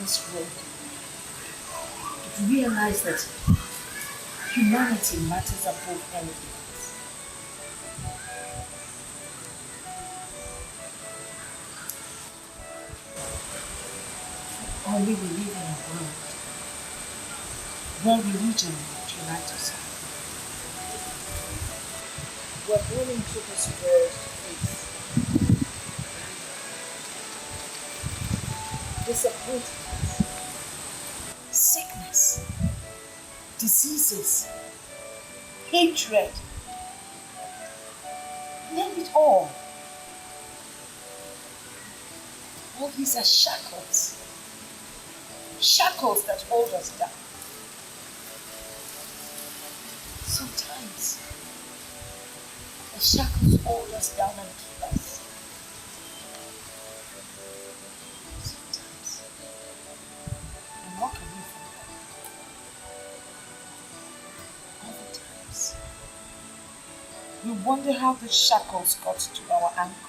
this world, to realize that humanity matters above anything else. Only we live in a world where religion unites us. We're born into this world to face disappointment, sickness, diseases, hatred, name it all. All these are shackles. Shackles that hold us down. Sometimes the shackles hold us down and keep us. Sometimes we walk away from them. Other times we wonder how the shackles got to our ankles.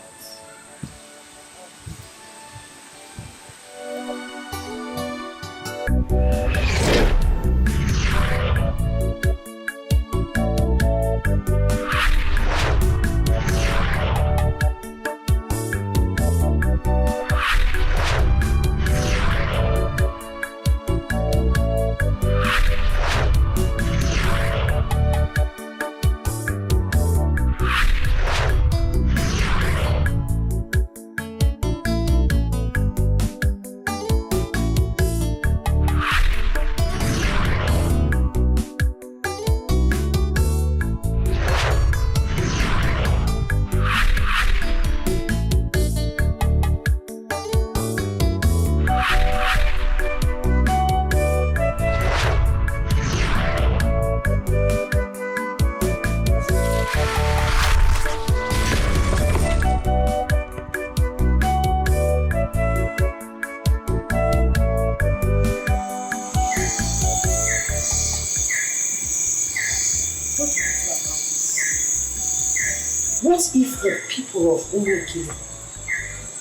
What if the people of Nollywood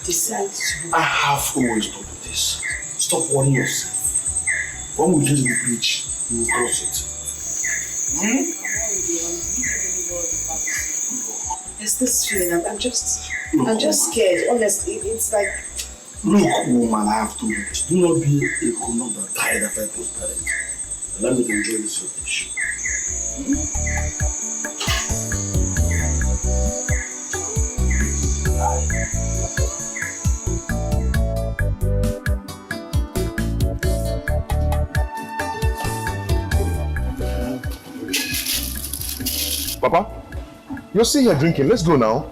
decide to... I have always told you this. Stop worrying yourself. When we get to the beach, we will cross it. It's this feeling. I'm just scared. Honestly, it's like... Look, woman, I have told you this. Do not be a grown-up that tired after I post-parent. Let me enjoy this dish. Papa, you're still here drinking. Let's go now.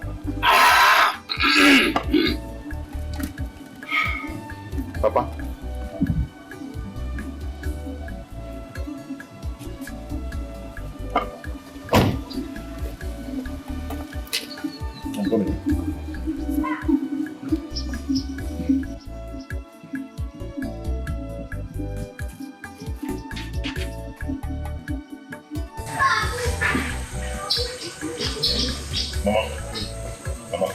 Papa. I'm coming. Mama,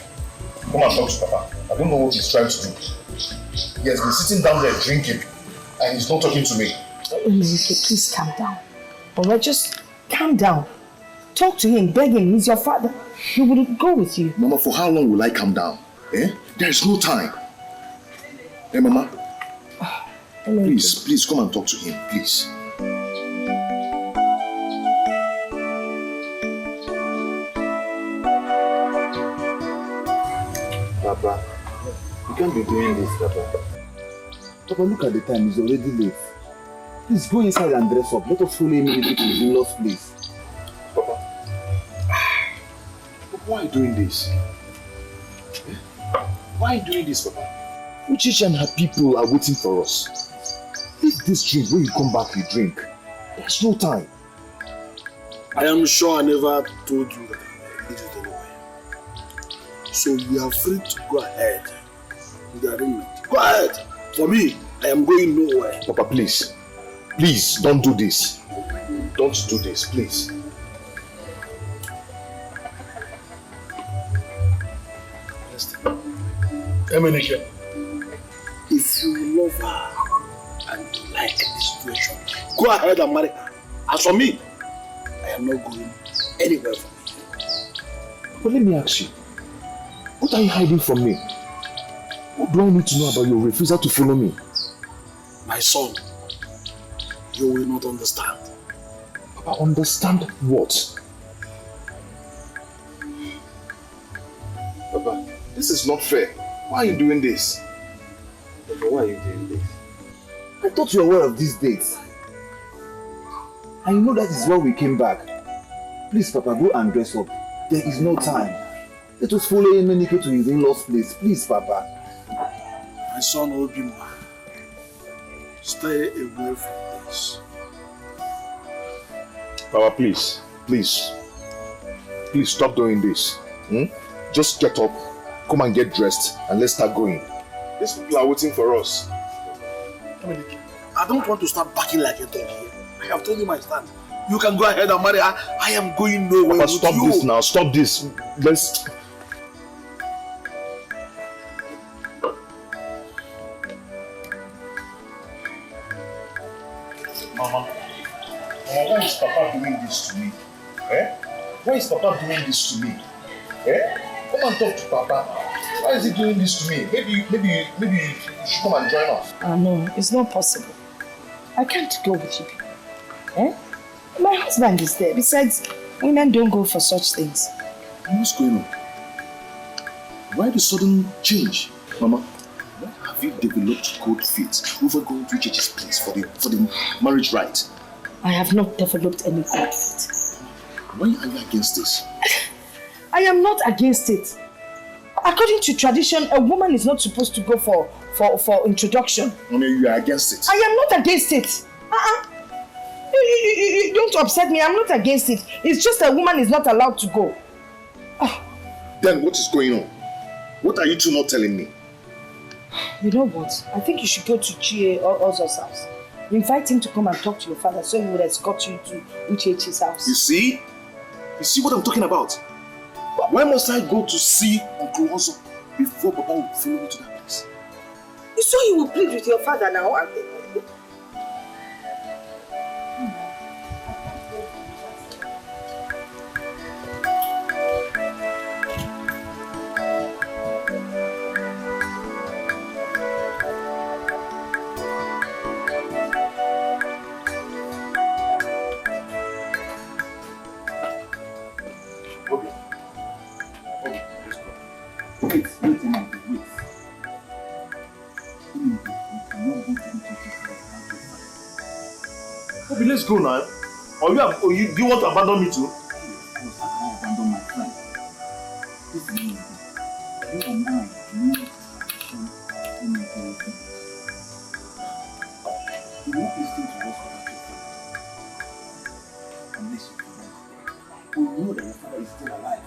come and talk to Papa. I don't know what he's trying to do. He has been sitting down there drinking and he's not talking to me. Please calm down. Alright, just calm down. Talk to him, beg him, he's your father. He will go with you. Mama, for how long will I calm down? Eh? There is no time. Eh, Mama? Please come and talk to him, please. Papa, you can't be doing this, Papa. Papa, look at the time, it's already late. Please go inside and dress up. Let us follow immediately to his in-law's place. Papa, why are you doing this? Why are you doing this, Papa? Uchichi and her people are waiting for us. Leave this drink. When you come back, you drink. There's no time. I am sure I never told you that I did it anyway. So you are free to go ahead with the arrangement. Go ahead. For me, I am going nowhere. Papa, please. Please, don't do this. Don't do this, please. Emenike, if you love her, I hate this situation. Go ahead and marry her. As for me, I am not going anywhere from here. But let me ask you, what are you hiding from me? What do I need to know about your refusal to follow me? My son, you will not understand. Papa, understand what? Papa, this is not fair. Why are you doing this? Papa, why are you doing this? I thought you were aware of these dates. And you know that is why we came back. Please, Papa, go and dress up. There is no time. Let us follow Emenike to his in-law's place. Please, Papa. My son Obima, stay away from this. Papa, please. Please stop doing this. Just get up, come and get dressed, and let's start going. These people are waiting for us. I don't want to start backing like a dog here. I have told you my stand. You can go ahead and marry her. I am going nowhere. Papa, stop this now. Stop this. Let's... Mama, why is Papa doing this to me? Why is Papa doing this to me? Come and talk to Papa. Why is he doing this to me? Maybe you should come and join us. No, it's not possible. I can't go with you people. My husband is there. Besides, women don't go for such things. What's going on? Why the sudden change? Mama, why have you developed cold feet over going to Chichi's place for the marriage rite? I have not developed any cold feet. Why are you against this? I am not against it. According to tradition, a woman is not supposed to go for introduction. I mean, you are against it. I am not against it. You don't upset me. I'm not against it. It's just a woman is not allowed to go. Then what is going on? What are you two not telling me? You know what? I think you should go to Chie or Ozo's house. Invite him to come and talk to your father so he would escort you to Uchechi's house. You see? You see what I'm talking about? Why must I go to see Uncle Ozo before Papa will follow me to that place? So you will plead with your father now. Obi, let's go now. Or do you want to abandon me too? I abandon my friend. This is me. You and I need action in my direction. You won't listen to what's about your father. Unless your father is dead. We know that your father is still alive.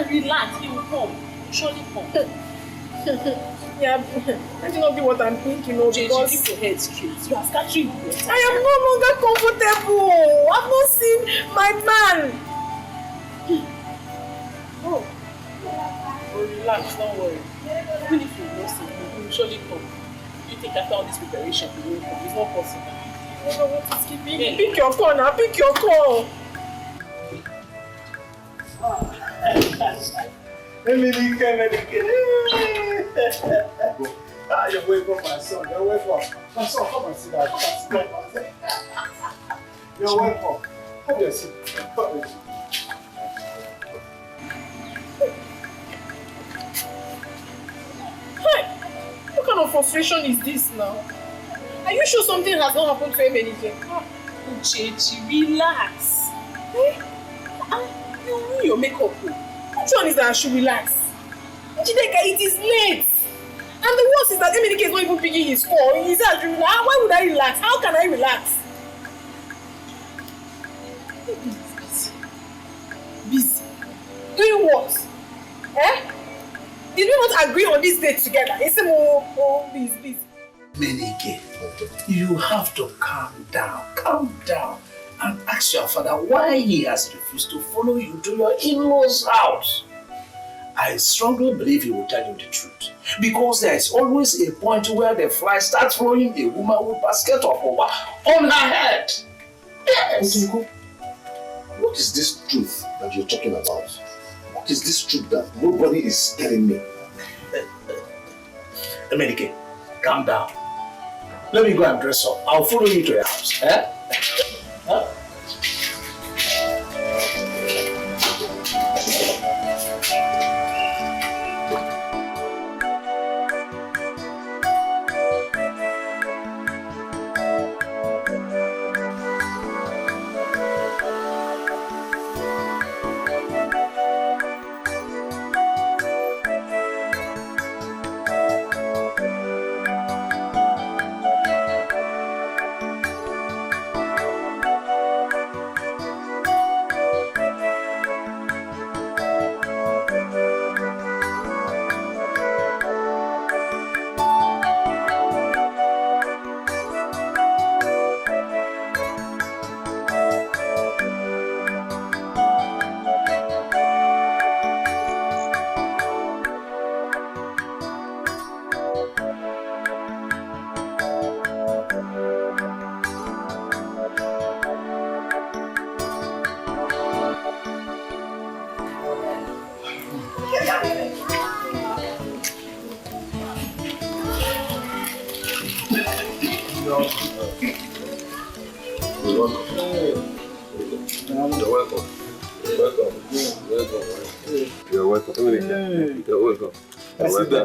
Relax, he will come. He will surely come. Yeah, that will not be what I'm thinking of. Because keep your head straight. You are scattering your head. I am no longer comfortable. I've not seen my man. Oh, relax, don't worry. Even if you know something, he will surely come. You think after all this preparation, he will come. It's not possible. I don't know what is keeping me. Pick your call now. Pick your call. You're welcome, my son. You're welcome. My son, come and sit down. You're welcome. Have your seat. Come and sit. What kind of frustration is this now? Are you sure something has not happened to him anything? Uchechi, relax. You ruin your makeup. Which one is that I should relax? Dikeh, it is late. And the worst is that Emenike is not even picking his call. He said I should relax. Why would I relax? How can I relax? Doing what? Eh? Did we not agree on this date together? It's please. Menike, you have to calm down and ask your father why he has refused to follow you to your in-laws' house. I strongly believe he will tell you the truth because there is always a point where the fly starts following a woman with a basket of over on her head. Yes. What is this truth that you're talking about? What is this truth that nobody is telling me? Menike, calm down. Let me go and dress up. I'll follow you to your house. Eh? Huh?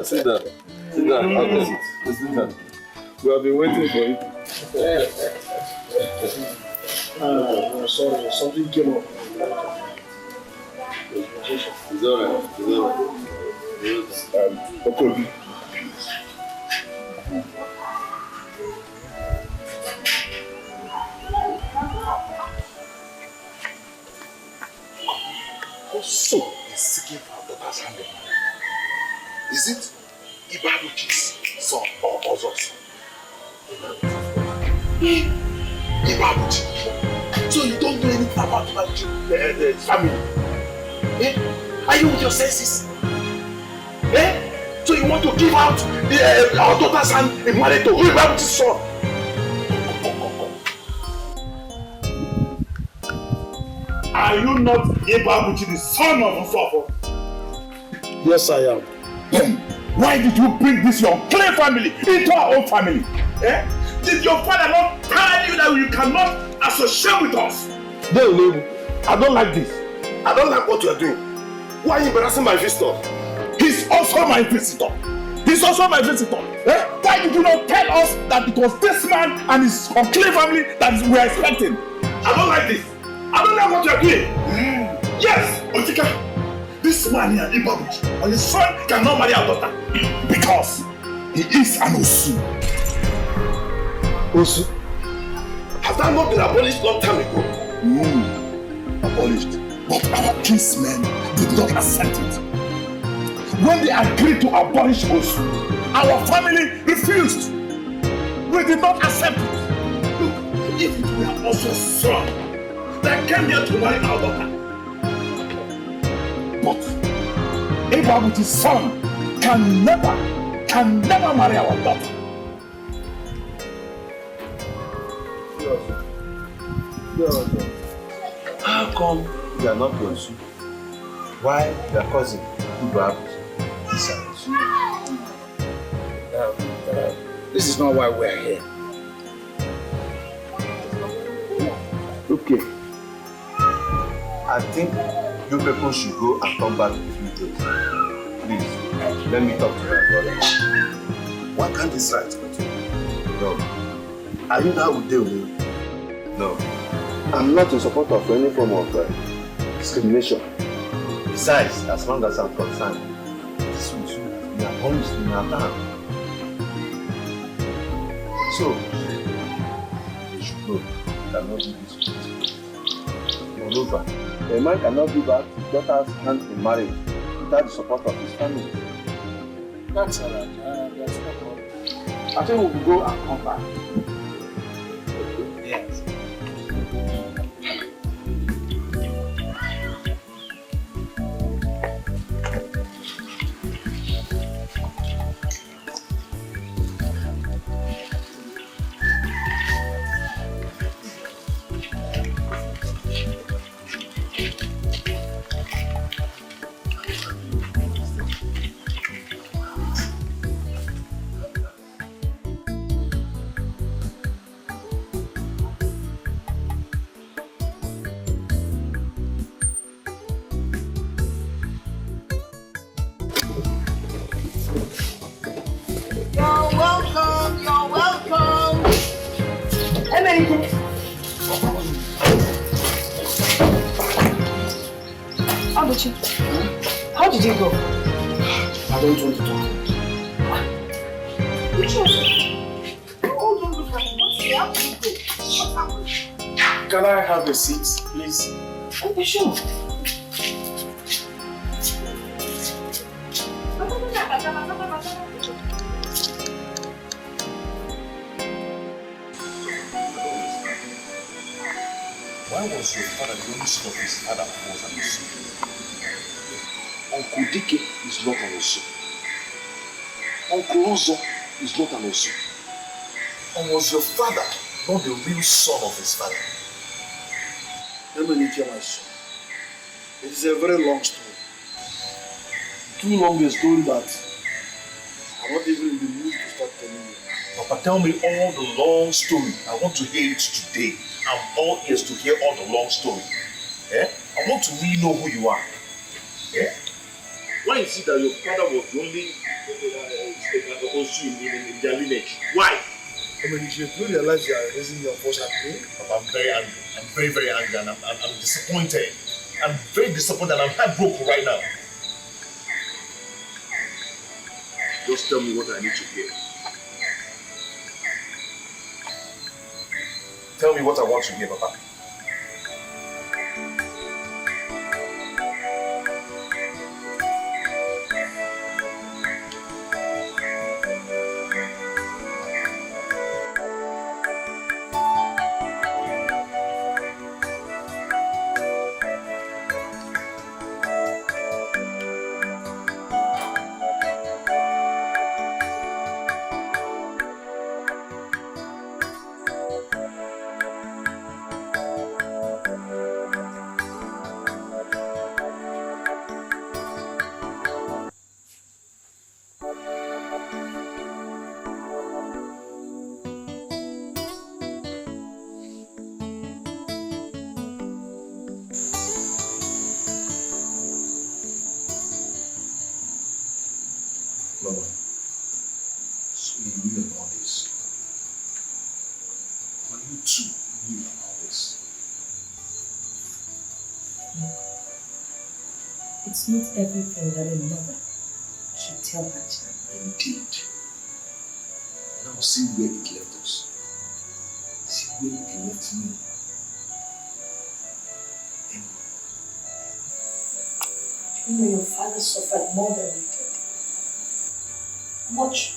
Sit down. Have a seat. Sit down. We have been waiting for you. Sorry, something came up. It's alright. Okay. So, he's seeking for our daughter's hand in marriage. Is it Ibabuchi's son or Ozo's? Ibabuchi. So you don't know anything about Ibabuchi's family? Eh? Are you with your senses? Eh? So you want to give out our daughter's hand in marriage to Ibabuchi's son? Are you not Ibabuchi, the son of Nsofo? Yes, I am. Then why did you bring this your clay family into our own family? Eh? Did your father not tell you that you cannot associate with us? No, I don't like this. I don't like what you are doing. Why are you embarrassing my visitor? He's also my visitor. Eh? Why did you not tell us that it was this man and his clay family that we are expecting? I don't like this. I don't like what you are doing. Yes, Otika. This man here, Ibabuchi, and his son cannot marry our daughter because he is an Osu. Osu? Has that not been abolished long time ago? Abolished. But our kinsmen did not accept it. When they agreed to abolish Osu, our family refused. We did not accept it. Look, if it were also a son that came here to marry our daughter, but Ibabuchi's son can never marry our daughter. How come you are not Osu? Why your cousin Ibabuchi is an Osu? This is not why we are here. Okay. I think you people should go and come back in a few days. Please, let me talk to my brother. Why can't this right continue? No. Are you now with them? No. I'm not in support of any form of discrimination. Besides, as long as I'm concerned, this will soon be abolished in our town. So, you should know. You cannot do this. Moreover, A man cannot give out his daughter's hand in marriage without the support of his family. That's alright. That's no problem. I think we will go and come back. Yes. How did you go? I don't want to talk. Hold on, look at me. How did you go? What happened? Can I have a seat, please? Oh, sure. Why was your father the only son of his father who was an Osu? Uncle Dikeh is not an Osu. Uncle Ozo is not an Osu. And was your father not the real son of his father? Let me tell my son. It is a very long story. Too long a story that I'm not even in the mood to start telling you. Papa, tell me all the long story. I want to hear it today. I'm all ears to hear all the long story. Eh? I want to really know who you are. Eh? Why is it that your father was the only Osu in their lineage? Why? I mean, if you realize you are raising your voice at me, Papa, I'm very angry. I'm very, very angry, and I'm disappointed. I'm very disappointed, and I'm heartbroken right now. Just tell me what I need to hear. Tell me what I want to hear, Papa. Mama, so you knew about this. But you too knew about this. It's not everything that a mother should tell her child. Indeed. Now see where it left us. See where it left me. You know your father suffered more than we did. Much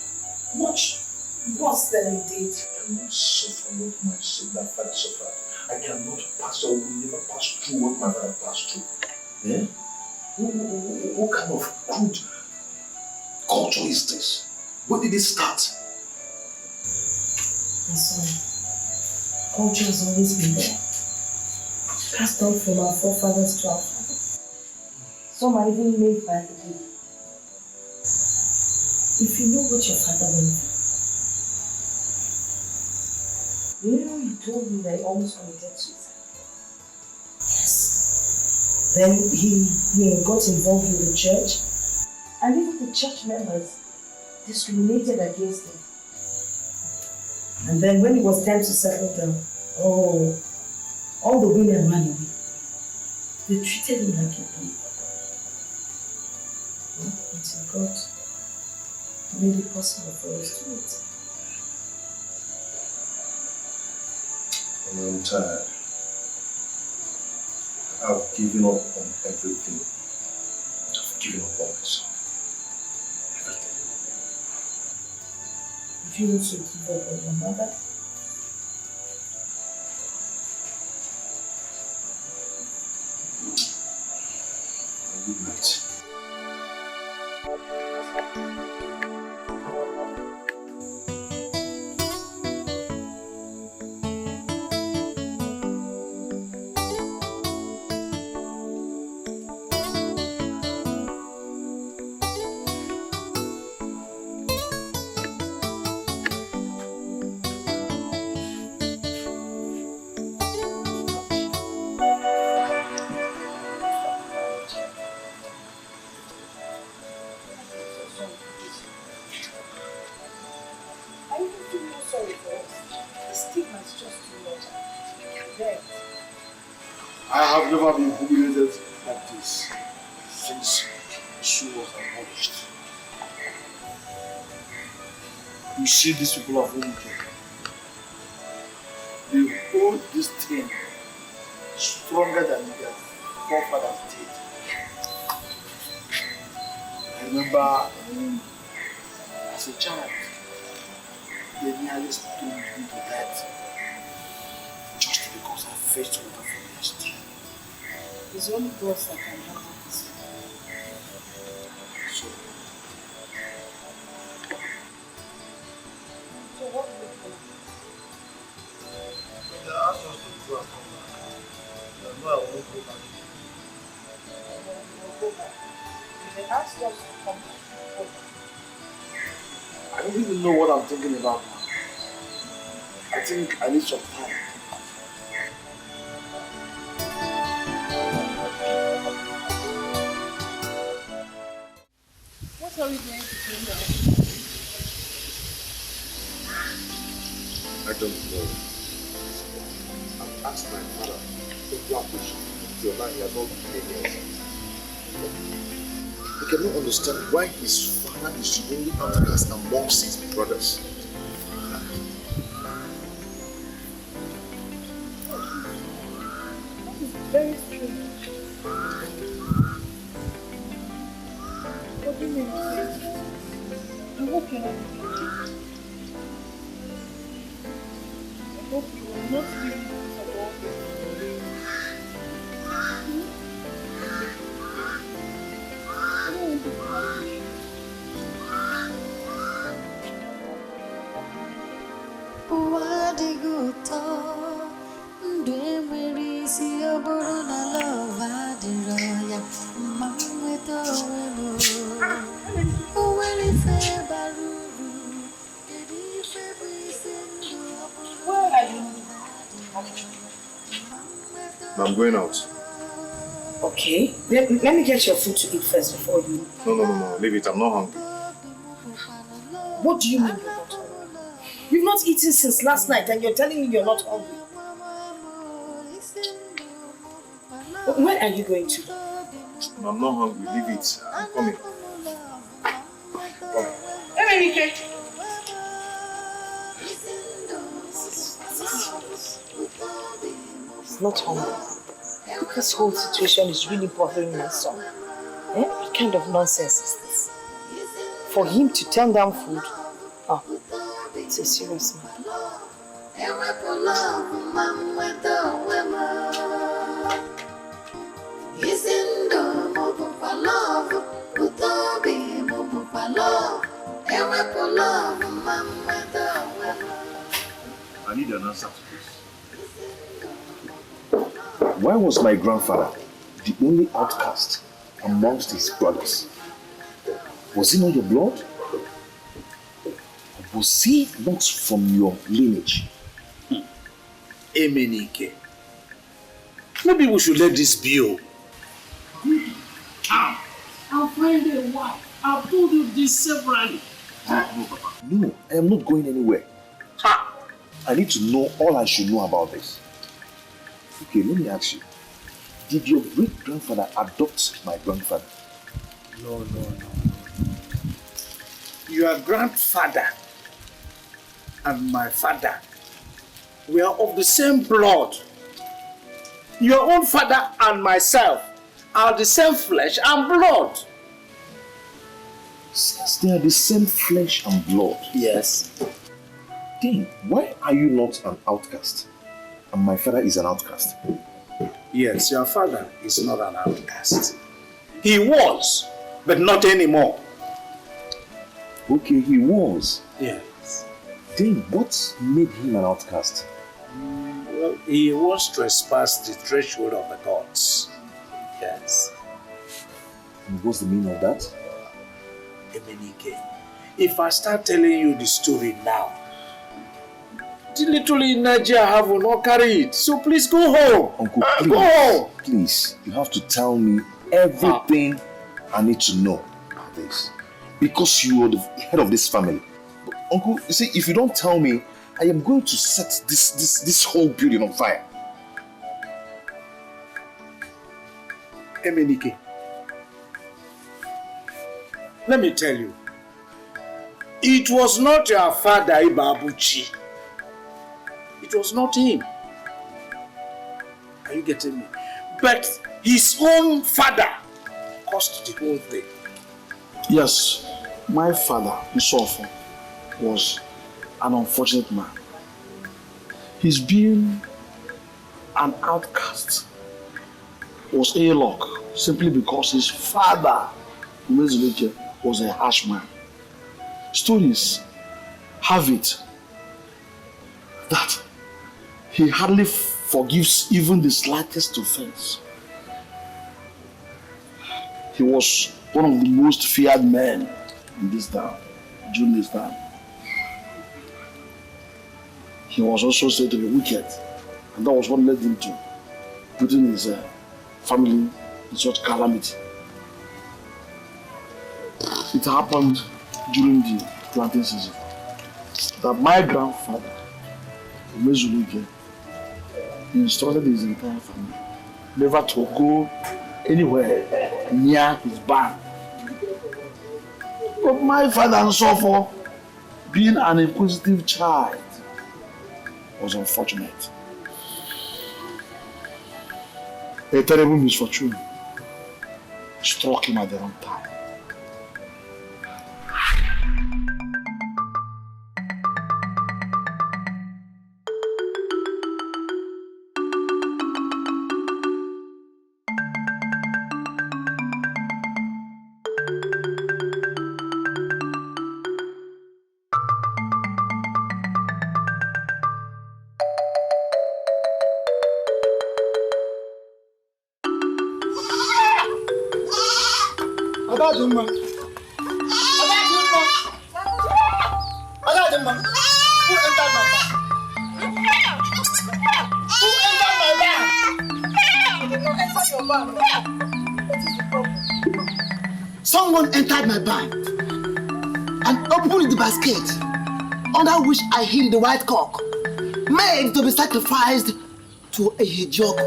worse than he did. I cannot suffer what my father suffered. I cannot pass or will never pass through what my father passed through. Eh? What kind of crude culture is this? When did it start? My son, culture has always been there. Passed on from our forefathers to our fathers. Some are even made by the day. If you know what your father went through, you know he told me that he almost committed suicide. Yes. Then he got involved with the church, and even the church members discriminated against him. And then when it was time to settle down, all the women ran away. They treated him like a baby. Until God made it possible for us to meet. I'm tired. I've given up on everything. I've given up on myself. Everything. If you also give up on your mother, Good night. I even feel more sorry for us. The stigma is just too much. You can bear it. I have never been humiliated like this since she was abolished. You see these people of Nollywood, they hold this thing stronger than their forefathers did. I remember as a child, they nearly stoned me to death just because I fetched water from their stream. It's only God that can handle this. So, So what will you do? they asked us to go and come back. They know I won't go back. We'll go back. If they ask us to come back, we'll go back. I don't even know what I'm thinking about now. I think I need some time. What are we going to do now? I don't know. I've asked my father to block this. Till now he has not been here. He cannot understand why his father is the only outcast amongst his brothers. Very strange. What do you mean? I hope you're not I hope you will not be about Where are you? I'm going out. Okay, let me get your food to eat first before you. No. Leave it. I'm not hungry. What do you mean you're not hungry? You've not eaten since last night and you're telling me you're not hungry. Where are you going to? I'm not hungry. Leave it. I'm coming. Come. He's not hungry. This whole situation is really bothering my son. What kind of nonsense is this? For him to turn down food? Oh, it's a serious matter. I need an answer to this. Why was my grandfather the only outcast amongst his brothers? Was he not your blood? Was he not from your lineage? Emenike. Maybe we should let this be. I'll find a wife. I've told you this severally. No, Papa. No, I am not going anywhere. I need to know all I should know about this. Okay, let me ask you. Did your great-grandfather adopt my grandfather? No. Your grandfather and my father were of the same blood. Your own father and myself are the same flesh and blood. Since they are the same flesh and blood, Yes. then why are you not an outcast? And my father is an outcast. Yes, your father is not an outcast. He was, but not anymore. Okay, he was. Yes. Then what made him an outcast? Well, he once trespassed the threshold of the gods. Yes. And what's the meaning of that? Emenike, if I start telling you the story now, the little Naija have will not carry it. So please go home. Uncle, please, go home. please, you have to tell me everything I need to know about this. Because you are the head of this family. But, Uncle, you see, if you don't tell me, I am going to set this whole building on fire. Emenike, let me tell you, it was not your father Ibabuchi. It was not him. Are you getting me? But his own father caused the whole thing. Yes, my father, Isofo, was an unfortunate man. His being an outcast was a luck simply because his father, Dikeh, was a harsh man. Stories have it that he hardly forgives even the slightest offense. He was one of the most feared men in this town during this time. He was also said to be wicked, and that was what led him to putting his family in such calamity. It happened during the planting season that my grandfather, Dikeh, instructed his entire family never to go anywhere near his barn. But my father and so forth, being an inquisitive child, was unfortunate. A terrible misfortune struck him at the wrong time. Adadumma. Who entered my barn? Who entered my barn? I did not enter your barn. What is the problem? Someone entered my barn and opened the basket under which I hid the white cock, made to be sacrificed to a hedgehog.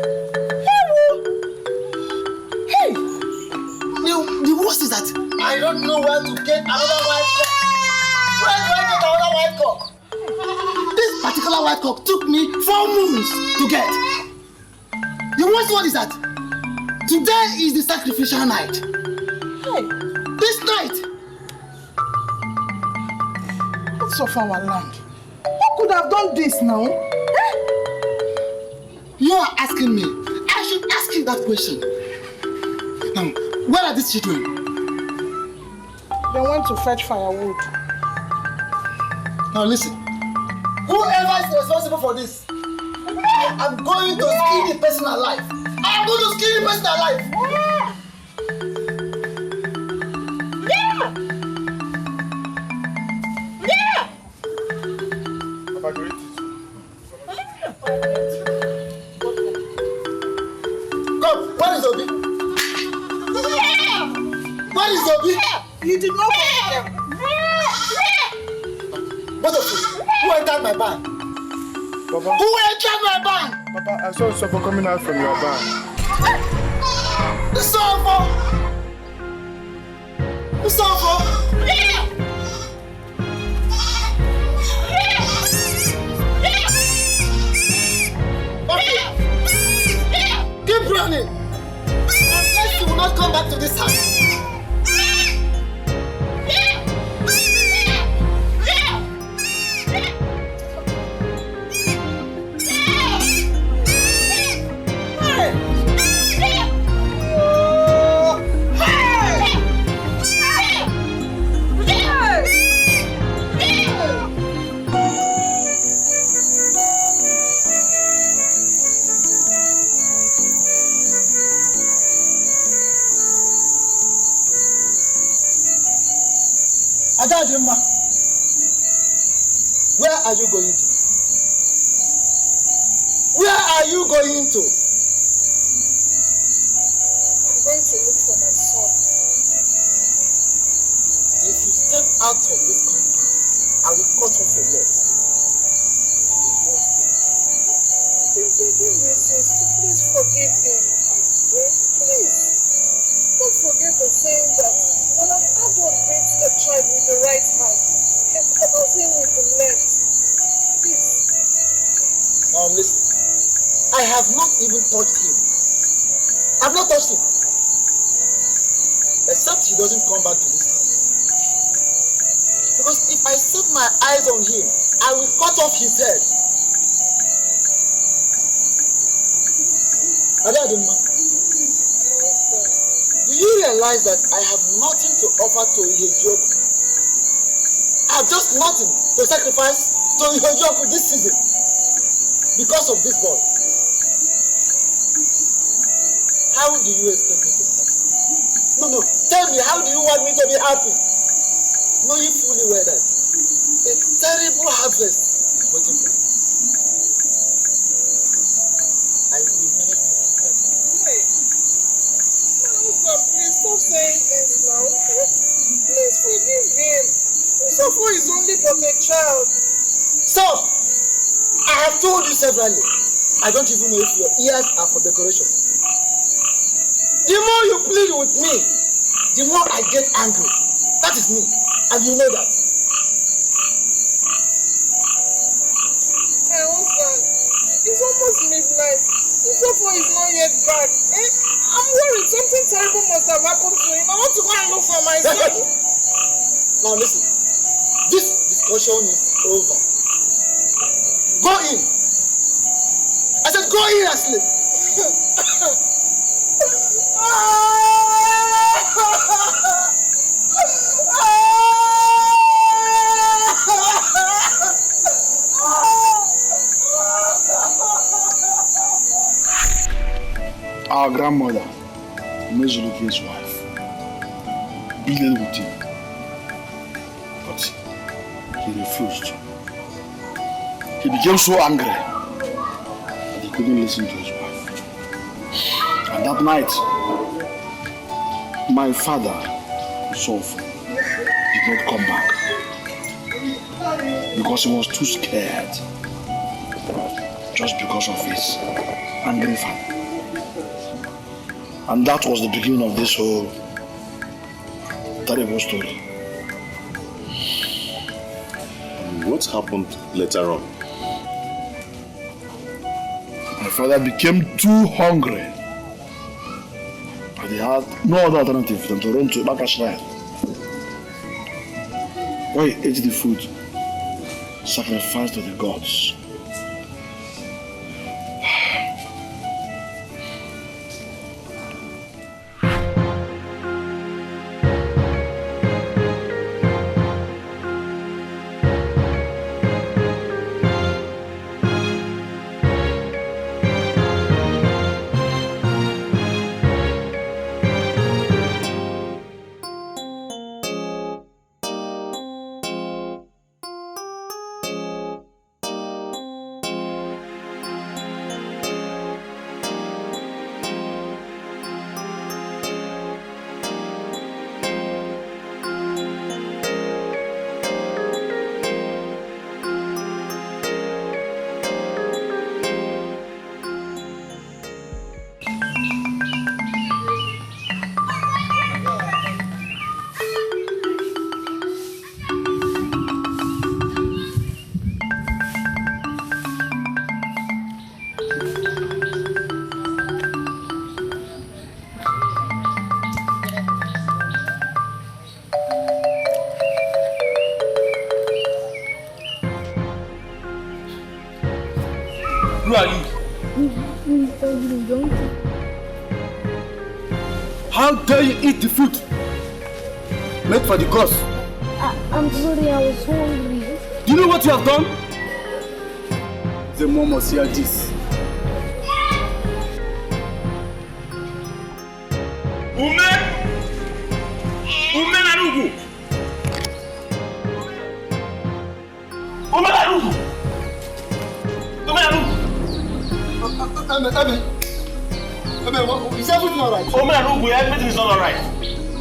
The worst is that I don't know where to get another white cock. Where do I get another white cock? This particular white cock took me 4 moons to get. The worst one is that today is the sacrificial night. Hey. This night. What's of our land? Who could have done this now? Eh? You are asking me. I should ask you that question. Now, where are these children? They went to fetch firewood. Now listen. Whoever is responsible for this, I am going to skin the person alive. I am going to skin the person alive. Come, where is Obi? Where is Obi? You did not go there. Both of you, who entered my barn? Papa. Who entered my barn? Papa, I saw Suffer coming out from your barn. Suffer! Suffer! back to this house. Adadima, where are you going to? Where are you going to? I'm going to look for my son. If you step out of this compound, I will cut off your legs. Please forgive him. Please. Don't forget the saying that when an adult beats a child with the right hand, he covers him with the left. Please. Now listen, I have not even touched him. I've not touched him. Except he doesn't come back to this house. Because if I set my eyes on him, I will cut off his head. Adadima, do you realize that I have nothing to offer to Ihejob? I have just nothing to sacrifice to Ihejob this season because of this boy. How do you expect me to be happy? No, tell me, how do you want me to be happy? Knowing fully well that a terrible harvest is waiting for me. I will never forget that. Hey. Please stop saying this now. Please forgive him. Sofo is only but a child. Stop! I have told you severally. I don't even know if your ears are for decoration. The more you plead with me, the more I get angry. That is me, and you know that. My husband, it's almost midnight. Sofo is not yet back. I'm worried something terrible must have happened to him. I want to go and look for my son. Now listen, this discussion is over. Go in. I said go in and sleep. Our grandmother, Mezuluke's wife, pleaded with him, but he refused. He became so angry that he couldn't listen to his wife. And that night, my father, Sofo, did not come back because he was too scared, just because of his angry father. And that was the beginning of this whole terrible story. What happened later on? My father became too hungry. And he had no other alternative than to run to Ibaka Shrine. Where he ate the food sacrificed to the gods. Who are you? How dare you eat the fruit made for the gods? I'm sorry, I was hungry. Do you know what you have done? The mom must hear this. Ume Narugu! Is everything alright? Everything is not alright.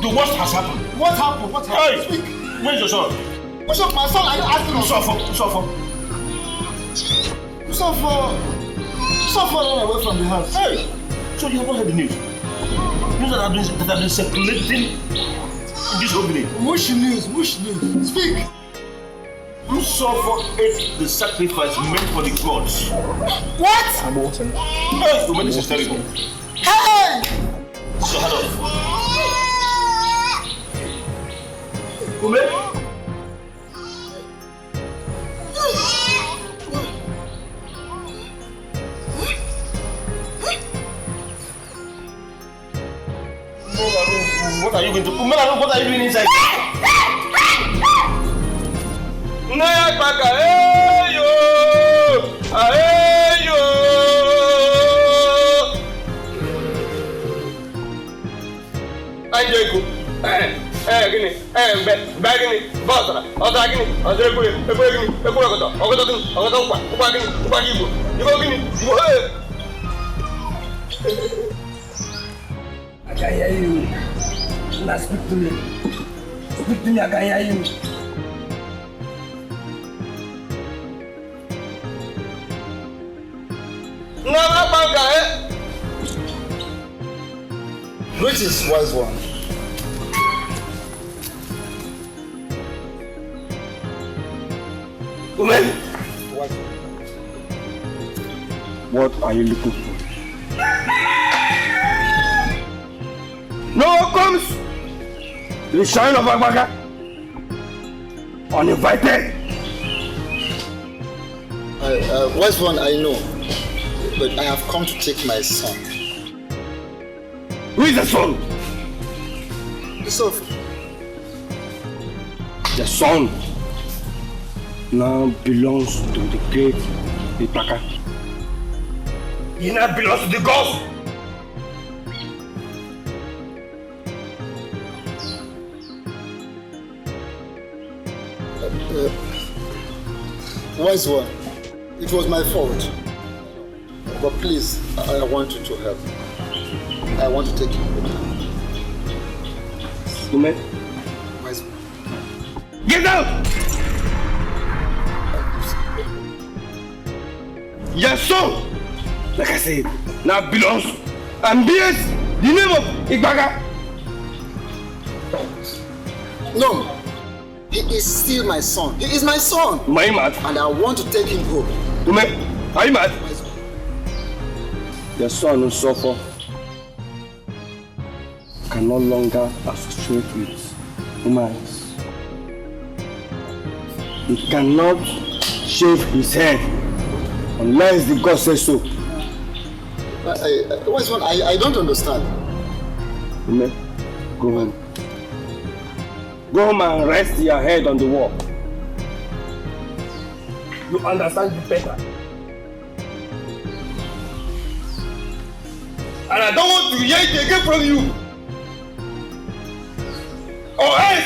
The worst has happened. What happened? What happened? Hey! Where's your son? What's up, my son? Are you asking us? Suffer ran away from the house. Hey! So you have not heard the news? News that have been circulating in this whole village. Which news? Speak! Whosoever ate the sacrifice meant for the gods. What? Hey! Woman, this is terrible. Hey! So head off. Woman? What are you going to do? What are you doing inside? I can hear you. Now speak to me. Speak to me, I can hear you. Greetings, wise one. Woman! What are you looking for? No one comes to the shrine of Agbaga uninvited. Wise one, I know, but I have come to take my son. Who is the son? Yusuf. The son now belongs to the great Ipaka. He now belongs to the gods. Wise one, it was my fault. But please, I want you to help. I want to take you home. Woman? Wise one. Get down! Your son, like I said, now belongs and bears the name of Igbaga. No, he is still my son. He is my son. Am I mad? And I want to take him home. Woman, are you mad? Wise one. Your son will suffer. Can no longer associate with humans. He cannot shave his head unless the God says so. Wise one, I don't understand. Woman, go home. Go home and rest your head on the wall. You understand it better. And I don't want to hear it again from you. Or else!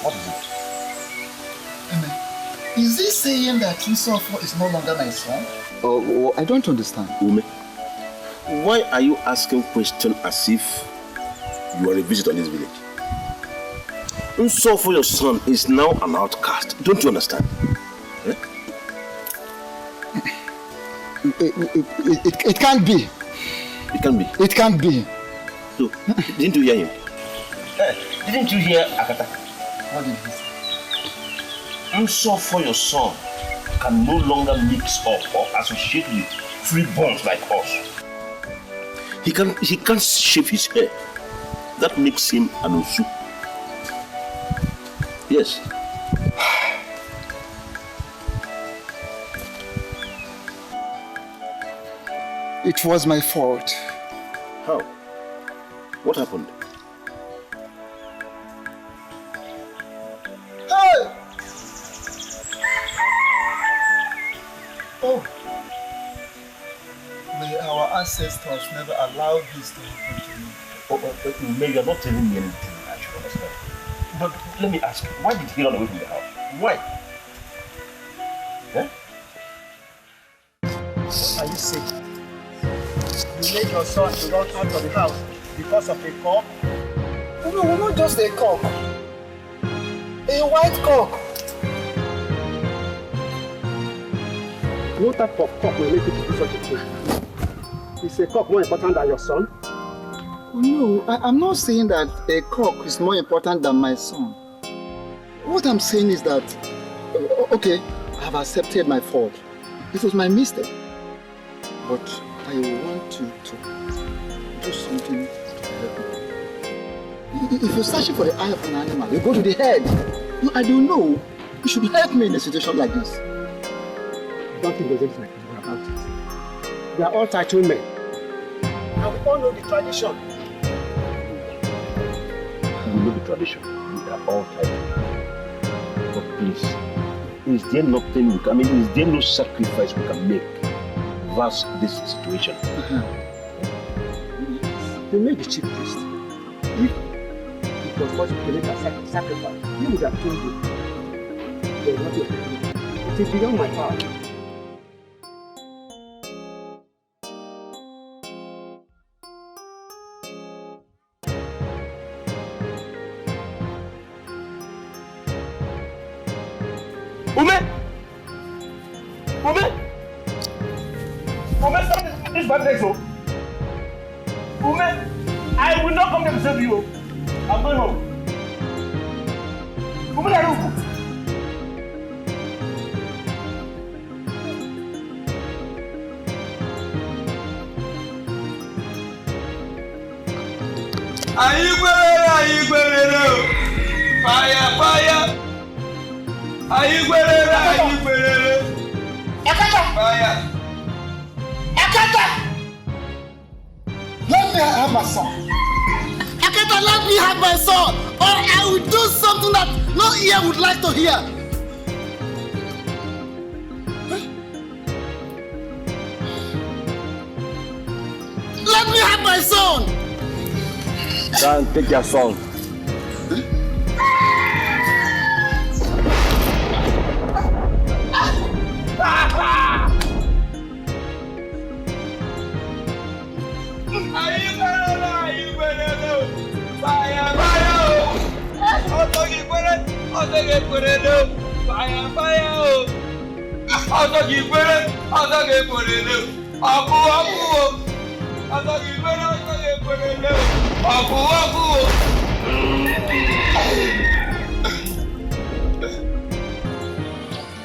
What is it? Is he saying that Yusuf is no longer my son? Oh, I don't understand. Ume, Why are you asking questions as if you are a visitor in this village? So for your son is now an outcast. Don't you understand? Eh? It can't be. It can be. It can't be. So, didn't you hear him? Didn't you hear Akata? What did he say? So for your son can no longer mix up or associate with free bonds like us. He can't shave his hair. That makes him an Osu. Yes. It was my fault. How? What happened? Hey! Oh. May our ancestors never allow this to happen to me. Maybe you're not telling me anything I should understand. But let me ask you, why did he run away from the house? Why? Eh? What are you saying? You made your son to run out of the house because of a cock? No, not just a cock. A white cock. What type of cock will make you do such a thing? Is a cock more important than your son? No, I'm not saying that a cock is more important than my son. What I'm saying is that, okay, I have accepted my fault. It was my mistake. But I want you to do something to help me. If you're searching for the eye of an animal, you go to the head. No, I don't know. You should help me in a situation like this. Don't think there's anything I can do about it. We are all titled men. And we all know the tradition. We know the tradition. We are all titled. But please, is there nothing we can, is there no sacrifice we can make versus this situation? You made the chief priest. If it was possible to make a sacrifice, he would have told you. There is nothing I can do. It is beyond my power. This bad next home. Woman, I will not come to save you. I'm going home. Woman, are you? Fire, fire. Fire. Let me have my son. Akata, let me have my son, or I will do something that no ear would like to hear. Let me have my son. Son, take your son.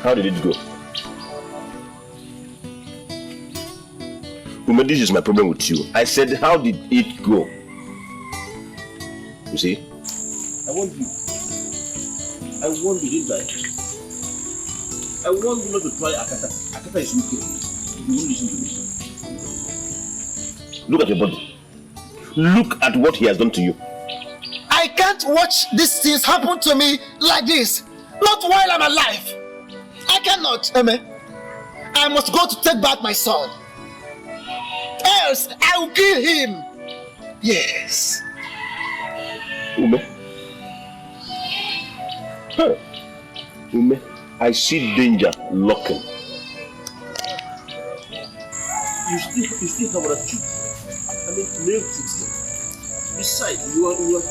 How did it go? Uma, this is my problem with you. I said, how did it go? You see? I want you. I want you, didn't I? I want you not to try Akata. Akata is wicked. You won't listen to me. Look at your body. Look at what he has done to you. I can't watch these things happen to me like this. Not while I'm alive. I cannot. Amen. I must go to take back my son. Else, I will kill him. Yes. Ume. Huh. Ume, I see danger lurking. You still have that truth. haven't milked it yet. Besides, you are drunk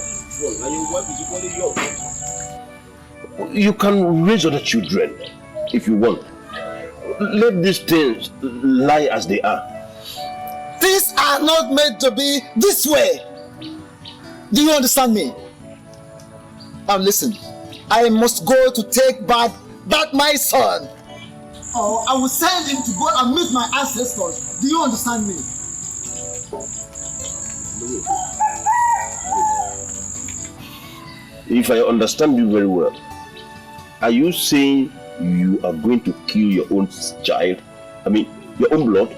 and your wife is equally young. You can raise other children if you want. Let these things lie as they are. Things are not meant to be this way. Do you understand me? Now listen, I must go to take back my son. Or I will send him to go and meet my ancestors. Do you understand me? If I understand you very well, are you saying you are going to kill your own child? I mean, your own blood?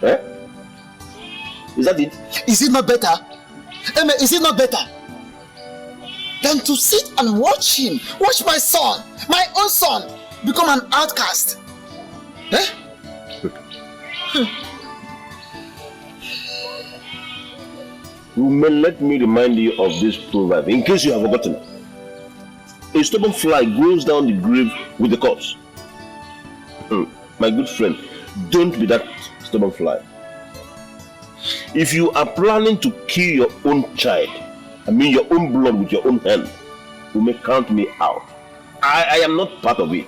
Eh? Is that it? Is it not better? Eme, is it not better than to sit and watch my son, my own son, become an outcast? Eh? Let me remind you of this proverb, in case you have forgotten. A stubborn fly goes down the grave with the corpse. My good friend, don't be that stubborn fly. If you are planning to kill your own child, I mean your own blood with your own hand, you may count me out. I am not part of it.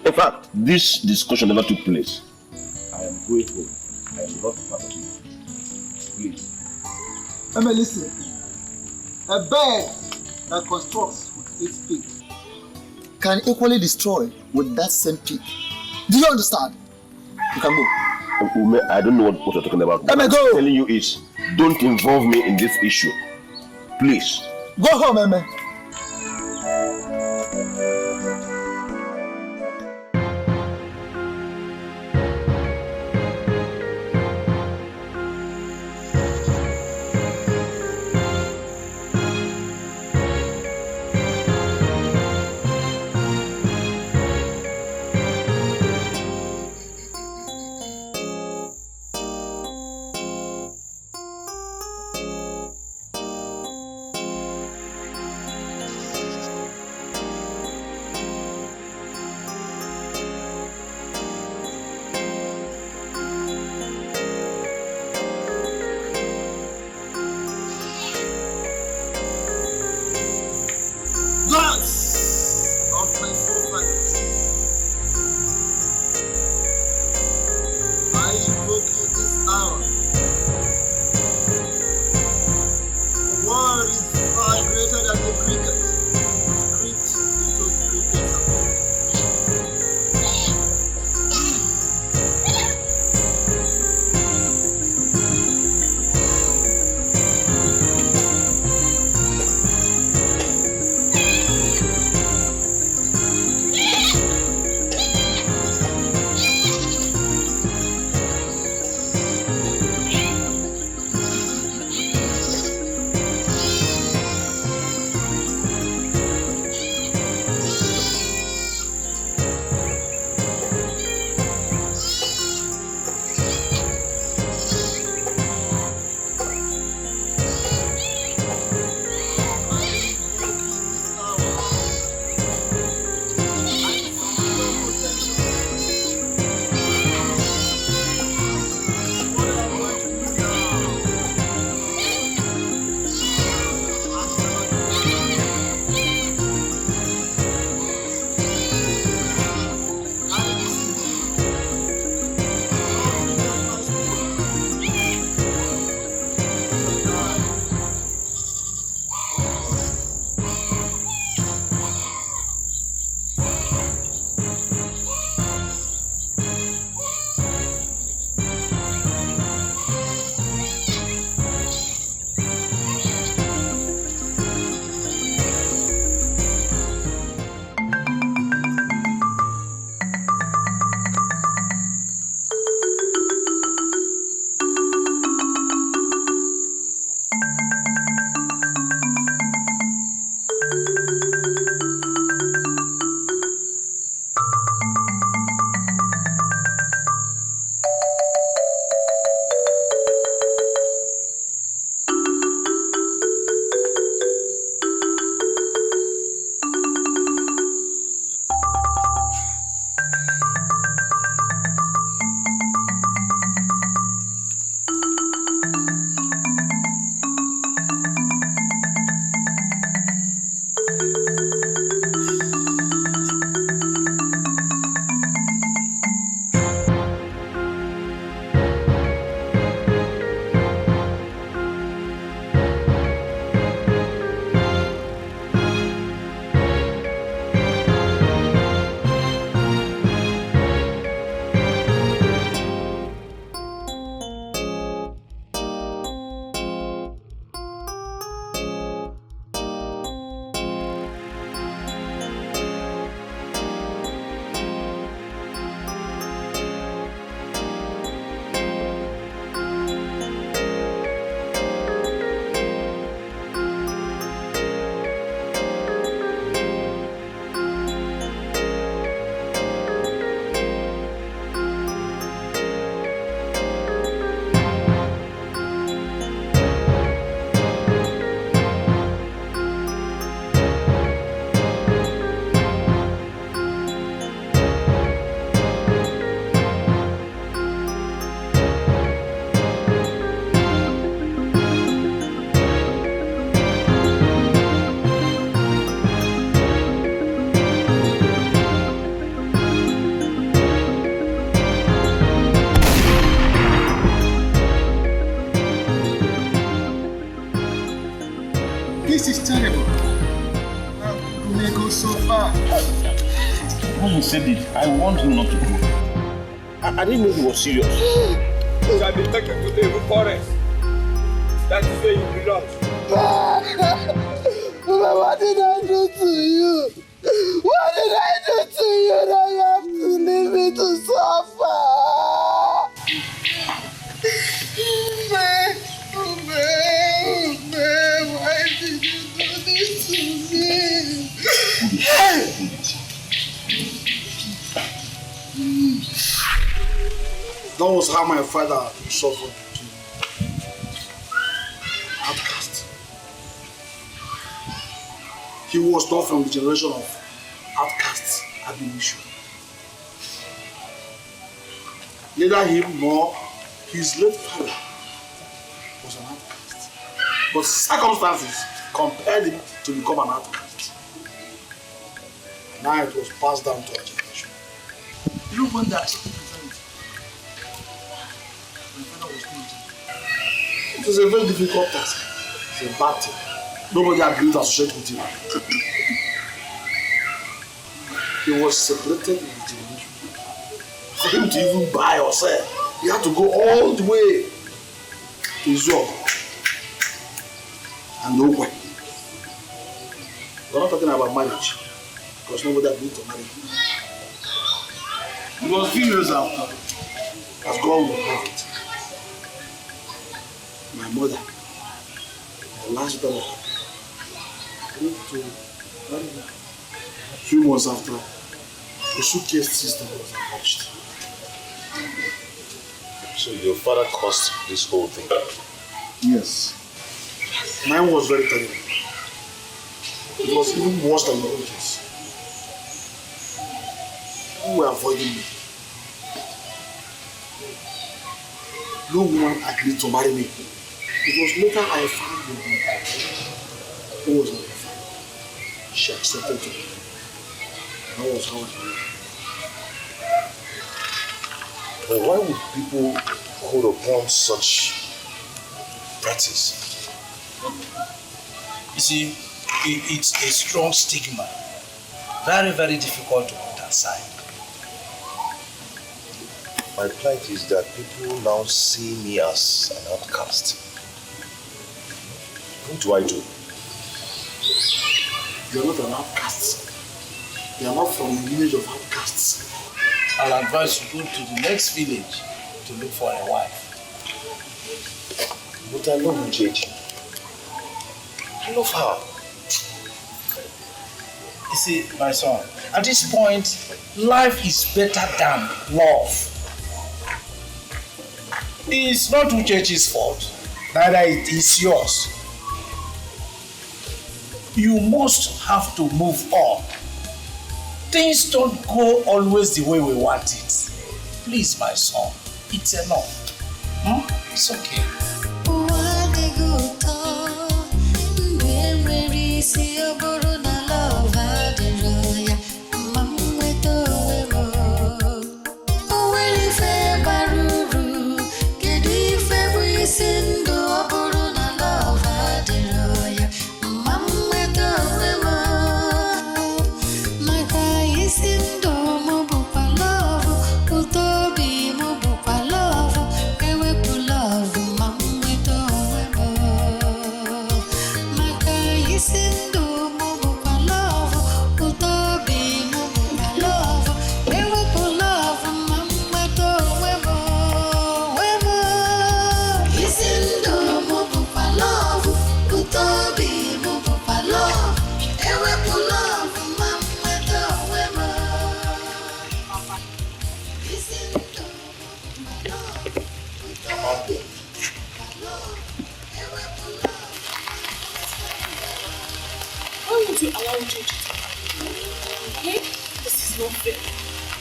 In fact, this discussion never took place. I am going home. I am not part of it. Please. Eme, listen. A bird that constructs with its beak can equally destroy with that same beak. Do you understand? You can go. Ume, I don't know what you're talking about. Let me go. What I'm telling you is, don't involve me in this issue. Please. Go home, Eme. when he said it, I warned him not to go. I didn't know he was serious. You shall be taken to the evil forest. That is where you belong. What did I do to you? What did I do to you that you have to leave me to suffer? Why did you do this to me? That was how my father suffered to outcast. He was not from the generation of outcasts, abolition. Neither him nor his late father was an outcast. But circumstances compelled him to become an outcast. Now it was passed down to our generation. You know when that it was a very difficult task. It's a battle. Nobody agreed to associate with him. He was separated in the generation. For him to even buy or sell, he had to go all the way to his job. And nowhere. We're not talking about marriage, because nobody agreed to marry him. It was a few years after, as God would have it. My mother, the last daughter, went to marry her. A few months after, the suitcase system was abolished. So your father caused this whole thing? Yes. Mine was very terrible. It was even worse than your own case. People were avoiding me. No woman agreed to marry me. It was later I found the woman who was not my friend. She accepted me. That was how I knew. But why would people hold upon such practice? You see, it's a strong stigma. Very, very difficult to put aside. My plight is that people now see me as an outcast. What do I do? You are not an outcast. You are not from the lineage of outcasts. I'll advise you go to the next village to look for a wife. But I love Uchechi. I love her. You see, my son, at this point, life is better than love. It's not Uchechi's fault, neither it is yours. You must have to move on. Things don't go always the way we want it. Please, my son, it's enough. It's okay.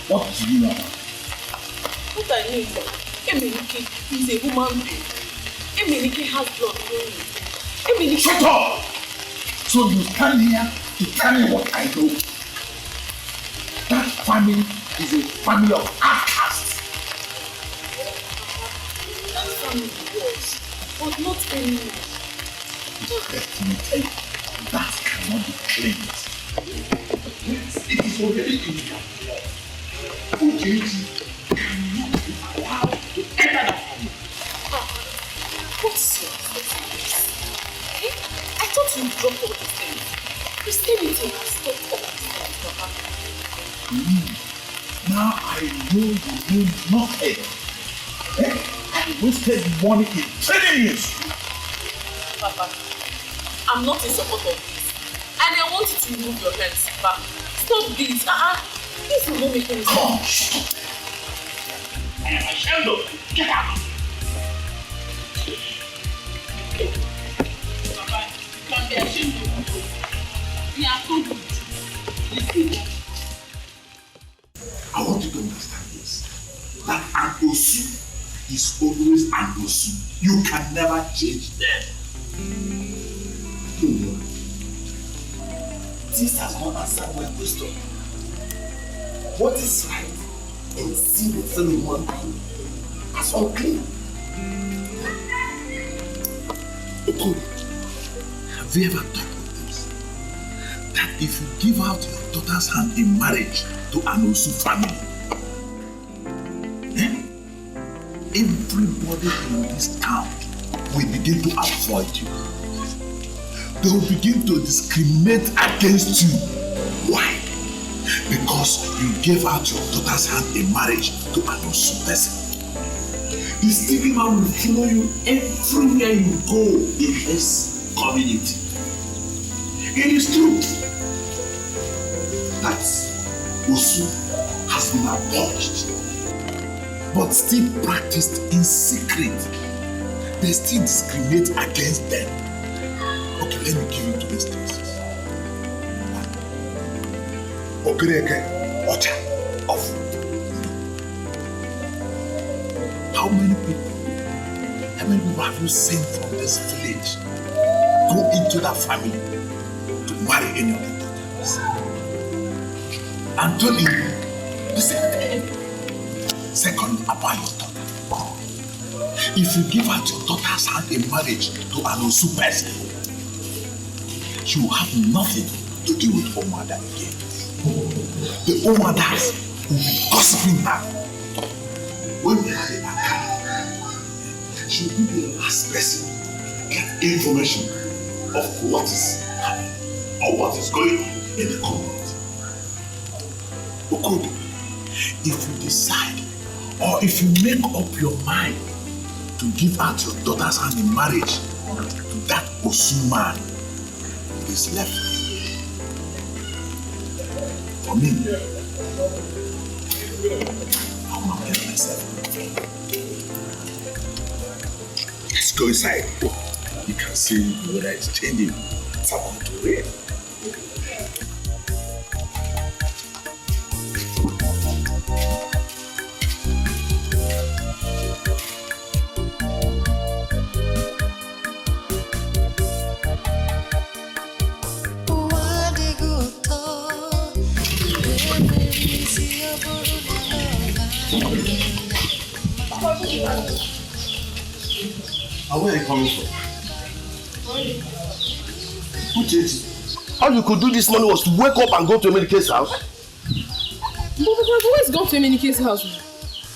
What do you know? What I mean is that Emenike is a human being. Emenike has blood flowing. Emenike. Shut up! So you stand here to tell me what I know. That family is a family of outcasts. That family was, but not anymore. Let me tell you, that cannot be claimed. It is already in their blood. Uchechi cannot be allowed to enter the family. What's your excuse? Eh? I thought you dropped all these things. Christianity has stopped all these things, Papa. Now I know you know nothing. Eh? I wasted money in training you. Papa, I'm not in support of this. And I want you to remove your hands back. Stop this. This will not make any sense. Oh, shut up. I am ashamed of you. Get out. Papa, you can be ashamed of you. We are so good. I want you to understand this. That an Osu is always an Osu. You can never change them. This has not answered my question. What is right and sin in philmond as unclean? Okay. Have you ever thought of this? That if you give out your daughter's hand in marriage to an Osu family, everybody in this town will begin to avoid you. They will begin to discriminate against you. Why? Because you gave out your daughter's hand in marriage to an Osu person. The stigma will follow you everywhere you go in this community. It is true that Osu has been abolished, but still practiced in secret. They still discriminate against them. Okay, let me give you two instances. Okereke, Ocha, of. How many people have you seen from this village go into that family to marry any of their daughters? I'm telling you, the same thing. Second, about your daughter. If you give out your daughter's hand in marriage to an Osu person, she will have nothing to do with her mother again. The old mothers will be gossiping her. When they are in Accra, she will be the last person to get information of what is happening or what is going on in the community. Okodo, if you decide or if you make up your mind to give out your daughter's hand in marriage to that Osu man, it is left for me. I'll not get myself. Let's go inside. You can see the weather is changing. It's about to rain. Where are you coming from? All you could do this morning was to wake up and go to Emenike's house? But I've always gone to Emenike's house.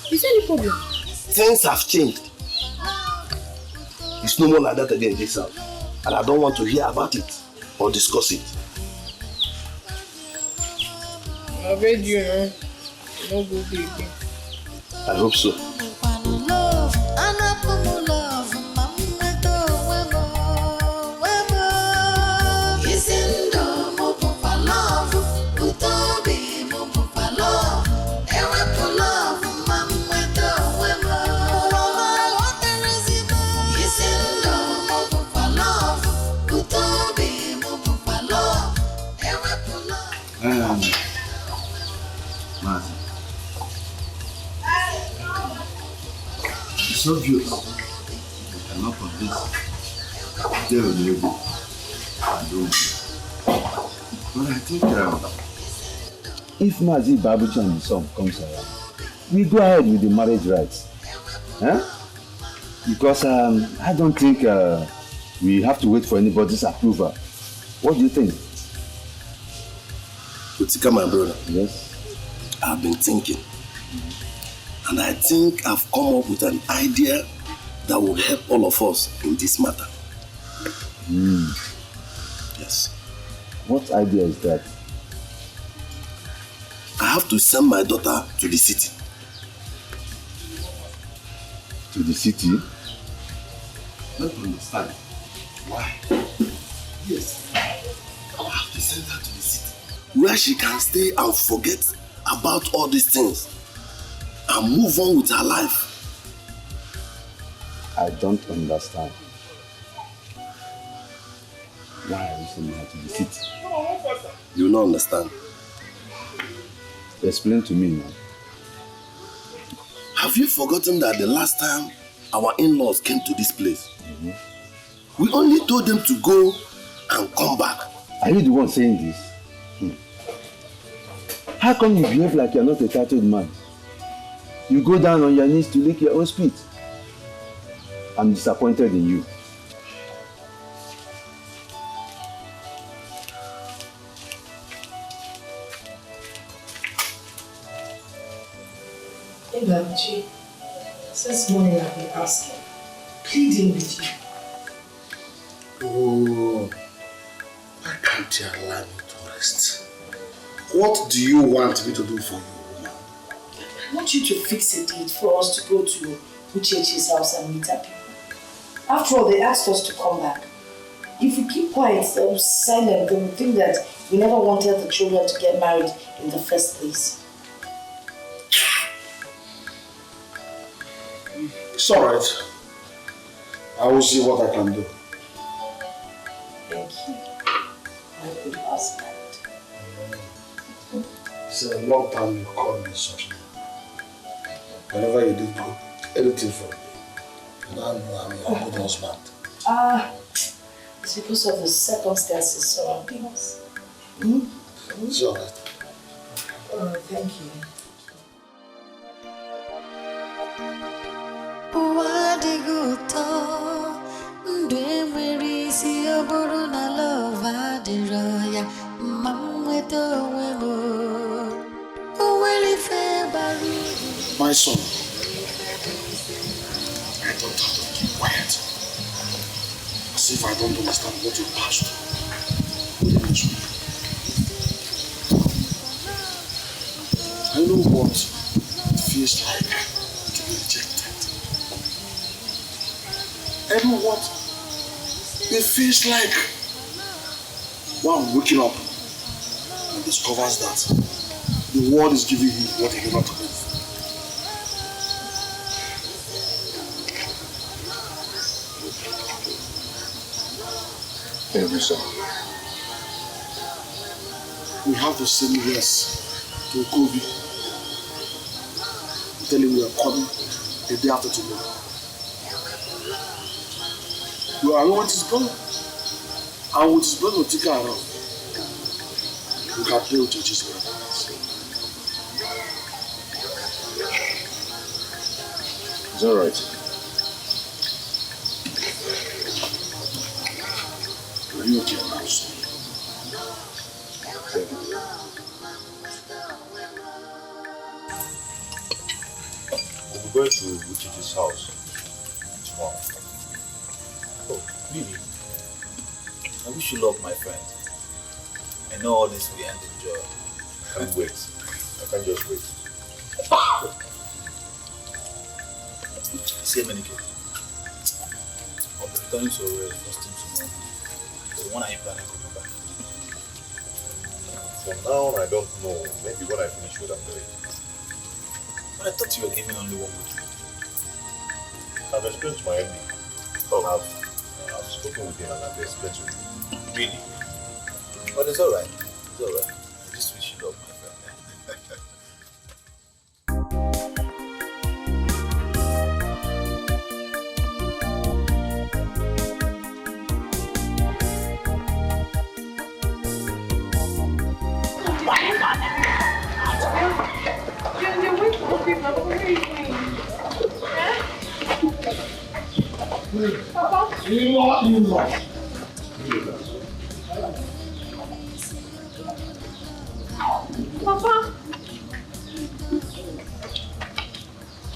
Is there any problem? Things have changed. It's no more like that again in this house. And I don't want to hear about it or discuss it. I read you, no? No good again. I hope so. It's obvious you cannot convince them to do. But I think if Mazi Babuchi and the son comes around, we go ahead with the marriage rights. Huh? Because I don't think we have to wait for anybody's approval. What do you think? Utika, my brother. Yes? I've been thinking. And I think I've come up with an idea that will help all of us in this matter. Yes. What idea is that? I have to send my daughter to the city. To the city? I don't understand. Why? Yes. I have to send her to the city, where she can stay and forget about all these things and move on with her life. I don't understand. Why are you sending her to the city? You will not understand. Explain to me now. Have you forgotten that the last time our in-laws came to this place, we only told them to go and come back? Are you the one saying this? How come you behave like you're not a titled man? You go down on your knees to lick your own spit. I'm disappointed in you. Babuji, since morning I've been asking, pleading with you. Oh, why can't you allow me to rest? What do you want me to do for you, woman? I want you to fix a date for us to go to Uchechi's house and meet her people. After all, they asked us to come back. If we keep quiet, silent, they will think that we never wanted the children to get married in the first place. It's alright. I will see what I can do. Thank you, my good husband. It's a long time you called me such name. Whenever you did good, anything for me. Now I'm a good husband. It's because of the circumstances surrounding us. It's alright. Thank you. Wadiguto, ndwemerisi oburu na lova diraya, mamweto wemo, uweli febaru. My son, I don't have to keep quiet. As if I don't understand what you passed through within this week. I know what it feels like to be rejected. I know what it feels like one waking up and discovers that the world is giving him what he never took. Every song. We have to send yes to Kobe. Tell him we are coming the day after tomorrow. You are alone with his brother. And with his brother, take her around. You can play with your Jesus. It's alright. Are you okay now, son? We'll be going to Uchichi's house tomorrow. Oh, really? I wish you luck, my friend. I know all this will end in joy. I can't wait. I can't just wait. Say many kids. I'll be returning to Owerri first thing tomorrow. So when are you planning coming back? For now, I don't know. Maybe when I finish what I'm doing. But I thought you were giving only 1 week. I've explained to my MD. I've spoken with him and I've explained to him. Really? But it's alright. It's alright. I just wish you luck, my friend.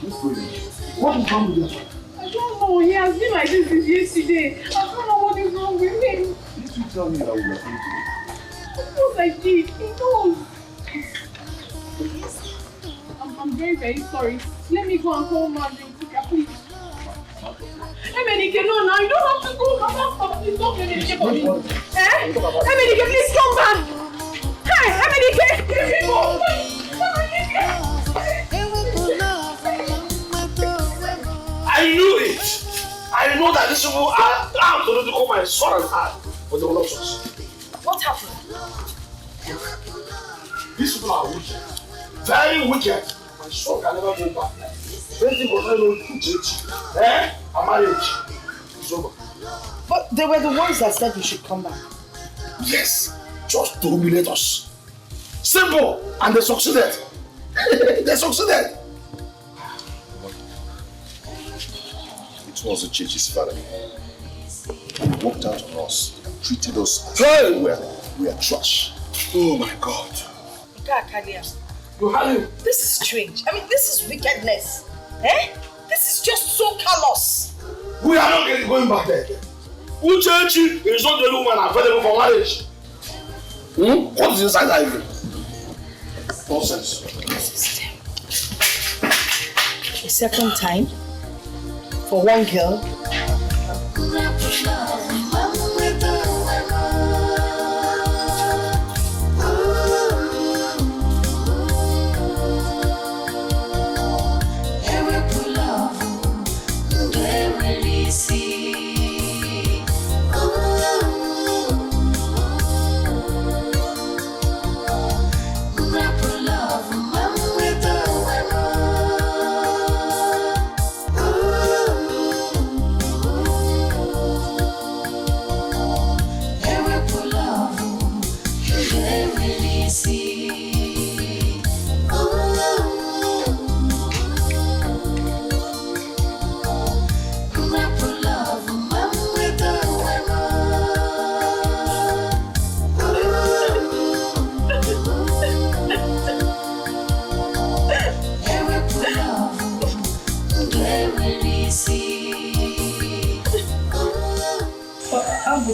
What is wrong with your father? I don't know. He has been like this since yesterday. I don't know what is wrong with him. Did you tell me that we were going to Of course I did. He knows. I'm very, very sorry. Let me go and call Marvin, please. Emenike, no, now you don't have to go. Mama, please don't Emenike for me. Emenike, please come back. Hey, Emenike, give me more. I knew it. I know that these people are going to call my son and I, but they will not succeed. What happened? These people are wicked. Very wicked. My son can never go back. Anything was not know to change. A marriage is over. But they were the ones that said we should come back. Yes, just to humiliate us. Simple, and they succeeded. They succeeded. It was the church's father. He walked out on us and treated us as Hey! we are trash. Oh my God. You this is strange. I mean, this is wickedness. This is just so callous. We are not going back there. Uchechi is not the only woman available for marriage. What is inside that even? Nonsense. A second time for one girl.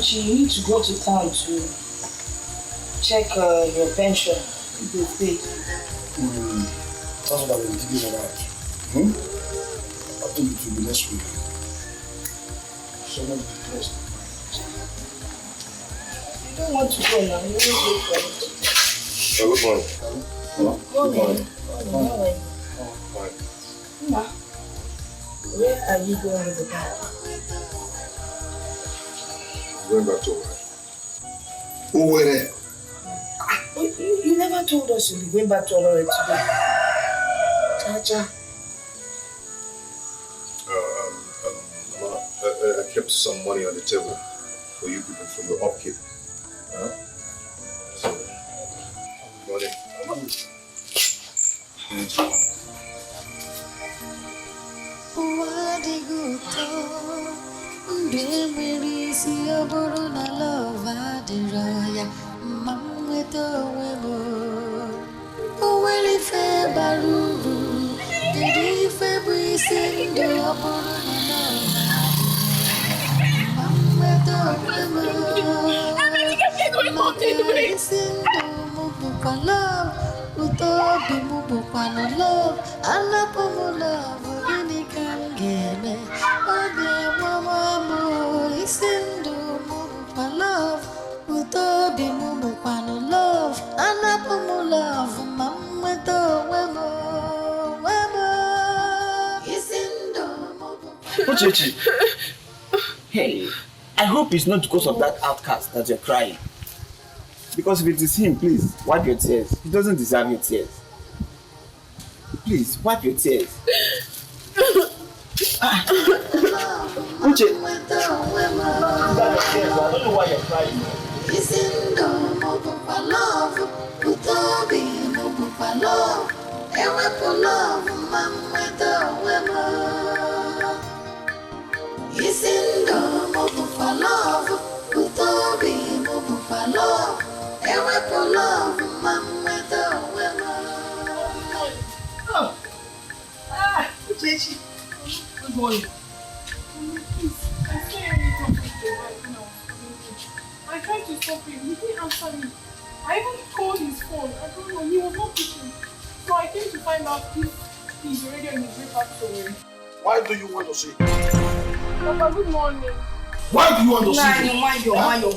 You need to go to town to check your pension if you pay. That's what I've been thinking about. I think it will be next week. Someone will be blessed. You don't want to go now, you don't wait for it. Good morning. Hello? Good morning. Ma, where are you going with the bag? Going back to work. Where? You never told us you'll be going back to Olore today. Chacha. I kept some money on the table for you people from the upkeep. So, money. Hey, I hope it's not because of that outcast that you're crying. Because if it is him, please, wipe your tears. He doesn't deserve your tears. Please, wipe your tears. Uche, I don't know why you're crying. Good morning. Please, I saw you talking to the right when I was coming in. I tried to stop him. He didn't answer me. I even called his phone. I don't know. He was not picking. So I came to find out if he's already on his way back somewhere. Why do you want to see? Papa, good morning. Why do you want to see?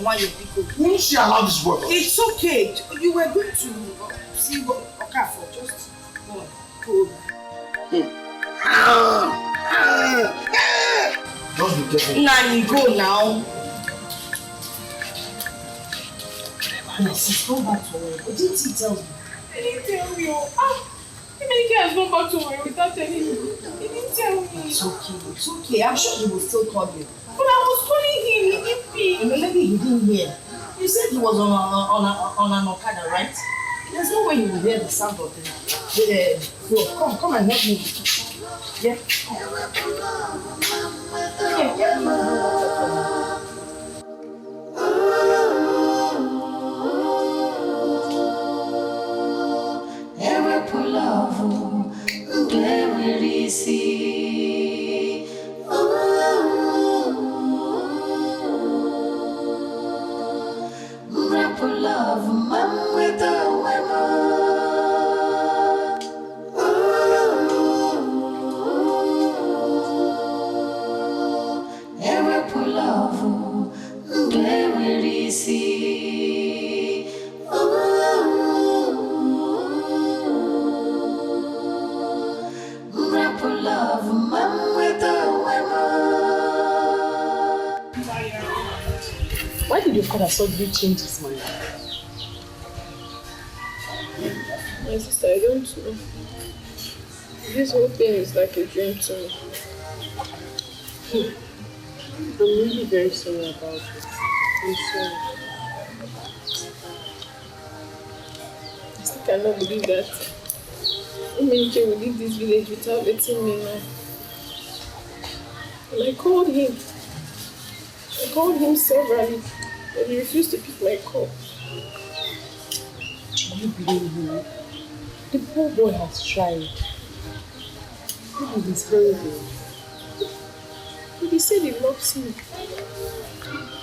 Why you people? Won't she allow this boy? It's okay. You were going to see what Okafor. Just go on. Go over. Just be careful. Nani, go now. Sis, go back to work. What didn't he tell you? He didn't tell me. Dikeh has gone back to work without telling me. He didn't tell me. It's okay. I'm sure he will still call you. But I was calling him. He didn't pick. Maybe he didn't hear. You said he was on an Okada, right? There's no way you will hear the sound of the floor. Come and help me. Yeah? Why did your father suddenly change his mind? My sister, I don't know. This whole thing is like a dream to me. I'm really very sorry about it. I'm sorry. I still cannot believe that Imeke will leave this village without letting me know. And I called him. I called him severally, but he refused to pick my call. Do you believe me? The poor boy has tried. Maybe he's very good. But he said he loves me.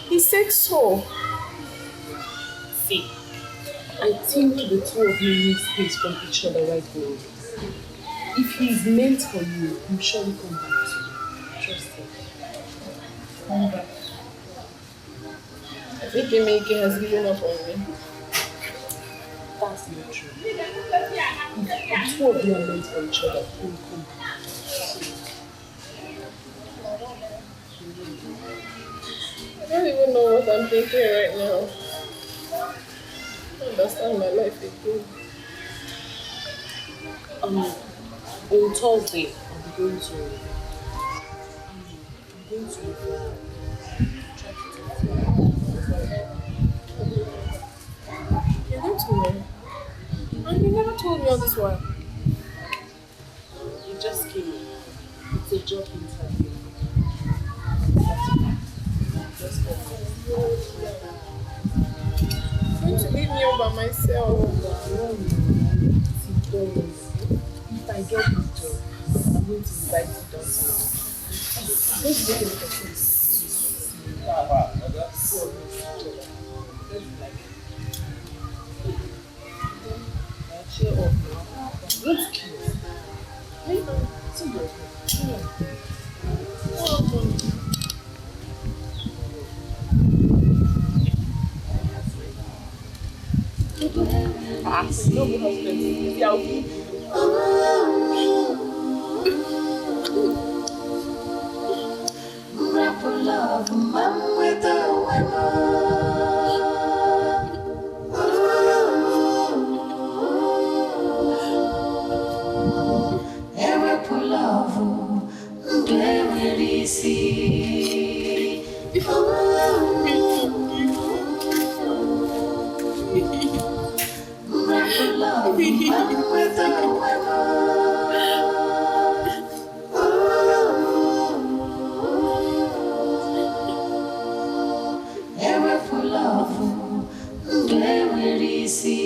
He said so. See, I think the two of you need space from each other right now. If he's meant for you, he'll surely come back to you. Trust him. Come back. I think Imeke has given up on me. That's not true. If the two of you are meant for each other, he'll come back. I don't even know what I'm thinking right now. I don't understand my life again. On Thursday, I'll be going to try to talk to you. You're going to where? And you never told me all this while. It just came in. It's a job interview. You're going to leave me all by myself. If I get this job, I'm going to invite you down to it. Let's make a look at this. Cheer up now. Let's kiss. Hey, see your head. No husband. Love, man with a woman. Every pull of they will see. Love, man with a woman. They will see.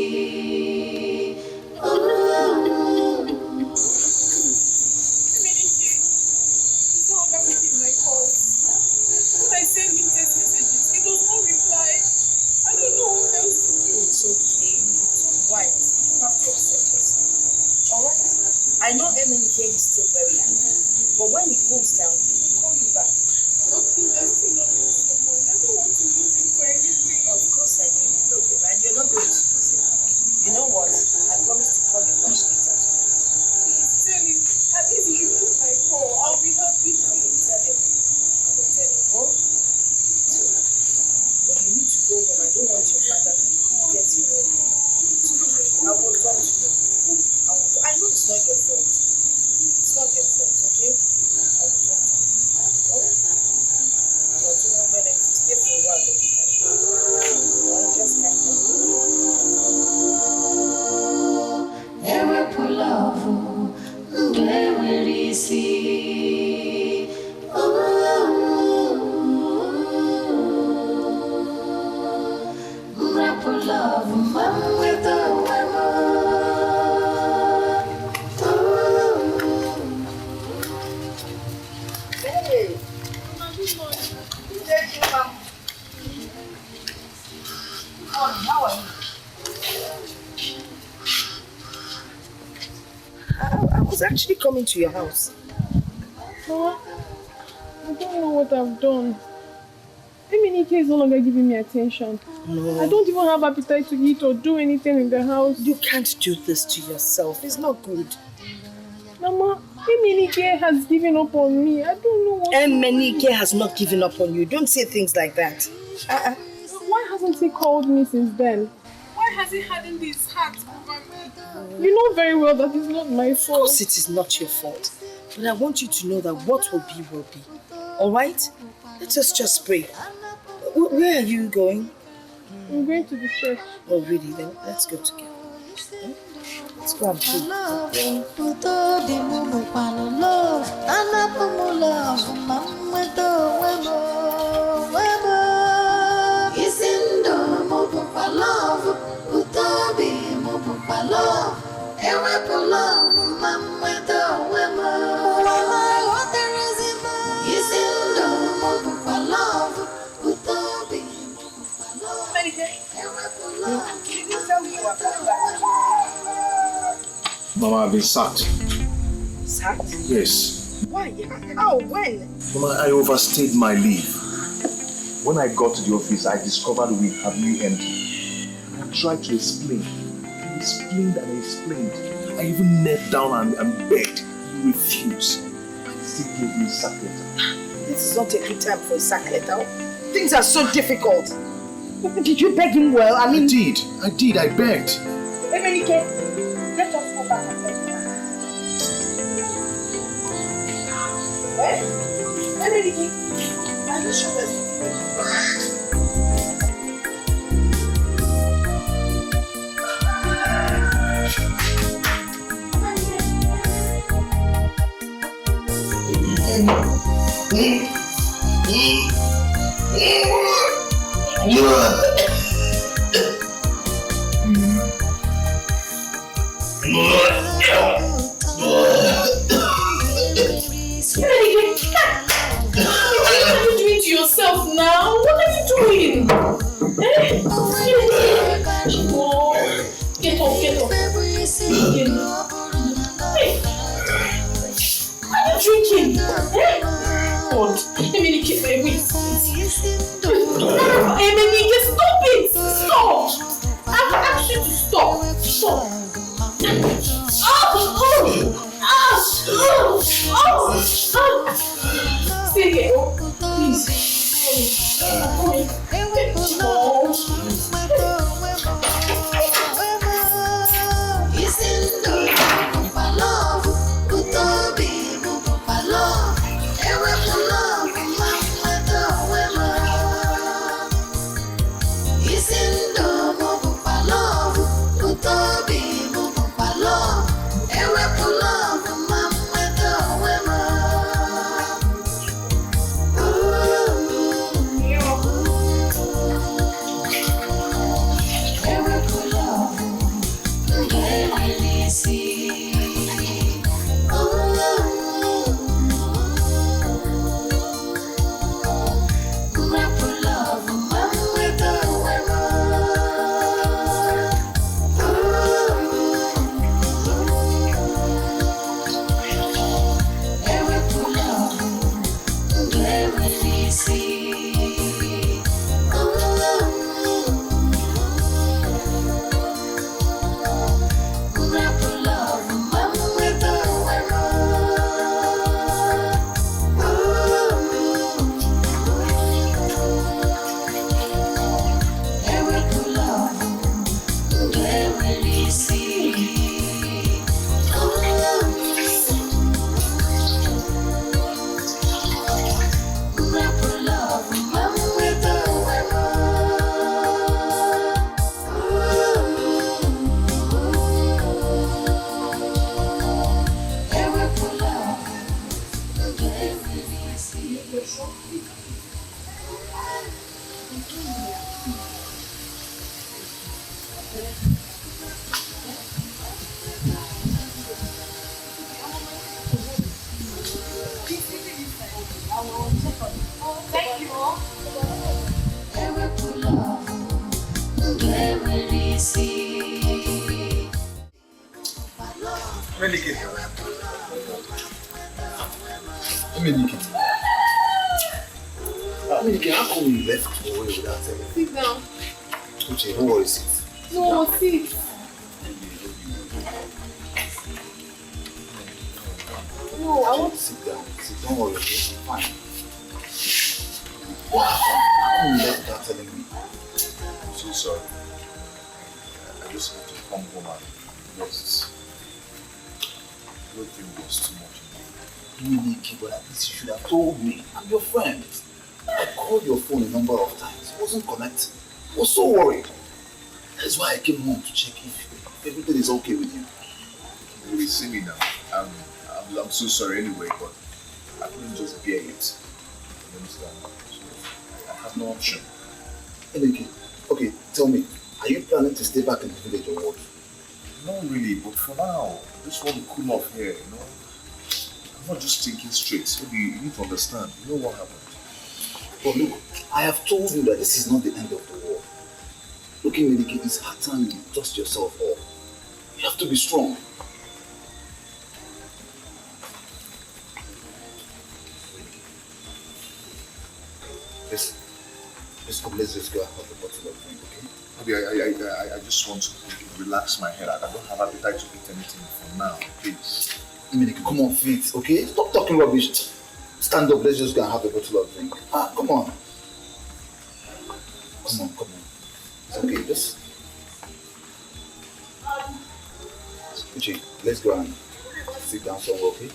Good morning. Thank you, ma'am. How are you? I was actually coming to your house. Mama, I don't know what I've done. Dikeh is no longer giving me attention. No. I don't even have appetite to eat or do anything in the house. You can't do this to yourself. It's not good. Mama, Dikeh has given up on me. I don't know what Dikeh has not given up on you. Don't say things like that. Why hasn't he called me since then? Why has he hardened his heart over me? You know very well that it's not my fault. Of course it is not your fault. But I want you to know that what will be, will be. Alright? Let us just pray. Where are you going? I'm going to the church. Oh really? Then let's go together. Let's go and Mama, I've been sacked. Sacked? Yes. Why? How? When? Mama, I overstayed my leave. When I got to the office, I discovered we have new entry. I tried to explain. I explained and I explained. I even knelt down and begged. He refused. He still gave me a sack letter. This is not a good time for a sack letter. Things are so difficult. Did you beg him well? I did. I begged. Hey, let us go back and beg him. Hey, are you sure there's What are you doing to yourself now? What are you doing? Eh? Oh, get up. Hey. Are you drinking? Eh? God, Dikeh, wait. Dikeh, stop it! Stop! I've asked you to stop. Stay here, please. Amelike, how come you left away without telling me? Sit down. Uche, don't worry, sit. No, sit. No, I want to sit down. Sit, don't worry, okay? I'm fine. What happened? How come you left without telling me? I'm so sorry. I just had to come home and rest. Everything was too much. Amelike, but at least you should have told me. I'm your friend. I called your phone a number of times. It wasn't connecting. I was so worried. That's why I came home to check if everything is okay with you. You will see me now. I'm so sorry anyway, but I couldn't just bear it. You understand? So I have no option. Anyway, okay, tell me, are you planning to stay back in the village or what? Not really, but for now, I just want to cool off here, you know? I'm not just thinking straight. Maybe you need to understand. You know what happened? But look, I have told you that this is not the end of the war. Look, Melike, it's hard time you dust yourself off. You have to be strong. Let's go. Let's just go and have a bottle of drink, okay? Maybe I just want to relax my head. I don't have appetite to eat anything for now, please. Melike, come on, feet, okay? Stop talking rubbish. Stand up, let's just go and have a bottle of drink. Come on. Come on. It's okay, just... Uche, let's go and sit down somewhere, okay?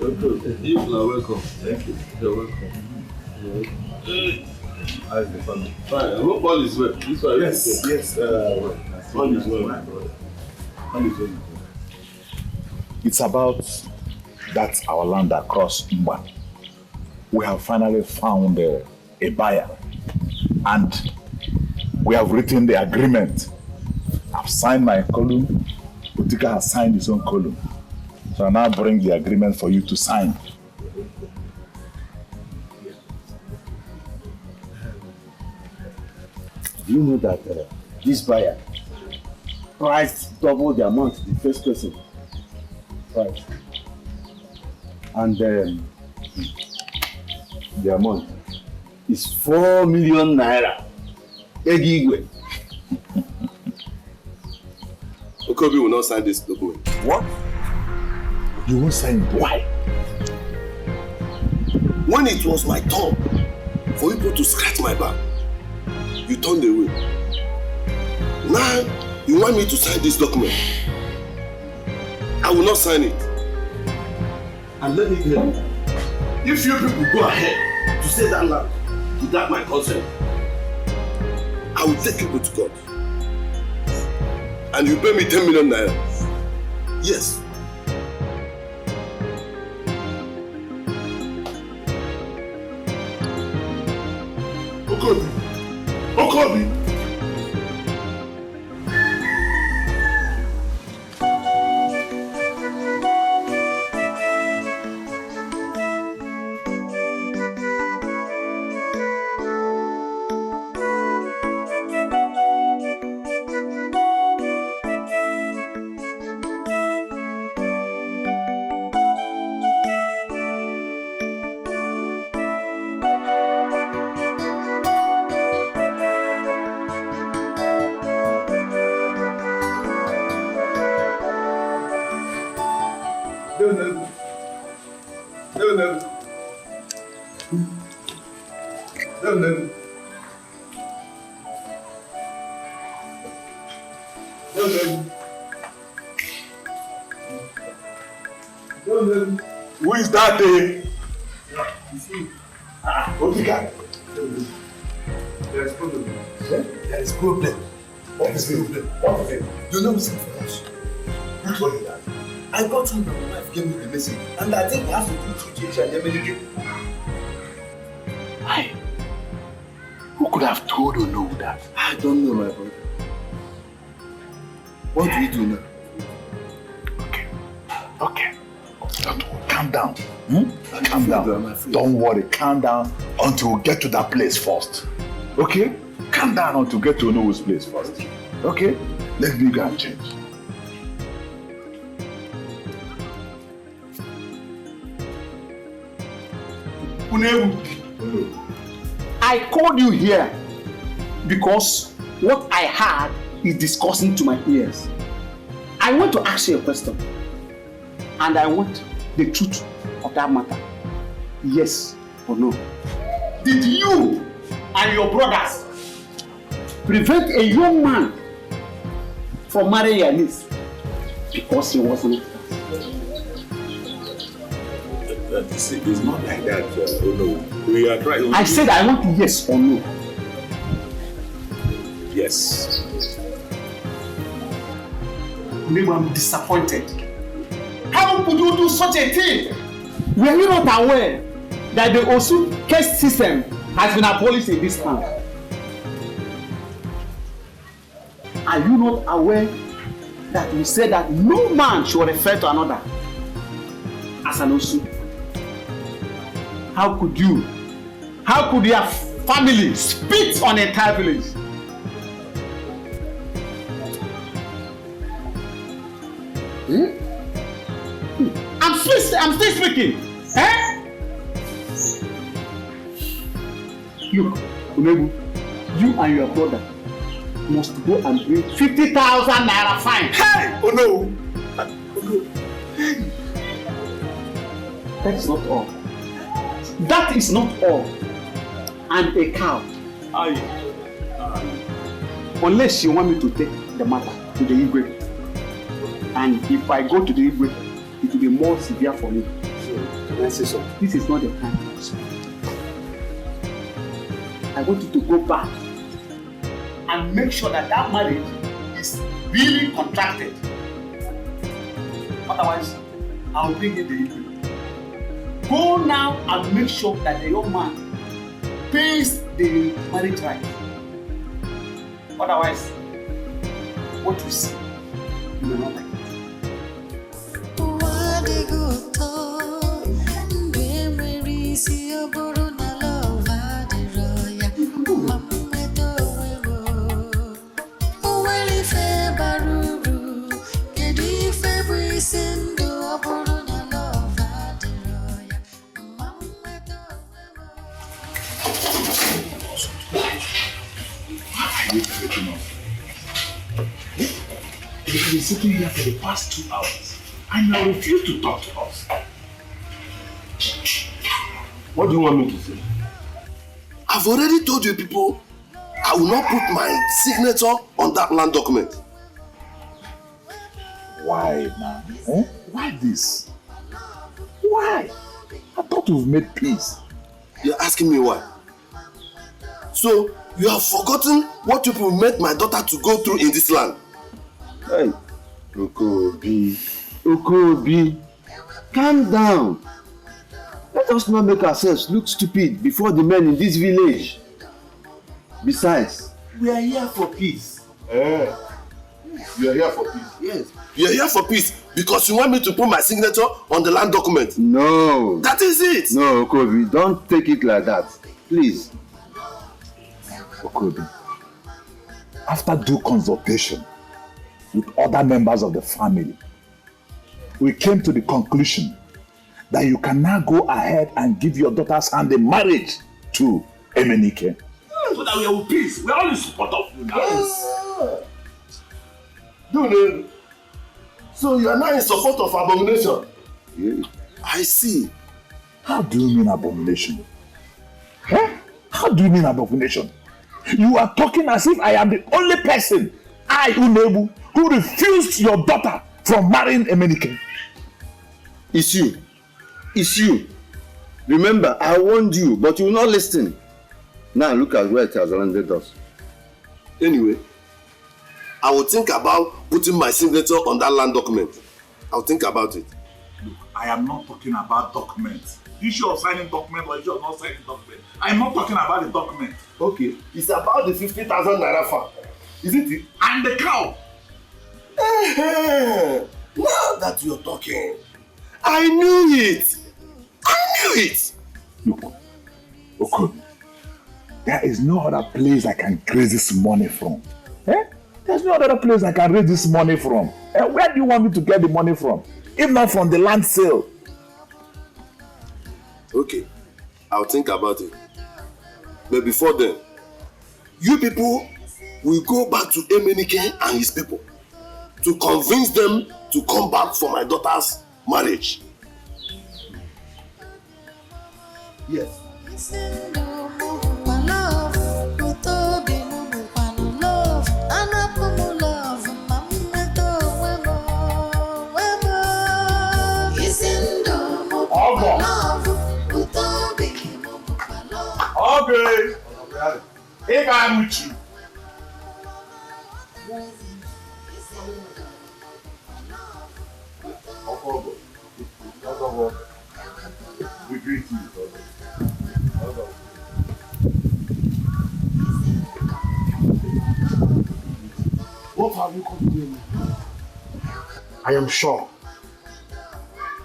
Welcome. You are welcome. Thank you. You're welcome. How's the family? Fine. I hope all is well. This one yes. All is well. All is well. It's about that our land across Mba. We have finally found a buyer, and we have written the agreement. I've signed my column. Dikeh has signed his own column. So I now bring the agreement for you to sign. Do you know that this buyer priced double the amount the first person priced? And the amount is 4 million naira. Egigwe. Okobi will not sign this document. What? You won't sign it? Why? When it was my turn for people to scratch my back, you turned away. Now you want me to sign this document. I will not sign it. And let me tell you, if you people go ahead to say that land without my consent, I will take people to court. And you pay me 10 million naira. Yes. Okobi! Who is that day? Dikeh. There is problem. There is problem. What is the problem? What is it? You know something else. I Who told you that? I got home and my wife gave me the message. And I think we have to do two change and Emenike. Why? Who could have told Ono that? I don't know, my brother. What do we do now? Okay. Calm down. Calm down. Don't worry, calm down until we get to that place first. Okay? Calm down until we get to Ono's place first. Okay? Let me go and change. I called you here because what I heard is disgusting to my ears. I want to ask you a question, and I want the truth of that matter. Yes or no? Did you and your brothers prevent a young man from marrying your niece because he wasn't? It's not like that, no. We are trying. I said I want yes or no. Yes. Maybe I'm disappointed. How could you do such a thing? Were you not aware that the Osu caste system has been abolished in this land? Are you not aware that we said that no man should refer to another as an Osu? How could you? How could your family spit on an entire village? I'm still speaking. Eh? Look, Umebu, you and your brother must go and bring 50,000 naira fine. Hey! Oh no! That is not all. That is not all. And a cow. Unless you want me to take the matter to the Igwe. And if I go to the Igwe, it will be more severe for me. Can I say so? This is not the time. I want you to go back and make sure that that marriage is really contracted. Otherwise, I'll bring in the Igwe. Go now and make sure that the young man pays the marriage right. Otherwise, what you see, you will not like it. You've been sitting here for the past 2 hours and you refuse to talk to us. What do you want me to say? I've already told you people I will not put my signature on that land document. Why now? Eh? Why this? Why? I thought we've made peace. You're asking me why? So, you have forgotten what people made my daughter to go through in this land. Hey, Okobi, calm down. Let us not make ourselves look stupid before the men in this village. Besides, we are here for peace. You are here for peace? Yes. You are here for peace because you want me to put my signature on the land document. No. That is it. No, Okobi, don't take it like that. Please. Okobi, after due consultation with other members of the family, we came to the conclusion that you can now go ahead and give your daughter's hand in marriage to Emenike. So that we are with peace. We are all in support of you now. Yes. Dude, so you are now in support of abomination? Yeah. I see. How do you mean abomination? Huh? How do you mean abomination? You are talking as if I am the only person, I, Unebu, who refused your daughter from marrying Emenike. It's you. It's you. Remember, I warned you, but you will not listen. Now look at where it has landed us. Anyway, I will think about putting my signature on that land document. I'll think about it. Look, I am not talking about documents. Issue of signing document or issue of not signing document. I am not talking about the document. Okay, it's about the 50,000 naira farm. Isn't it? And the cow. Now that you're talking, I knew it. Look, okay. There is no other place I can raise this money from. There's no other place I can raise this money from. Where do you want me to get the money from? If not from the land sale. Okay, I'll think about it. But before then, you people will go back to Emenike and his people to convince them to come back for my daughter's marriage. Yes. Okay. If I'm with you. We greet you. What have you come to do? I am sure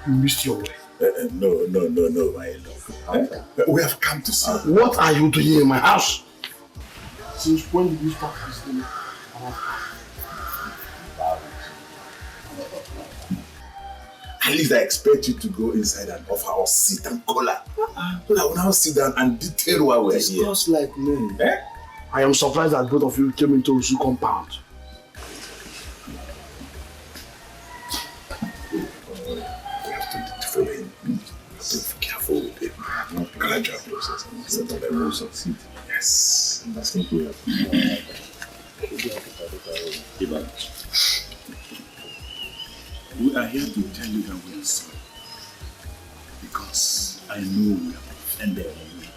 you missed your way. No, my love. We have come to see. What are you doing in my house? Since when did you start this thing? At least I expect you to go inside and offer us seat and collar. So that we'll now sit down and detail why we're here. Discuss like men. I am surprised that both of you came into Usu compound. Be careful with it. Gradual process. Set up a rules of seat. Yes. That's what we have. We are here to tell you that we are sorry. Because I know we have offended you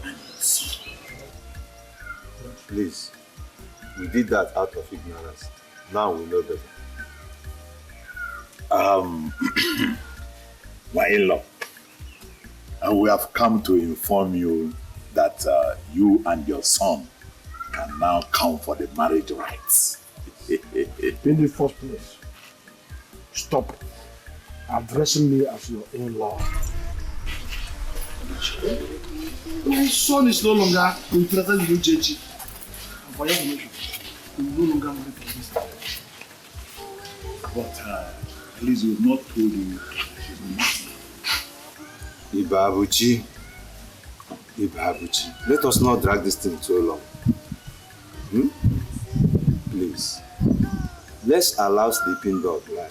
and your son. Please, we did that out of ignorance. Now we know better. My in-law, and we have come to inform you that you and your son can now come for the marriage rights. In the first place, stop addressing me as your in-law. My son is no longer interested in Uchechi. And for your information, he will no longer marry for this time. But at least we have not told you she's not. Ibabuchi, let us not drag this thing too long. Please, let's allow sleeping dog lie.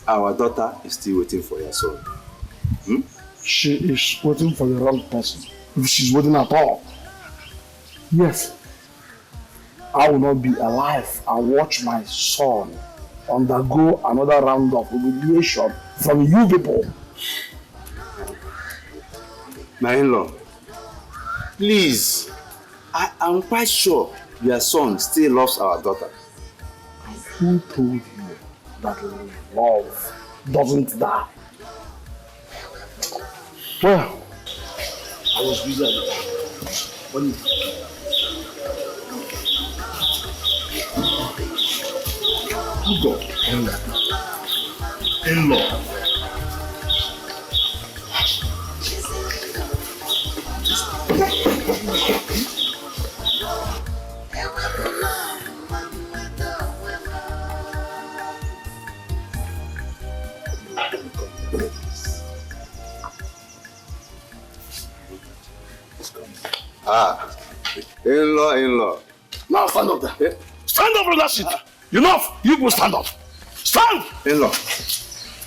Our daughter is still waiting for your son. She is waiting for the wrong person. If she's waiting at all. Yes, I will not be alive and watch my son undergo another round of humiliation from you people. My in-law, please, I am quite sure your son still loves our daughter. Who told you that love doesn't die? Well, I was busy at the time. When In-law. In-law. Now stand up there. Stand up from that seat. Enough. You will stand up. Stand. In-law,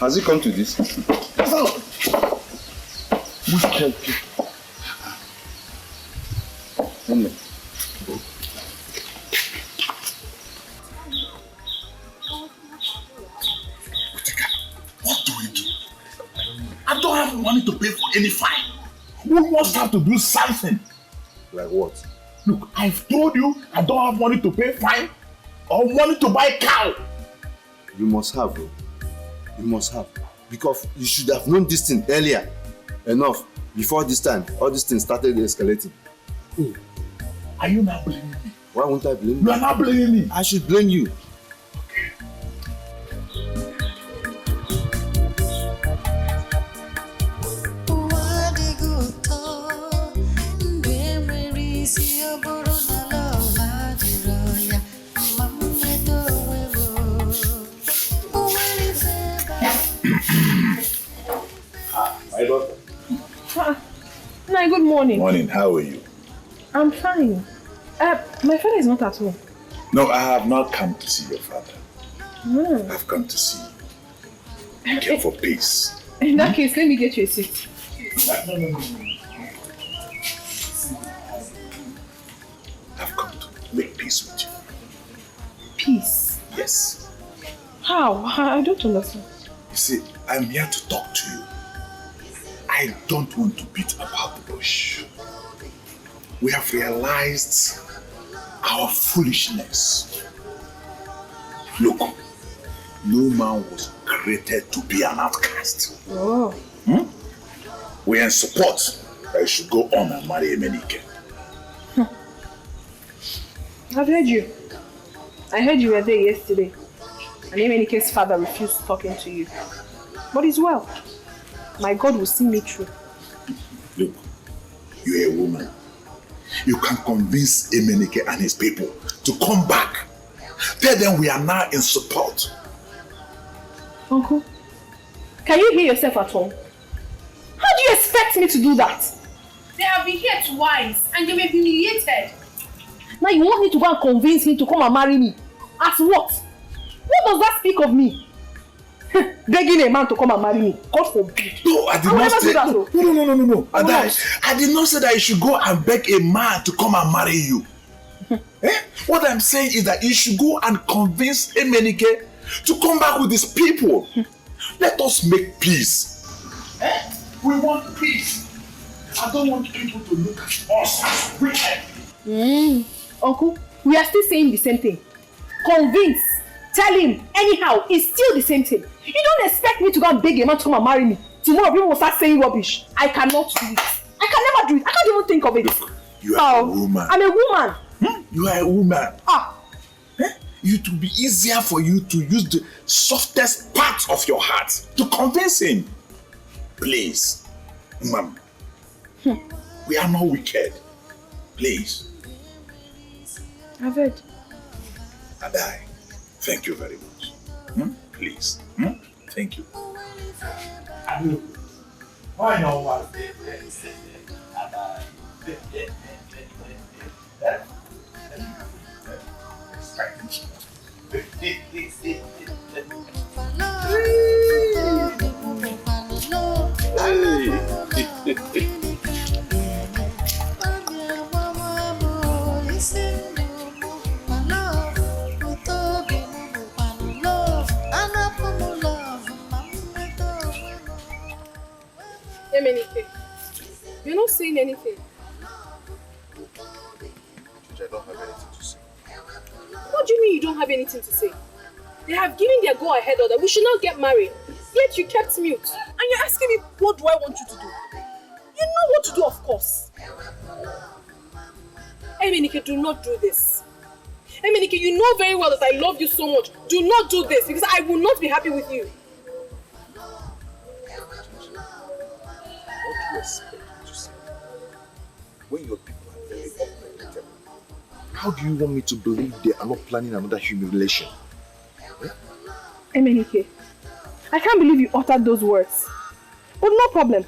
has he come to this? Stand up. wicked people. In-law. What do we do? I don't have money to pay for any fine. We must have to do something. Like what? Look, I've told you I don't have money to pay fine. or money to buy cow. You must have, bro. You must have. Because you should have known this thing earlier. Enough. Before this time, all these things started escalating. Oh, are you not blaming me? Why won't I blame you? You are not blaming me. I should blame you. My daughter. Nai, good morning. Morning, how are you? I'm fine. My father is not at home. No, I have not come to see your father. I've come to see you. Care for peace. In that case, let me get you a seat. No. I've come to make peace with you. Peace? Yes. How? I don't understand. You see, I'm here to talk to you. I don't want to beat about the bush. We have realized our foolishness. Look, no man was created to be an outcast. Oh. We are in support that you should go on and marry Emenike. I've heard you. I heard you were there yesterday. And Emenike's father refused talking to you. But it's well. My God will see me through. Look, you're a woman. You can convince Emenike and his people to come back. Tell them we are now in support. Uncle, can you hear yourself at all? How do you expect me to do that? They have been here twice and they were humiliated. Now you want me to go and convince him to come and marry me? As what? What does that speak of me? Begging a man to come and marry me. God forbid. No, I did not say that. No. I did not say that you should go and beg a man to come and marry you. What I'm saying is that you should go and convince Emenike to come back with his people. Let us make peace. We want peace. I don't want people to look at us as wicked. Uncle, we are still saying the same thing. Convince. Tell him, anyhow, it's still the same thing. You don't expect me to go and beg a man to come and marry me. Tomorrow people will start saying rubbish. I cannot do it. I can never do it. I can't even think of it. Look, you are a woman. I'm a woman. You are a woman. It will be easier for you to use the softest part of your heart to convince him. Please, ma'am. We are not wicked. Please. I've heard. And I thank you very much. Please. Thank you. Why not one? Emenike, you're not saying anything. I don't have anything to say. What do you mean you don't have anything to say? They have given their go-ahead order. We should not get married. Yet you kept mute. And you're asking me, what do I want you to do? You know what to do, of course. Emenike, do not do this. Emenike, you know very well that I love you so much. Do not do this because I will not be happy with you. What do you expect me to say? When your people are very unpredictable, how do you want me to believe they are not planning another humiliation? Emenike, I can't believe you uttered those words. But no problem.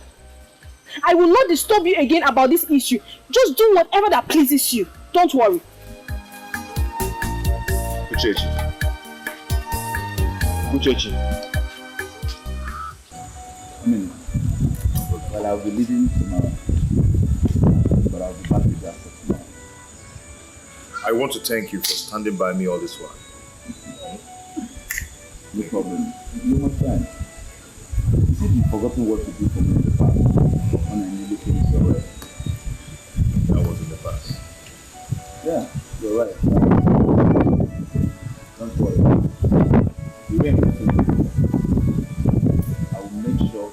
I will not disturb you again about this issue. Just do whatever that pleases you. Don't worry. Uchechi. Well, I'll be leaving tomorrow. But I'll be back with you after tomorrow. I want to thank you for standing by me all this while. No problem. You must try. You said you've forgotten what to do for me in the past. When I nearly finished your work. That was in the past. Yeah, you're right. worry. The way I'm thinking, I will make sure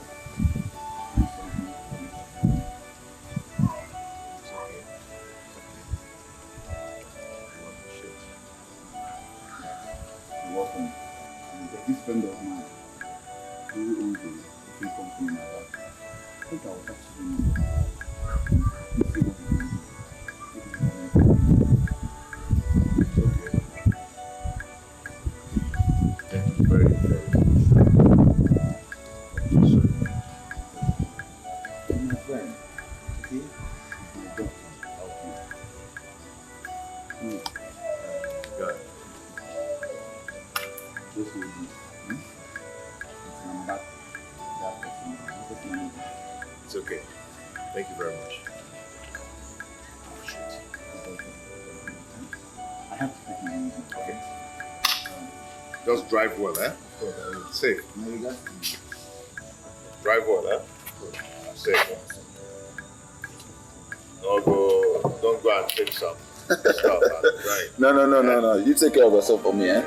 you're welcome. And this friend of mine who owns a big company like that, I think I will talk to him. Thank you very, very much. My friend, okay, is my daughter. Good. Just hold this. I'm back. That person. It's okay. Thank you very much. I have to take my easy. Okay. Just drive well, eh? Safe. My regards to you. Drive well, eh? Safe. Don't go and take some stuff. Right. No. You take care of yourself for me, eh?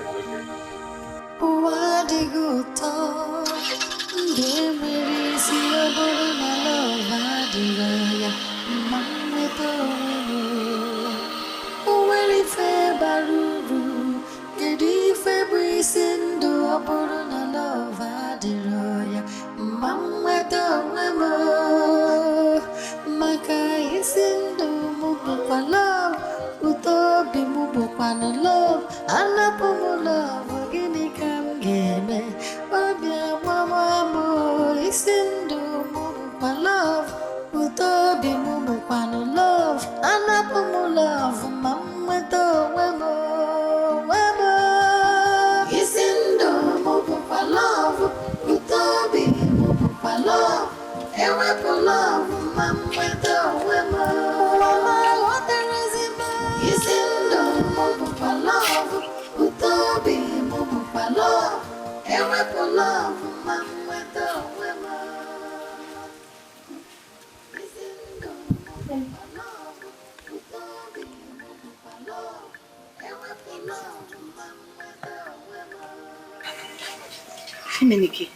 Fimenike,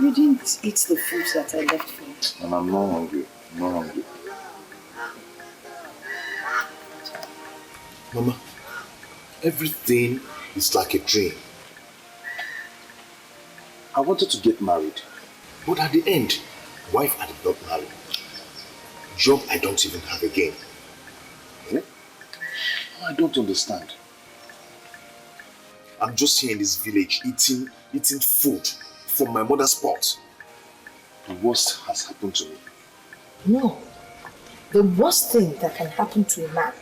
you didn't eat the food that I left for you. And I'm not hungry. I'm not hungry. Mama, everything is like a dream. I wanted to get married, but at the end, wife I did not marry. Job I don't even have again. I don't understand. I'm just here in this village eating food from my mother's pot. The worst has happened to me. No. The worst thing that can happen to a man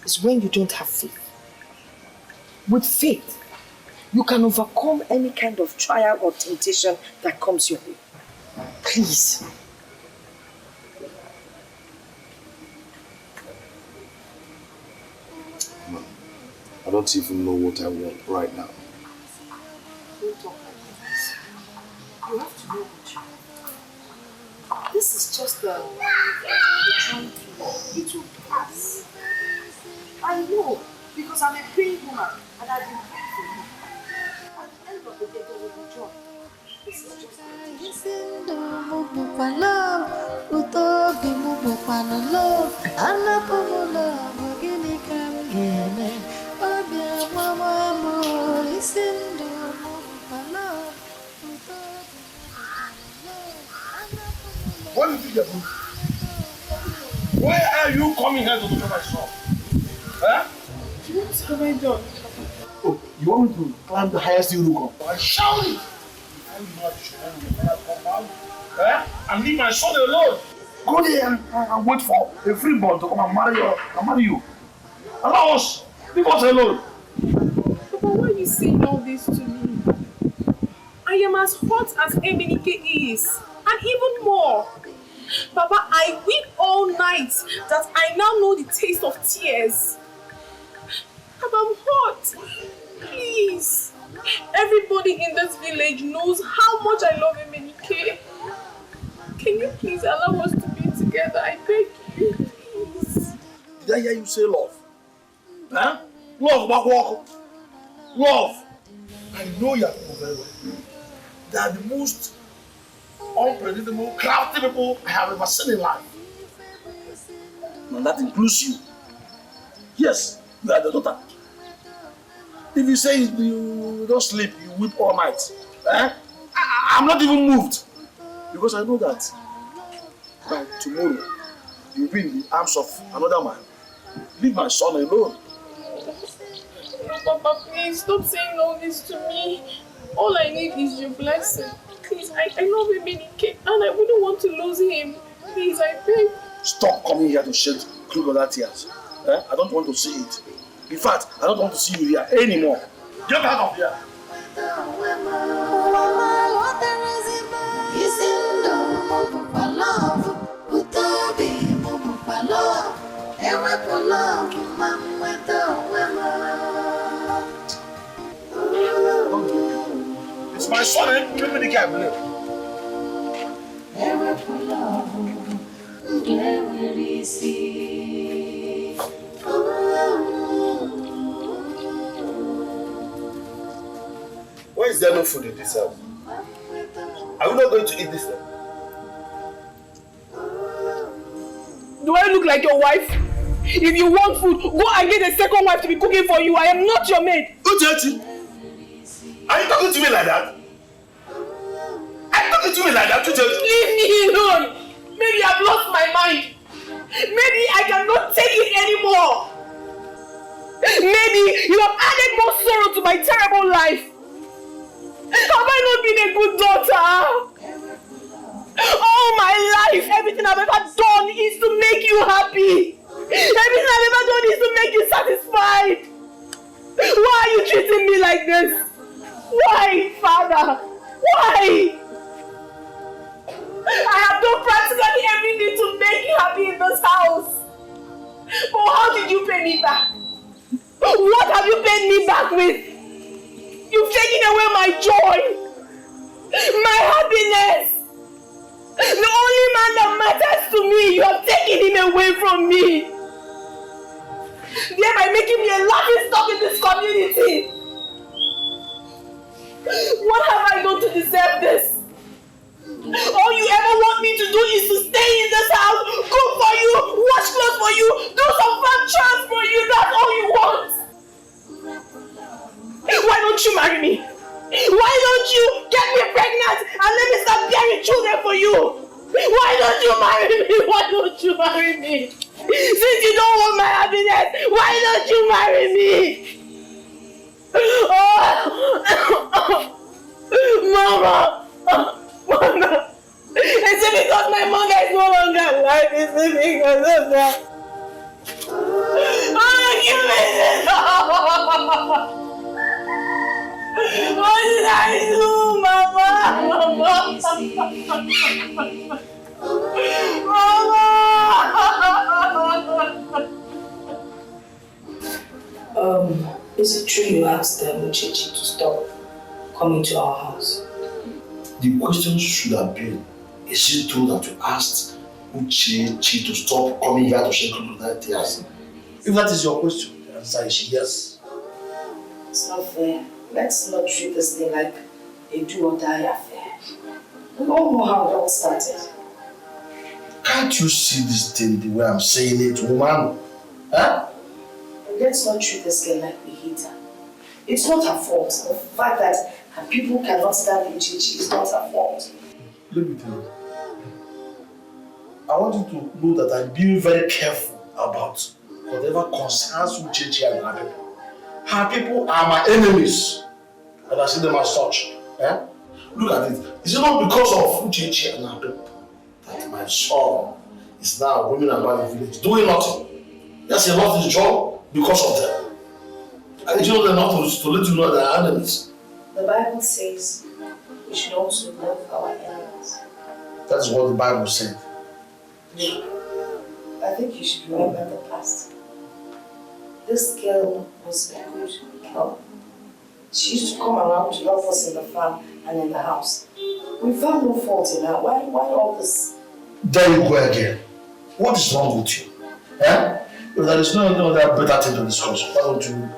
is when you don't have faith. With faith, you can overcome any kind of trial or temptation that comes your way. Please. I don't even know what I want right now. Don't talk like this. You have to know what you want. This is just the trying to, it will pass. I know, because I'm a praying woman and I've been praying for you. At the end of the day, there will be joy. This is just What is it, Jabu? Why are you coming here to look at my shop? Huh? What have I done? Oh, you want me to climb the highest hill you can? I shout it! I'm not sure when I come out. And leave my son alone. Go there and wait for a free born to come and marry you. Allow us. Leave us alone. Papa, why are you saying all this to me? I am as hot as Emenike is. And even more. Papa, I weep all night that I now know the taste of tears. Papa, I'm hot. Please. Everybody in this village knows how much I love Emenike. Can you please allow us to be together? I beg you, please. Did I hear you say love? Huh? Love, walk. Love. I know your people very well. They are the most unpredictable, crafty people I have ever seen in life. And that includes you. Yes, you are the daughter. If you say you don't sleep, you weep all night. I'm not even moved. Because I know that by tomorrow, you'll be in the arms of another man. Leave my son alone. No, Papa, please stop saying all this to me. All I need is your blessing. Please, I love him, Dikeh, and I wouldn't want to lose him. Please, I beg. Stop coming here to shed crocodile tears. I don't want to see it. In fact, I don't want to see you here anymore. Get out of here. It's my son, give me the cab. Why is there no food in this house? Are we not going to eat this thing? Do I look like your wife? If you want food, go and get a second wife to be cooking for you. I am not your maid. Uchechi, are you talking to me like that? Are you talking to me like that, Uchechi? Leave me alone. Maybe I've lost my mind. Maybe I cannot take it anymore. Maybe you have added more sorrow to my terrible life. Have I not been a good daughter? All my life, everything I've ever done is to make you happy. Everything I've ever done is to make you satisfied. Why are you treating me like this? Why, Father? Why? I have done practically everything to make you happy in this house. But how did you pay me back? What have you paid me back with? You've taken away my joy, my happiness. The only man that matters to me, you have taken him away from me. Thereby making me a laughing stock in this community. What have I done to deserve this? All you ever want me to do is to stay in this house, cook for you, wash clothes for you, do some fun chores for you. That's all you want. Why don't you marry me? Why don't you get me pregnant and let me start bearing children for you? Why don't you marry me? Why don't you marry me? Since you don't want my happiness, why don't you marry me? Mama! Mama! Is it because my mother is no longer alive? Is it because of that? Give me this! What did I do, Mama? Is it true you asked Uchechi to stop coming to our house? The question should have been, is it true that you asked Uchechi to stop coming here to shed crocodile tears? If that is your question, the answer is yes. It's not fair. Let's not treat this thing like a do or die affair. We all know how it all started. Can't you see this thing the way I'm saying it, woman? Huh? Let's not treat this girl like we hate her. It's not her fault. The fact that her people cannot stand Uchechi is not her fault. Let me tell you. I want you to know that I'm being very careful about whatever concerns Uchechi and her people. Her people are my enemies. And I see them as such. Look at it. Is it not because of Uchechi and her people that my son is now roaming about the village doing nothing? Yes, he lost his job because of them. And you know they're not to let you know they are enemies. The Bible says we should also love our enemies. That's what the Bible said. I think you should remember the past. This girl was a good girl. She used to come around to help us in the farm and in the house. We found no fault in her. Why all this? There you go again. What is wrong with you? If there is no other better thing to discuss, why don't you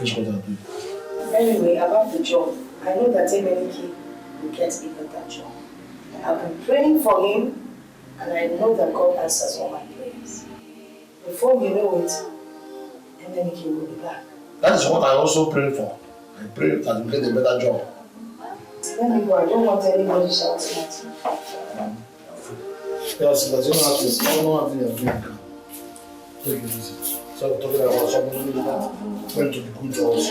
Finish what I'm doing. Anyway, about the job, I know that Emenike will get even that job. I've been praying for him, and I know that God answers all my prayers. Before we know it, Emenike will be back. That is what I also pray for. I pray that you get a better job. Let me go. I don't want anybody shouting at me. Yes, but you don't have to. I don't have to be a drink. Take it easy. So I'm talking about somebody who went to the good jobs.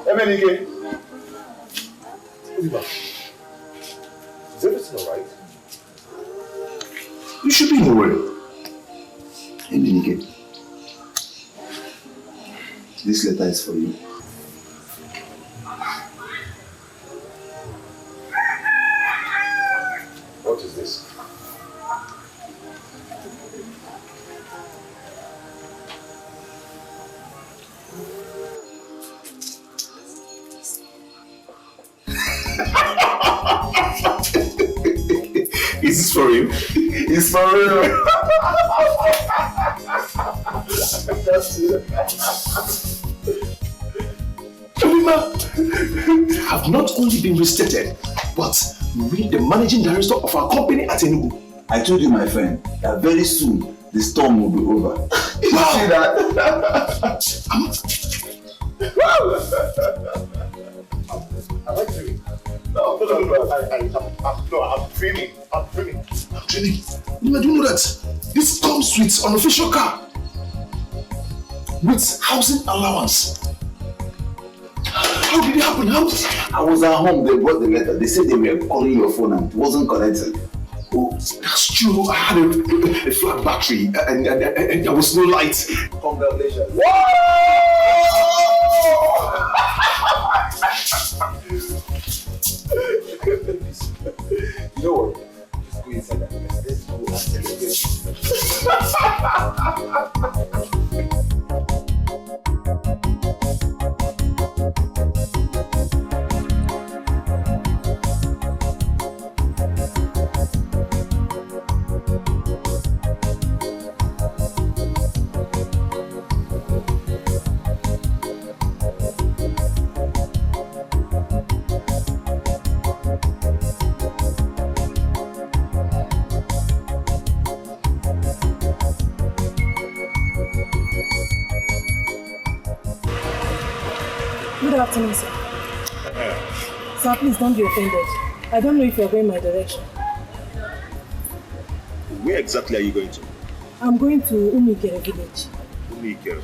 Emenike. Oliver, is everything alright? You should be in a worry. Emenike, this letter is for you. What is this? Is this for you? It's for real. That's it. Have not only been restated, but read the managing director of our company at Enugu. I told you, my friend, that very soon the storm will be over. You see that? Am I dreaming? No, I'm dreaming. I'm dreaming. You do know that this comes with an official car with housing allowance. How did it happen? How? I was at home, they brought the letter. They said they were calling your phone and it wasn't connected. Oh, that's true. I had a flat battery and there was no light. Congratulations. You know what? Just go inside and let's go and celebrate. Good afternoon, sir. Sir, please don't be offended. I don't know if you're going my direction. Where exactly are you going to? I'm going to Umikere village. Umikere.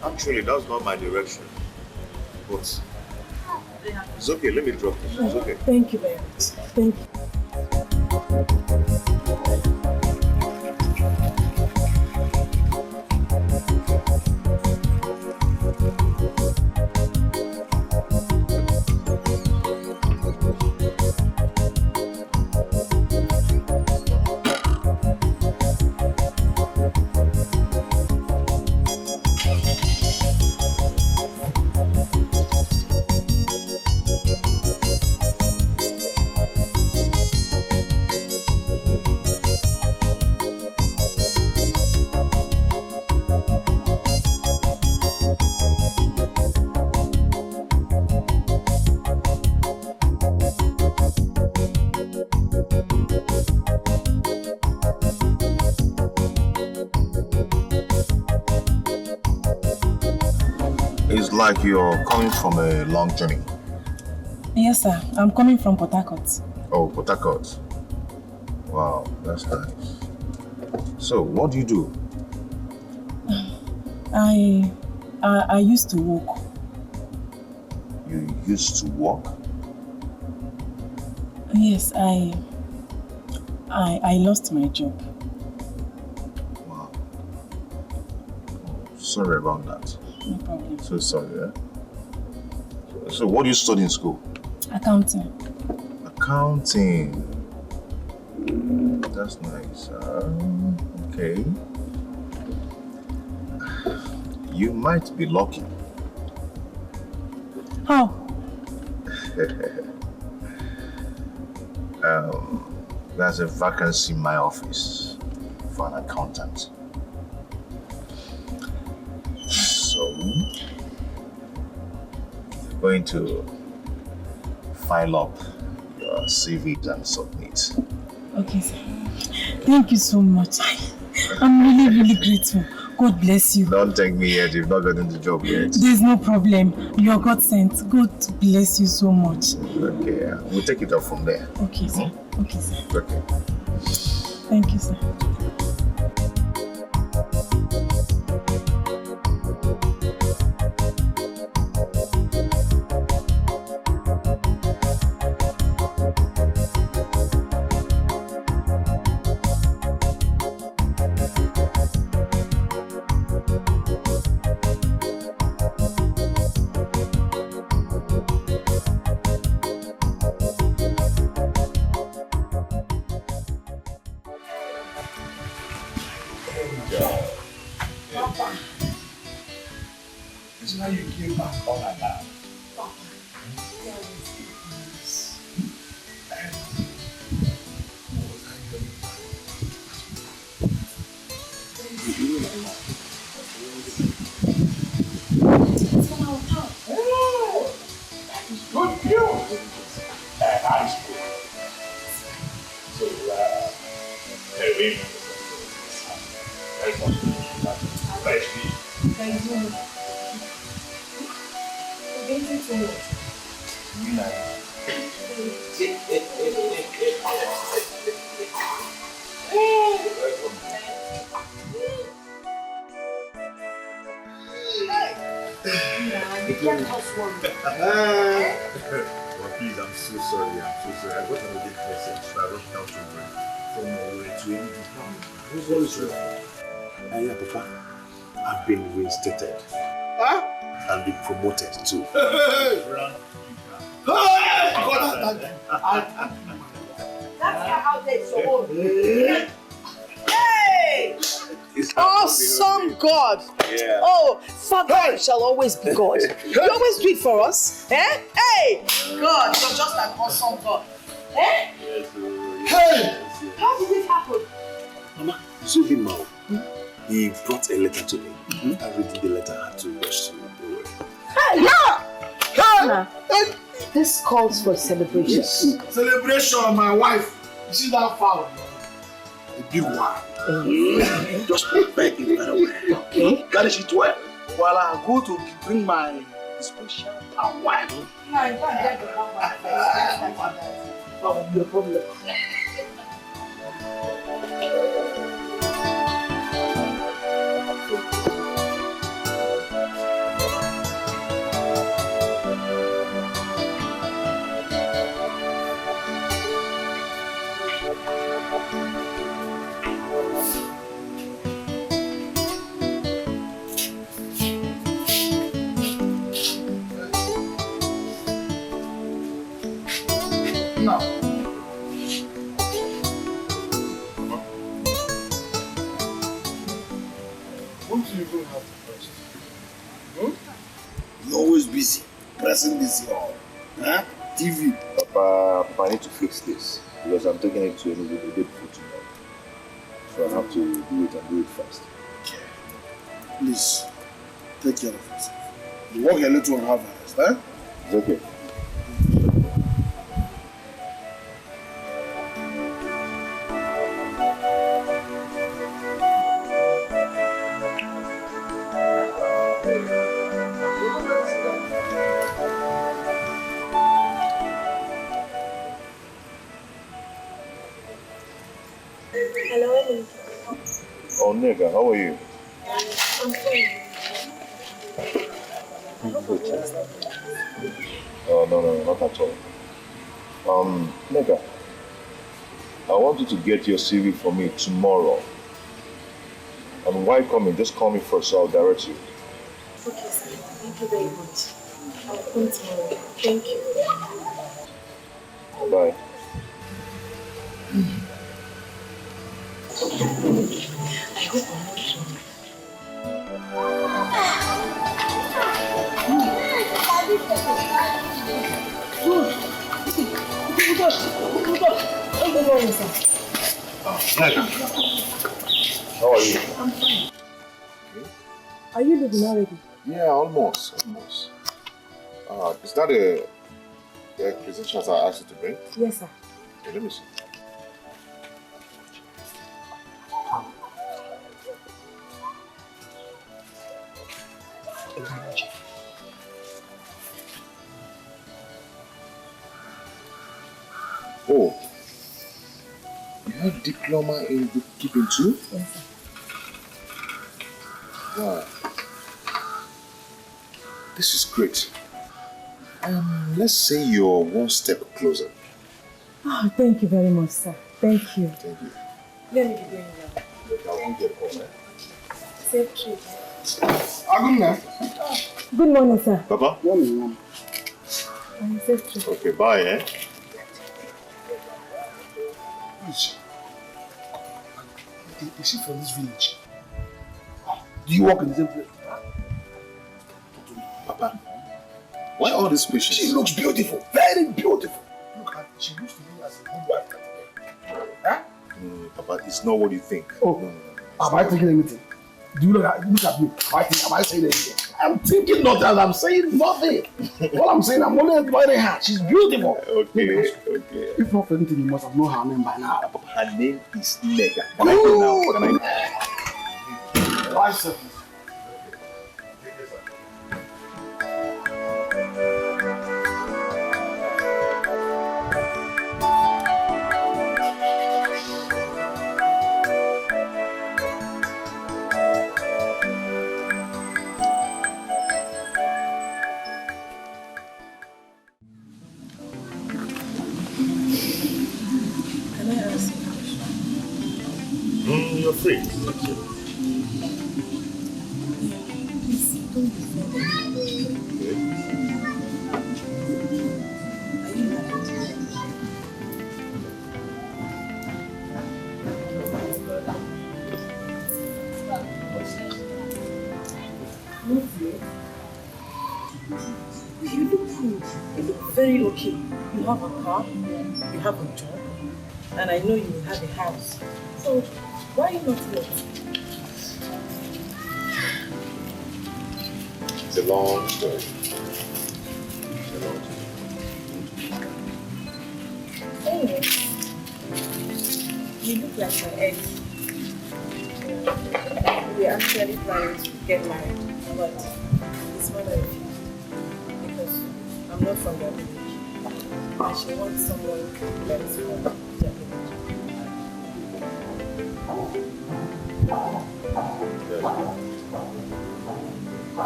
Actually, that's not my direction. But it's okay, let me drop you. It's okay. Thank you very much. Thank you. It's like you're coming from a long journey. Yes, sir. I'm coming from Port Harcourt. Oh, Port Harcourt. Wow, that's nice. So, what do you do? I used to walk. You used to walk? Yes, I lost my job. Wow. Oh, sorry about that. No problem. So sorry, eh? So what do you study in school? Accounting. Accounting. That's nice. Okay. You might be lucky. How? There's a vacancy in my office for an accountant. So, you're going to file up your CV and submit. Okay, sir. Thank you so much. I'm really, really grateful. God bless you. Don't thank me yet. You've not gotten the job yet. There's no problem. You're God sent. God bless you so much. Okay, we'll take it up from there. Okay, sir. Okay, sir. Okay. Thank you, sir. Please, I'm so sorry. I got another message, so I rushed down to bring from Nollywood to Ini Edo. Who's always real? Yeah, Papa, I've been reinstated. Huh? And been promoted too. That's how they so old. Hey! Awesome God! Yeah. Oh, Father shall always be God. You always do it for us. Eh? Hey! God, you're just an awesome God. Eh? Yes, Hey! How did it happen? Mama, you see him now? He brought a letter to me. I read the letter, I had to rush to the way. Hey, yeah! This calls for celebration. Yes. Celebration, my wife. You see that fowl? A big one. Just prepare it very well. Okay. Garnish it well. While I go to bring my special wife. No, you can't get the wrong one. That will be a problem. No. Won't you even have to press? You're always busy. Pressing this here. Huh? TV. Papa, I need to fix this because I'm taking it to Ini Edo the day before tomorrow. So I have to do it and do it fast. Okay. Please, take care of yourself. You work a little and have a rest, eh? It's okay. Hello, Emily. Oh, nigga, how are you? I'm fine. Oh, no, not at all. Nigga, I want you to get your CV for me tomorrow. And why coming? Just call me first, so I'll direct you. Okay, sir. Thank you very much. I'll come tomorrow. Thank you. Bye. I hope I'm not sure. Good morning, sir. How are you? I'm fine. Are you leaving already? Yeah, almost. Is that the credentials I asked you to bring? Yes, sir. Okay, let me see. Oh, you have diploma in bookkeeping too? Yes, sir. Wow. This is great. Let's say you're one step closer. Oh, thank you very much, sir. Thank you. Thank you. Let me be going now. Look, I won't get home, eh? Safe trip. Good Good morning, sir. Papa? Morning. Safe trip. Okay, bye, eh? Is she from this village? Do you work in the same place? Papa, why all this patience? She looks beautiful, very beautiful. Look at, she looks to me as a good wife. Huh? Papa, it's not what you think. Oh, am I thinking anything? Do you look at me? Am I saying anything? I'm thinking nothing. I'm saying nothing. All I'm saying, I'm only admiring her. She's beautiful. Okay. If not for anything, you must have known her name by now. Papa, her name is Nega. Can I go now? Can I go? Why, sir? You're free. Please, don't be afraid. Are you married? Not yet. You look good. You look very okay. You have a car, you have a job, and I know you will have a house. So, why not yet? It's a long story. Anyway, you look like my ex. We're actually planning to get married, but it's not a refuse because I'm not from that village. And she wants someone that is from that village.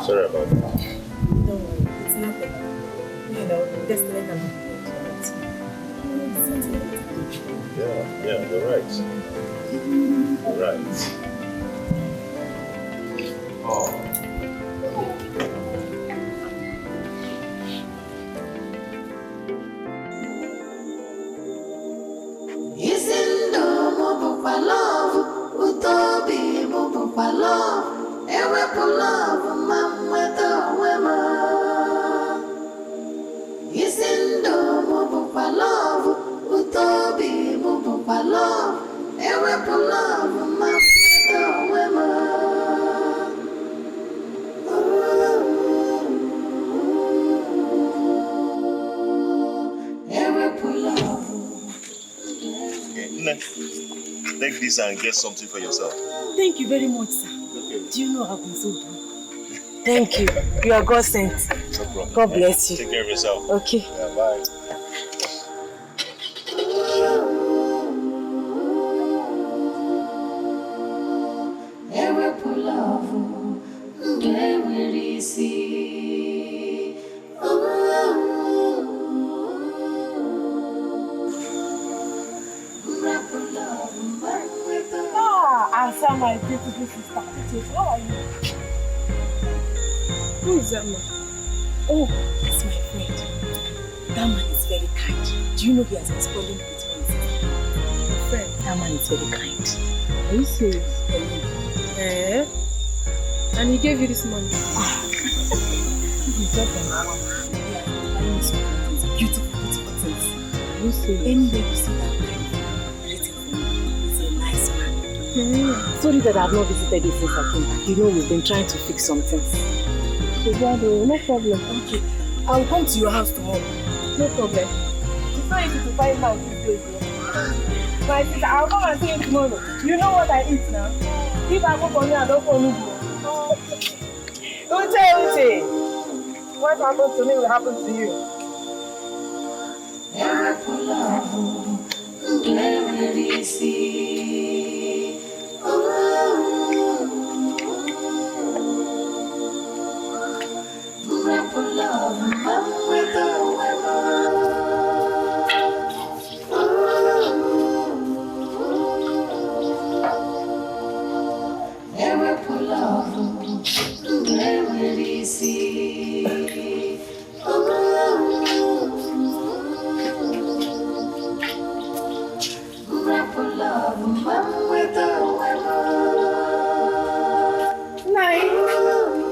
Sorry about that. No, it's nothing. You know, destiny can be Yeah, you're right. You're right. Oh. Take this and get something for yourself. Thank you very much, sir. Okay. Do you know I've been so good? Thank you. You are God sent. No problem. God bless you. Take care of yourself. Okay. Yeah, bye. My beautiful sister. How are you? Who is that man? Oh, it's my friend. That man is very kind. Do you know he has been spoiling me with money? My friend, that man is very kind. Are you serious? Eh? And he gave you this money? This is just an hour. Yeah, I miss beautiful, beautiful things. you see? Anyway, you see that guy waiting for me. He's a nice man. Sorry that I've not visited you since I came back. You know, we've been trying to fix some things. So, no problem. Okay, I'll come to your house tomorrow. No problem. It's not easy to find man these days. My sister, I'll come and see you tomorrow. You know what I eat now? If I go for me, I don't for me. Uche. What happens to me will happen to you.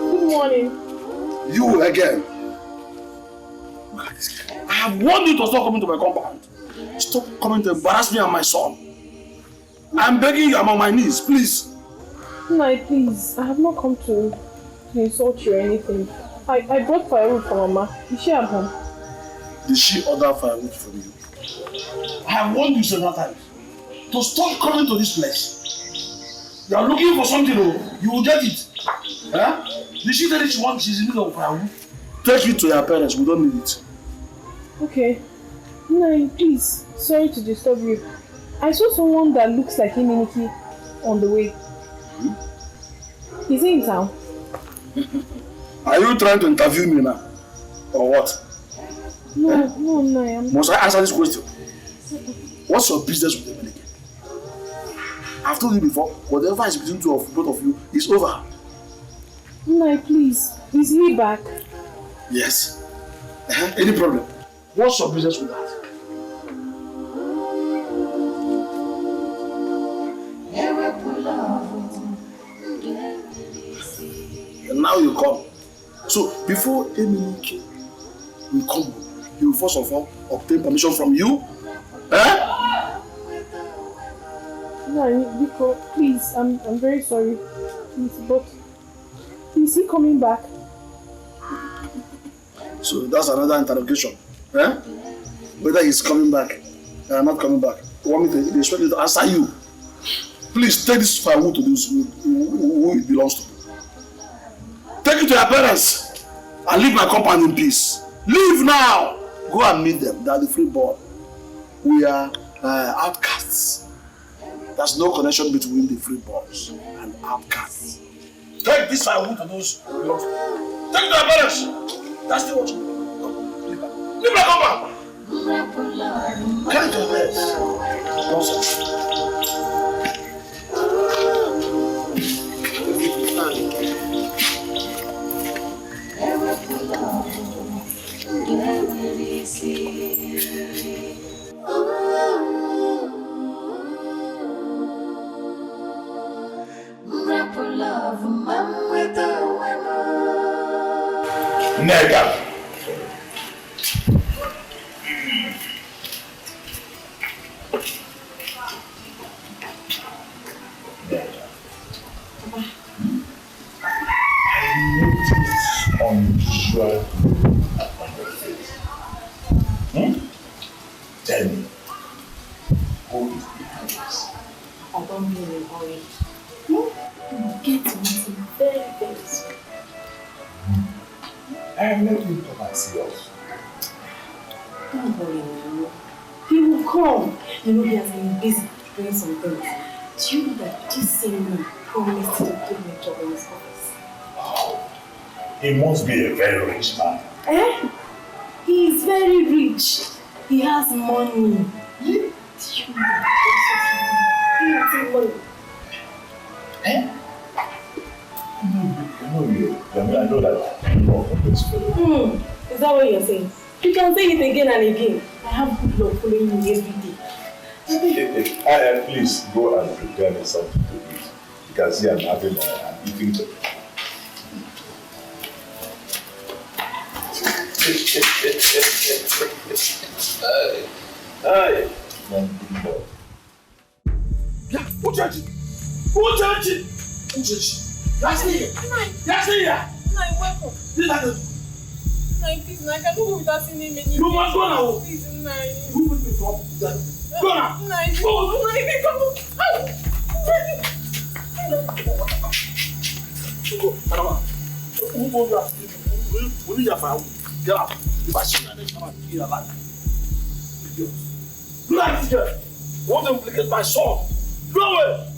Good morning. You again. Look at this guy. I have warned you to stop coming to my compound. Stop coming to embarrass me and my son. I'm begging you, I'm on my knees, please. No, please. I have not come to insult you or anything. I brought firewood for Mama. Is she at home? Did she order firewood from you? I have warned you several times to stop coming to this place. You are looking for something, you will get it. Huh? Did she tell you she's in need of firewood? Take it to your parents, we don't need it. Okay. No, please. Sorry to disturb you. I saw someone that looks like Ini Edo on the way. Is he in town? Are you trying to interview me now? Or what? No, I'm... Must I answer this question? What's your business with Ini Edo? I've told you before, whatever is between both of you is over. No, please. Is he back? Yes. Any problem? What's your business with that? And now you come. So before Ini Edo will come, he will first of all obtain permission from you. No, Nico, please, I'm very sorry. Please, but is he coming back? So that's another interrogation. Whether he's coming back or not coming back. You want me to expect me to answer you? Please take this firewood to those who it belongs to. Take it to your parents and leave my compound in peace. Leave now! Go and meet them. They are the free born. We are outcasts. There's no connection between the freeborns and outcasts. Take this firewood to those who belong to. Take it to your parents. That's the what you do. Leave my compound. Carry it to your parents. Nonsense. Nega. I noticed unusual on your face. Tell me, who is behind this? I don't be in a hurry. You get to meet him very, very soon. I am not going to come and see us. Don't worry, now. He will come. You know, he has been busy doing some things. Do you know that this same man promised to give me a job in his office? Wow. He must be a very rich man. He is very rich. He has money. Do you know that he has money? I know that you know this fellow. Is that what you're saying? You can say it again and again. I have good luck following you every day. Please go and prepare me something to eat. You can see I'm having an eating time. Hey! Yeah, Uchechi! Uchechi! Uchechi! That's here! Nai, welcome. Nai, please, Nai, I cannot go without seeing him anymore. You must go now. Please, Nai. Who will be talking to them? Go now! Nai, Nai, come on. Go, Madama. Who told you that? We need your file. Get out. If I see you, I'm going to kill your life. Do not forget. Want to implicate my son. Go away.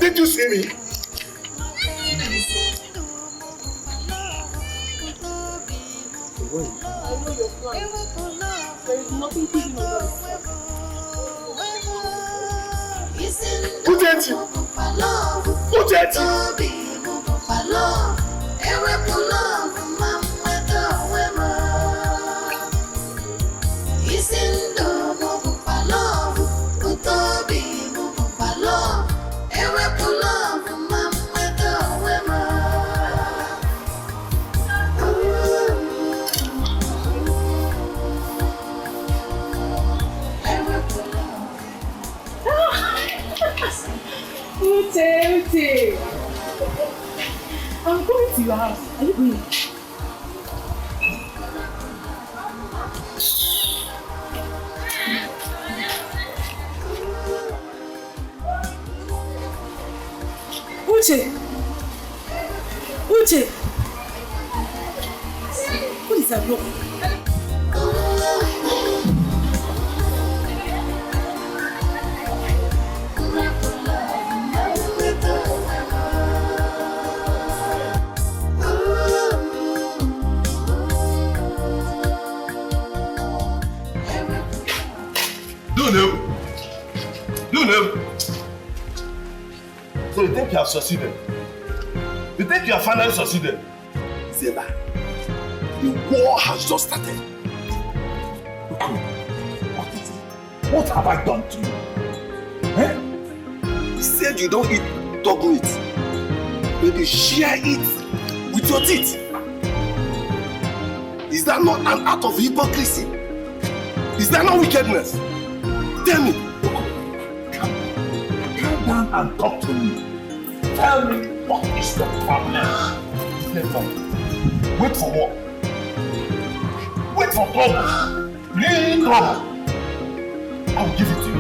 Did you see me? I know your plan. There is nothing hidden about it. Uchechi! Uchechi! Uche. I'm going to your house. Are you going? Uche. Uche. What is that look? So you think you have succeeded? You think you have finally succeeded? Zeba, the war has just started. Okay, what is it? What have I done to you? Eh? You said you don't eat dog meat. Maybe share it with your teeth. Is that not an act of hypocrisy? Is that not wickedness? Tell me. Calm down and talk to me. Tell me what is the problem? Wait for what? Wait for trouble. Real trouble. I will give it to you.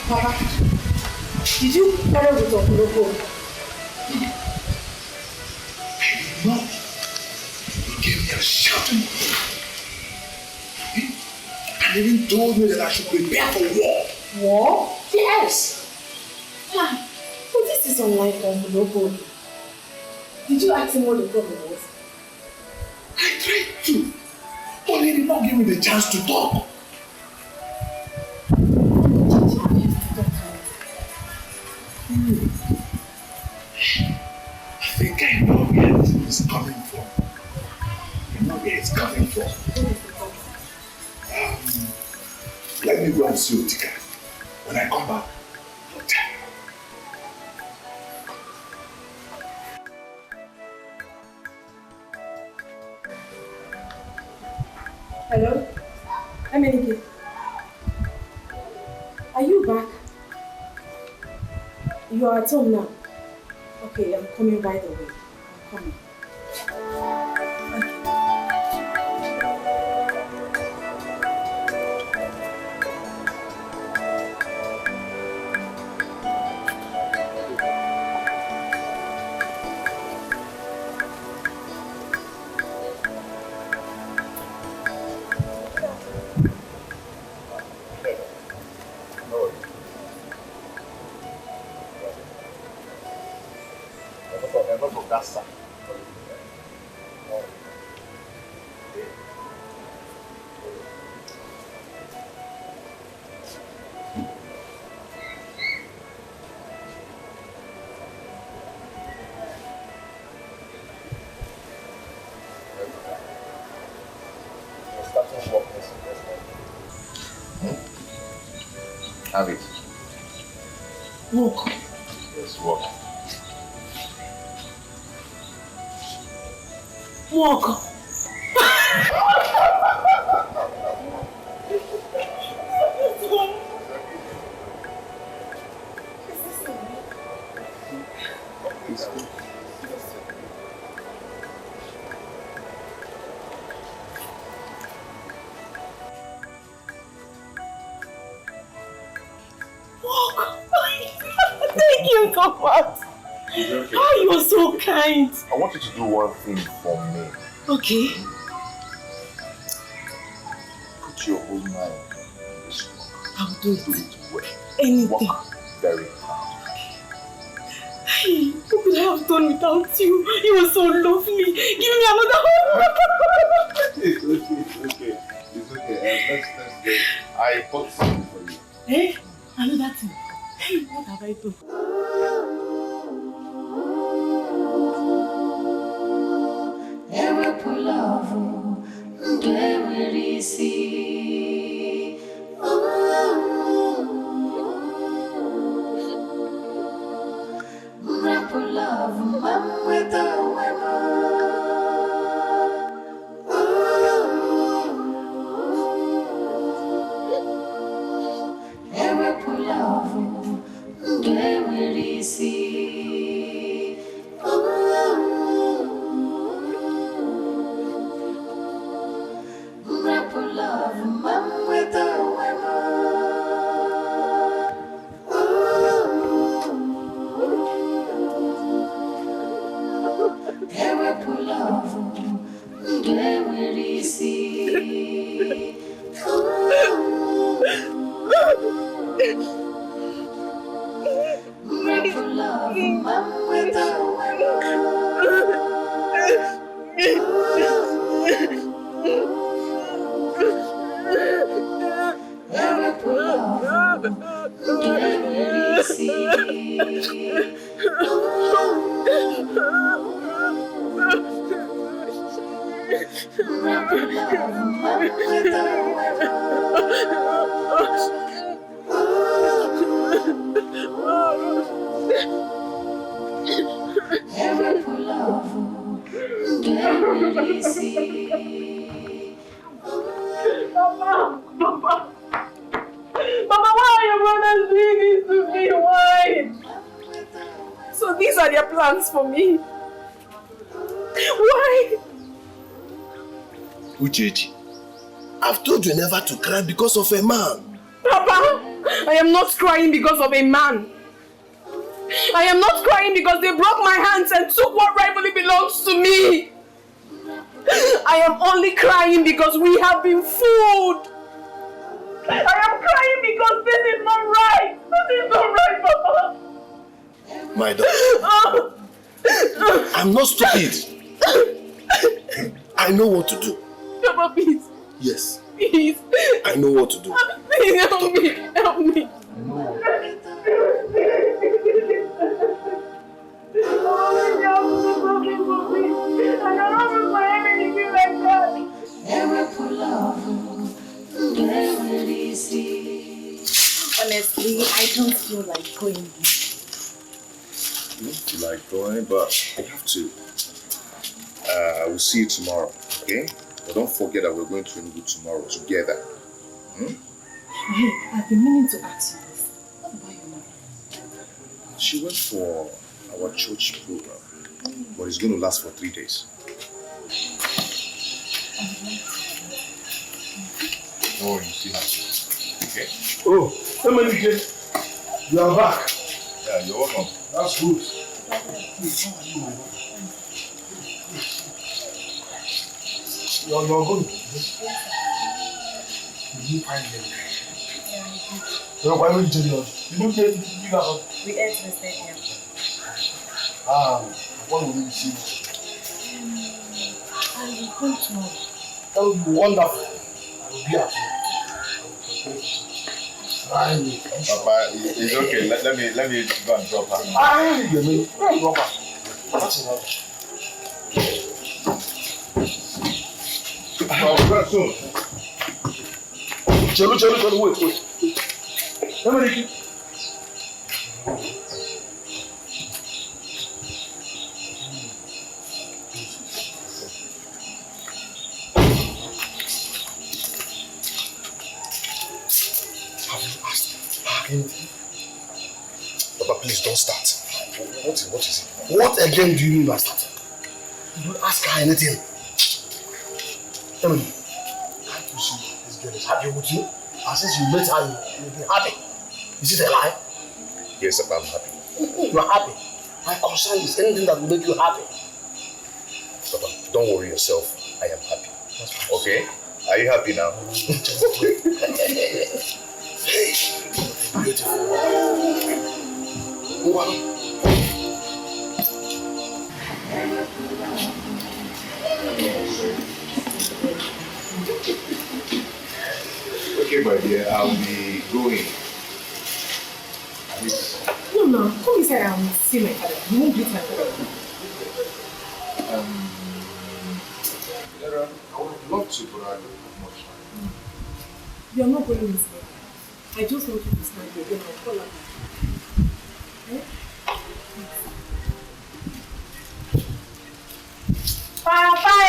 Papa, did you quarrel with your logo? No. He gave me a shouting. And even told me that I should prepare for war. War? Yes. Ah, but this is unlike logo. Did you ask him what the problem was? I tried to. But he did not give me the chance to talk. I think I know where it's coming from. I know where it's coming from. Let me go and see Dikeh. When I come back, I'll tell you. Hello? I'm Ini Edo. Are you back? You are at home now? Okay, I'm coming right away. I'm coming. that side. Have it. Walk. Yes, walk. Walk. Thank you so much. Okay. Oh, you are so kind. I want you to do one thing for me. Okay. Put your whole mind in this work. I'll do it. Do it well. Anything. Work very hard. Hey, what could I have done without you? You were so lovely. Give me another hug. It's okay. It's okay. Let's go. I bought something for you. Eh? Another thing. Hey, what have I done? Ever pull off, where is he? Pull off, mom with the Ever pull off, where is he? Pull off, mom with the Ever pull off, where is he? Pull off, mom with the Ever pull off, where is he? Ever pull off, where is he? Mama, why are your brothers doing this to me? Why? So these are their plans for me. Why? Uchechi, I've told you never to cry because of a man. Papa, I am not crying because of a man. I am not crying because they broke my hands and took what rightfully belongs to me. I am only crying because we have been fooled. I am crying because this is not right. This is not right, Papa. My daughter, I'm not stupid. I know what to do. Papa, please. Yes. Please. I know what to do. Please help me. Help me. Honestly, I don't feel like going. You don't feel like going, but you have to. We'll see you tomorrow, okay? But don't forget that we're going to Nollywood tomorrow together. Hey, I've been meaning to ask you this. What about your mother? She went for our church program, but it's going to last for 3 days. Oh, you see her. Okay. Oh, Emelike, you are back. Yeah, you're welcome. That's good. You're good. Did you find them? So why would you tell us? Did you get We ate the stadium. Ah, When will you see me? I will come tomorrow. That will be wonderful. I will be at home. Papa, it's okay. Let me go and drop her. You mean, drop her. That's enough. Soon. Chelu, wait. Let me read. Papa, please don't start. What is it? What again do you mean by starting? You don't ask her anything. Tell me, can't you see this girl is happy with you? And since you met her, you'll be happy. Is it a lie? Yes, Papa, I'm happy. You are happy. My concern is anything that will make you happy. Papa, don't worry yourself. I am happy. Okay? Are you happy now? Hey, beautiful. Wow. Okay, my dear, I'll be going. No, come inside and see my father. You won't greet my father. I would love to, but I don't have much time. You are not going inside. I just want you to stand here. Then I'll call her. Eh? Papa!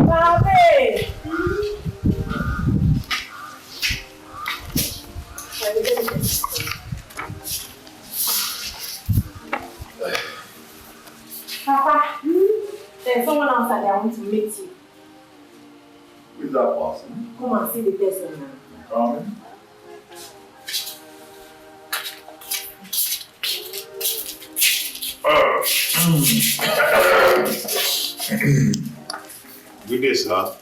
Papa! Papa, there's someone outside that wants to meet you. Who is that person? Come and see the person now. Coming. Good day, sir.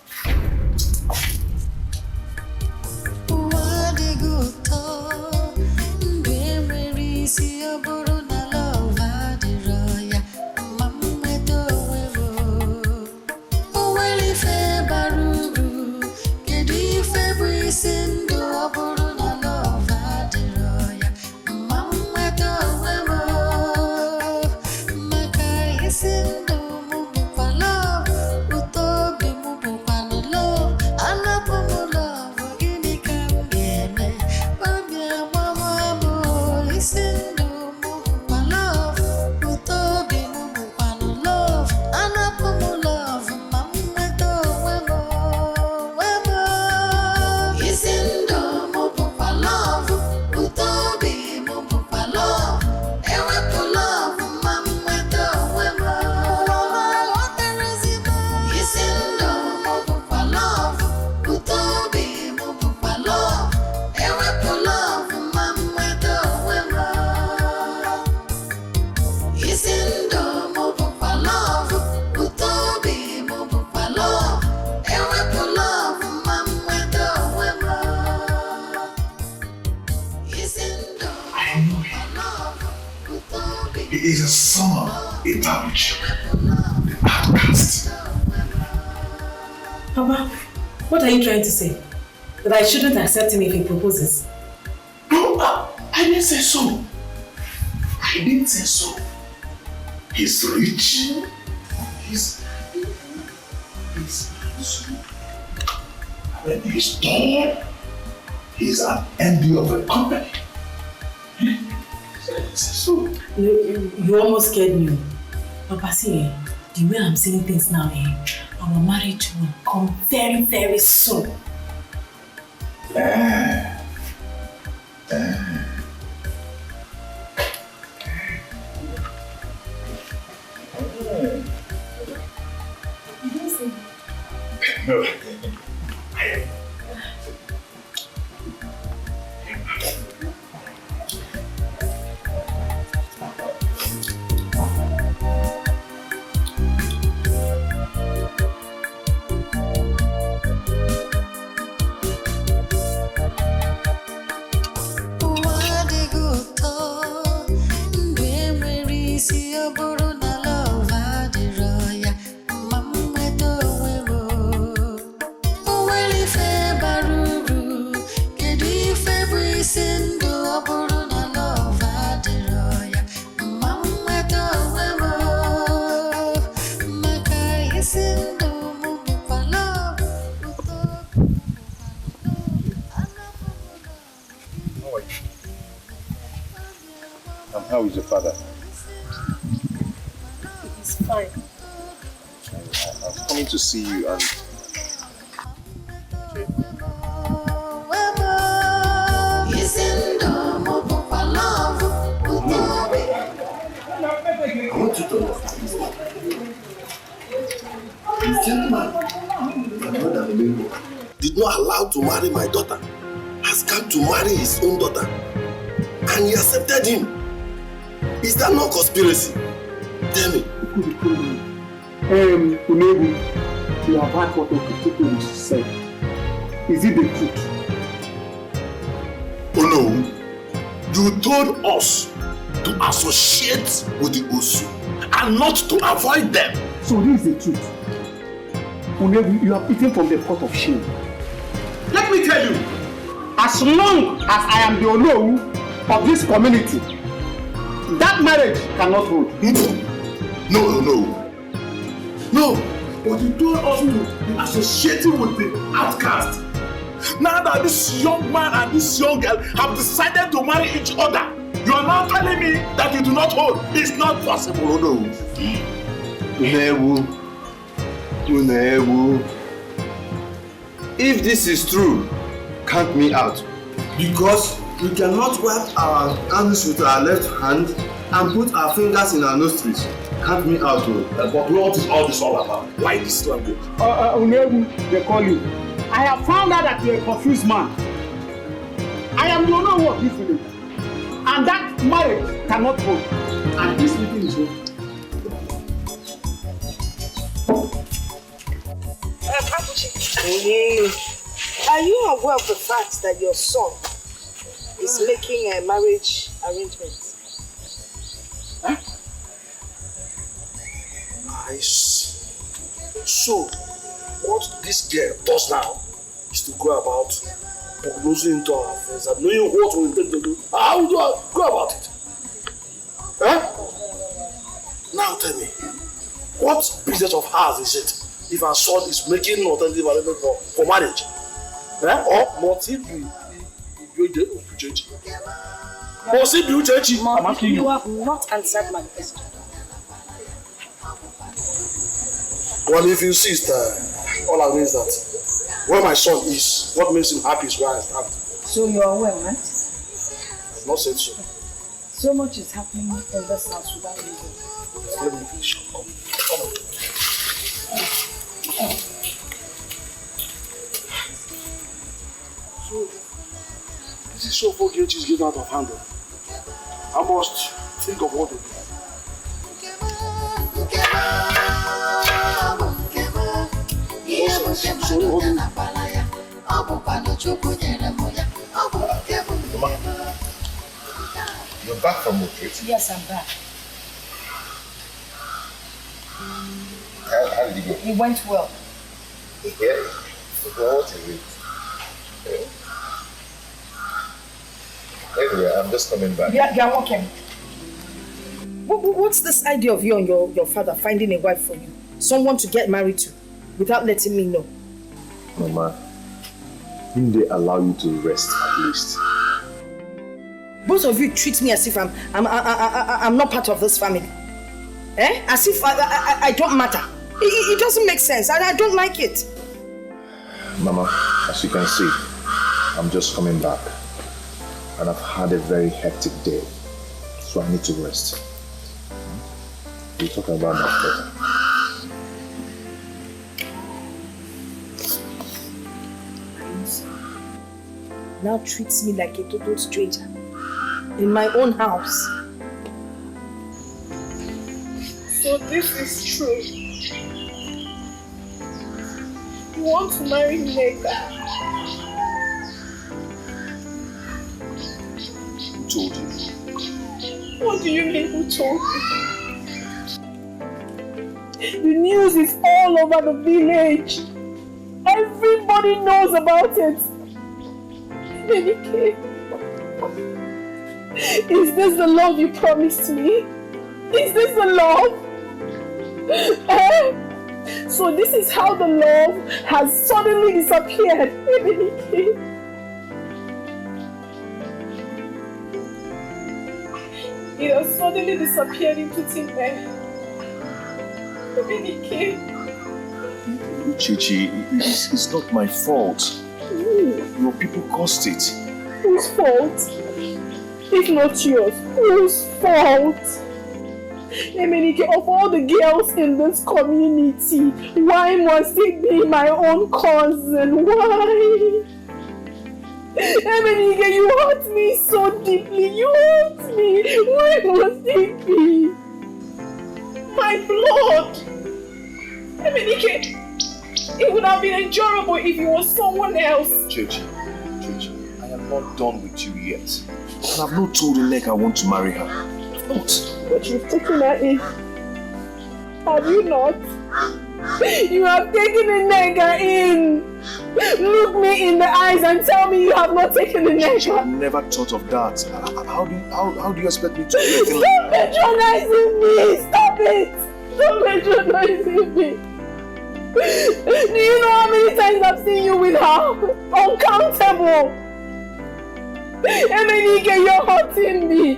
He is a son, a damage, the outcast. Papa, what are you trying to say? That I shouldn't accept him if he proposes? No, I didn't say so. I didn't say so. He's rich. He's handsome. When he's tall, he's an envy of the company. So You almost scared me. Papa, see, the way I'm saying things now, our marriage will come very, very soon. You didn't say no. And how is your father? He's fine. I was coming to see you and... I want you to understand this. The gentleman that brother Nollywood did not allow to marry my daughter has come to marry his own daughter, and he accepted him. Is that not conspiracy? Tell me. Maybe you have heard what the people said. Is it the truth? Oh no. You told us to associate with the Osu and not to avoid them. So this is the truth. Unebu, you have eaten from the pot of shame. Let me tell you, as long as I am the Olowu of this community, that marriage cannot hold. No, but you told us to be associating with the outcast. Now that this young man and this young girl have decided to marry each other, you are now telling me that you do not hold. It's not possible, Unebu. Unebu. If this is true, count me out. Because we cannot wipe our hands with our left hand and put our fingers in our nostrils. Count me out, but what is all this all about? Why this language? Unebu, they call you. I have found out that you're a confused man. I am the owner of this village. And that marriage cannot hold. And this meeting is over. Are you aware of the fact that your son is making a marriage arrangement? Huh? I see. So, what this girl does now is to go about prognosing into our affairs and knowing what we intend to do. How do I go about it? Now tell me, what business of ours is it if our son is making an alternative arrangement for marriage? Or must it be Uchechi? Must it be Uchechi? I'm asking you. You have not answered my question. Well, if you insist, all I mean is that where my son is, what makes him happy is where I stand. So you are aware, right? I've not said so. So much is happening in this house without reason. Let me finish. Come on. So, this is so fucking is getting out of hand. I must think of what to do. You're back from retreat? Yes, I'm back. How did it go? It went well. Yeah. Well, what is it? Anyway, I'm just coming back. Yeah, okay. What's this idea of you and your father finding a wife for you? Someone to get married to without letting me know? Mama, didn't they allow you to rest at least? Both of you treat me as if I'm not part of this family. As if I don't matter. It doesn't make sense. I don't like it. Mama, as you can see, I'm just coming back. And I've had a very hectic day. So I need to rest. We'll talk about that later. Now treats me like a total stranger in my own house. So this is true. You want to marry Nneka? Who told you? What do you mean who told you? The news is all over the village. Everybody knows about it. Dikeh, is this the love you promised me? Is this the love? So this is how the love has suddenly disappeared. suddenly disappeared into thin air. Dikeh. Chichi, it's not my fault. Your people caused it. Whose fault? If not yours, whose fault? Emenike, of all the girls in this community, why must it be my own cousin? Why? Emenike, you hurt me so deeply. You hurt me. Why must it be my blood? Emenike, it would have been endurable if it was someone else. Chichi, I am not done with you yet. And I've not told Nneka I want to marry her. I've not. But you've taken her in. Have you not? You have taken Nneka in. Look me in the eyes and tell me you have not taken Nneka. I've never thought of that. How do you expect me to do it? Stop patronizing me! Stop it! Stop patronizing me! Do you know how many times I've seen you with her? Uncountable! Emenike, you're hurting me!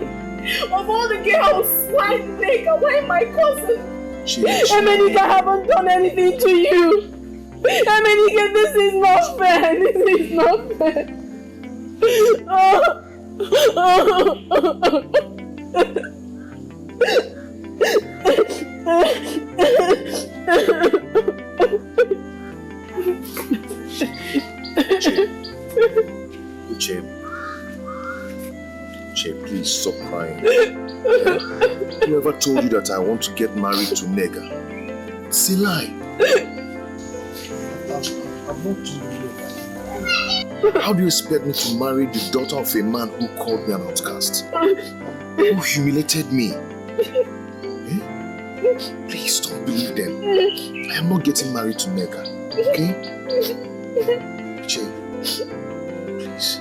Of all the girls, why Nneka? Why my cousin? Emenike, I haven't done anything to you! Emenike, this is not fair! This is not fair! Uche, please stop crying. Whoever told you that I want to get married to Nneka? It's a lie. I'm not doing it. How do you expect me to marry the daughter of a man who called me an outcast? Who humiliated me? Please don't believe them. I am not getting married to Nneka. Okay? Uche, please.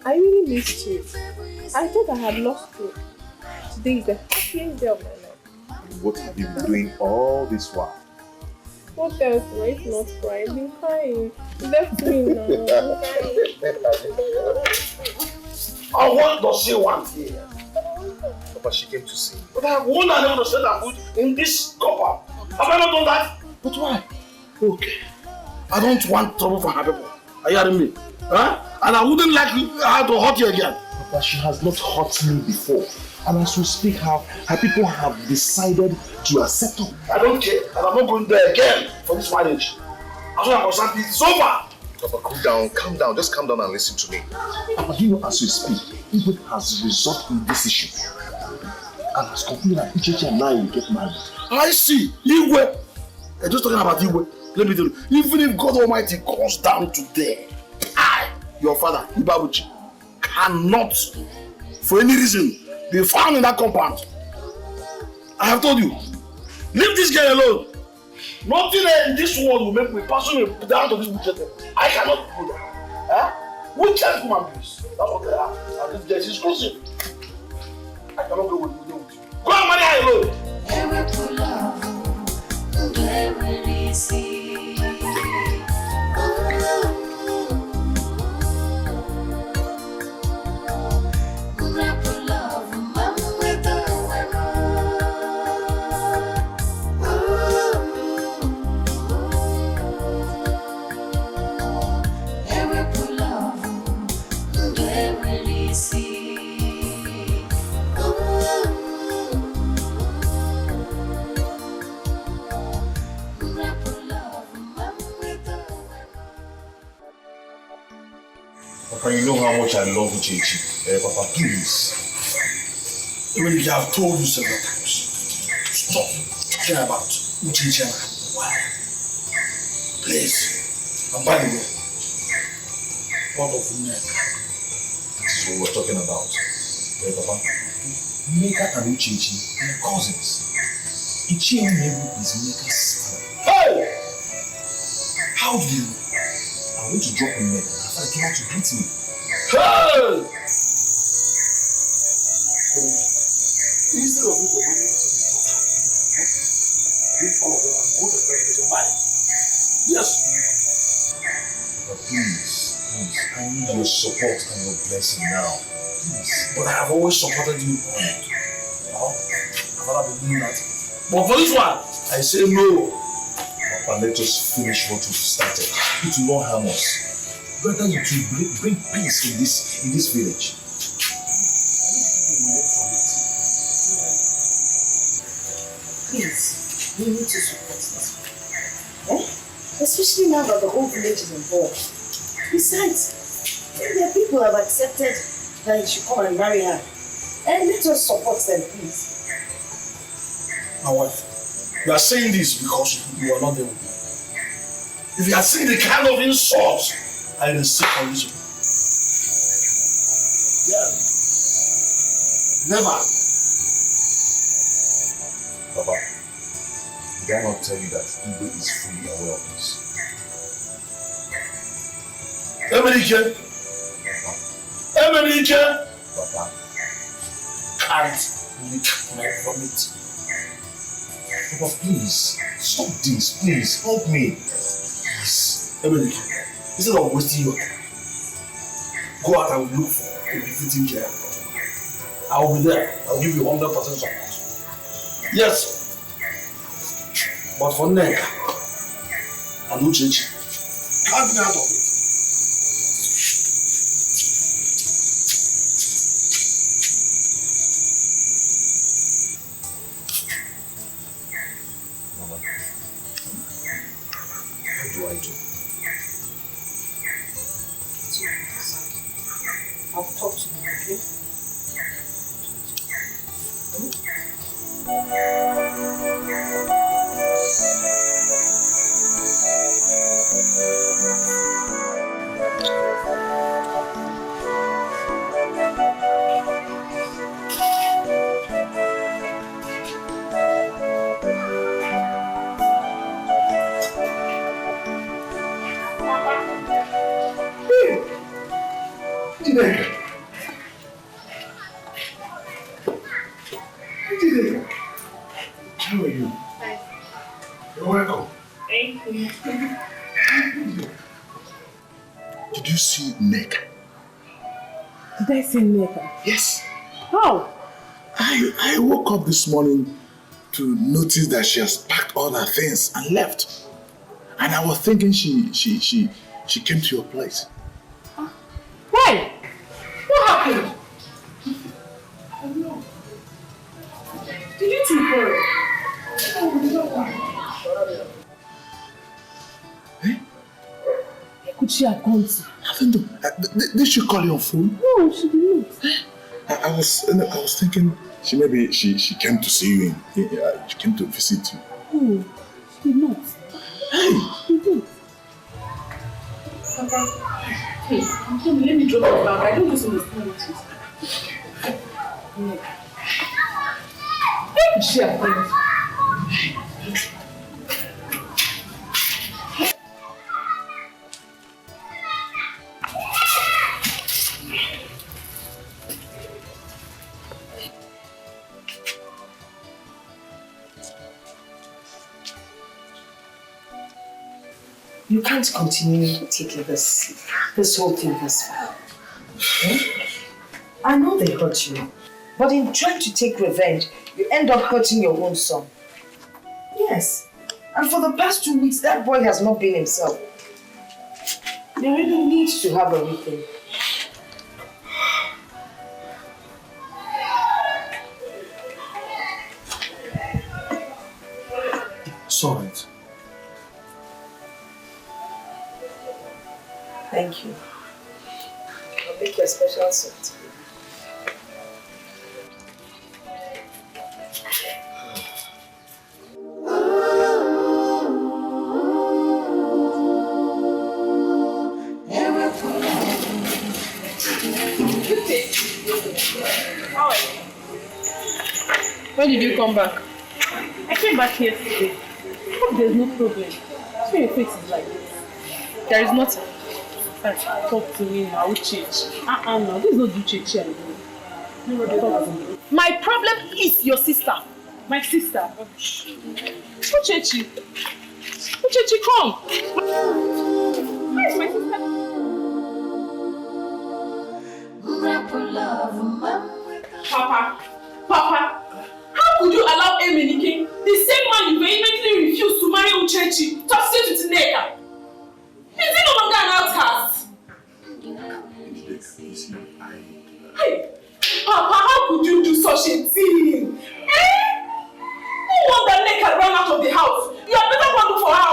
I really missed you. I thought I had lost you. Today is the happiest day of my life. What have you been doing all this while? What else? Right? Not crying. I've been crying. You left me now. What does she want here? Papa, she came to see me. But I have one and never said that food in this copper. Have I not done that? But why? Okay. I don't want trouble for her people. Are you hearing me? Huh? And I wouldn't like her to hurt you again. Papa, she has not hurt me before. And as we speak, her people have decided to accept her. I don't care. And I'm not going there again for this marriage. As soon as I'm concerned, it's over. Papa, calm down. Just calm down and listen to me. Papa, you know, as we speak, Igwe has resolved in this issue. And has concluded that Ichechi and I will get married. I see. Igwe. I'm just talking about Igwe. Let me tell you, even if God Almighty comes down today, I, your father, Ibabuchi, cannot, for any reason, be found in that compound. I have told you, leave this girl alone. Nothing in this world will make me pursue me down to this wicked. I cannot do that. Huh? Wicked human beings. That's what they are. And this girl is exclusive. I cannot go with you. Go and marry her alone. Papa, you know how much I love Uchechi. Papa, please. Even if I have told you several times, stop talking about Uchechi and why. Please. And by the way, what of Nneka? This is what we're talking about. Papa, Nneka and Uchechi are cousins. Ichie Nnebu is Nneka's father. Hey! How do you know? I went to drop Nneka. I came out to greet me. Hey! Is instead of you to marry someone's daughter, leave all of them and go to the bed with your mind. Yes. But please, I need your support and your blessing now. Please. But I have always supported you. I've never been doing that. But for this one, I say no. Papa, let us finish what we've started. It will not harm us. Rather, it will bring peace in this village. Please, we need to support this. Eh? Especially now that the whole village is involved. Besides, there are people who have accepted that you should come and marry her. And let us support them, please. My wife, you are saying this because you are not there with me. If you had seen the kind of insults I received from this woman. Yeah. Never. Papa, did I not tell you that Igwe is fully aware of this? Emenike! Papa. Can't lick my vomit. Papa, please, stop this, please, help me. Please. Emenike, instead of wasting your time, go out and look for a befitting care. I will be there. I will give you 100% support. Yes. But for Neka and Uchechi, can't get out of it. What do I do? I'll talk to you, okay? How are you? You're welcome. Thank you. Did you see Neka? Did I say Neka? Yes. How? I woke up this morning to notice that she has packed all her things and left. And I was thinking she came to your place. Why? What happened? I don't know. Did you two quarrel? Where could she have gone to? I don't know. Did she call you on phone? No, she did not. I was thinking she came to see you. She came to visit you. No, she did not. Hey! She did. Papa, hey, I'm coming. Let me drop it back. I don't just understand what you say. Where could she have gone? You can't continue taking this whole thing this far. Eh? I know they hurt you, but in trying to take revenge, you end up hurting your own son. Yes, and for the past 2 weeks, that boy has not been himself. They really need to have a meeting. It's all right. Thank you. I'll make you a special soup. How are you? When did you come back? I came back yesterday. Hope there's no problem. So your face is like this. There is nothing. Talk to me now, change. No, this is not do change. No, talk to me. My problem is your sister. My sister. Uchechi, come. Where is my sister? Papa, how could you allow Emenike, the same man you vehemently refused to marry Uchechi, to sit with Nneka? Is he no longer an outcast? Hey, Papa, how could you do such a thing? No wonder Nneka ran out of the house. You had better go look for her.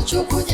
Chukwu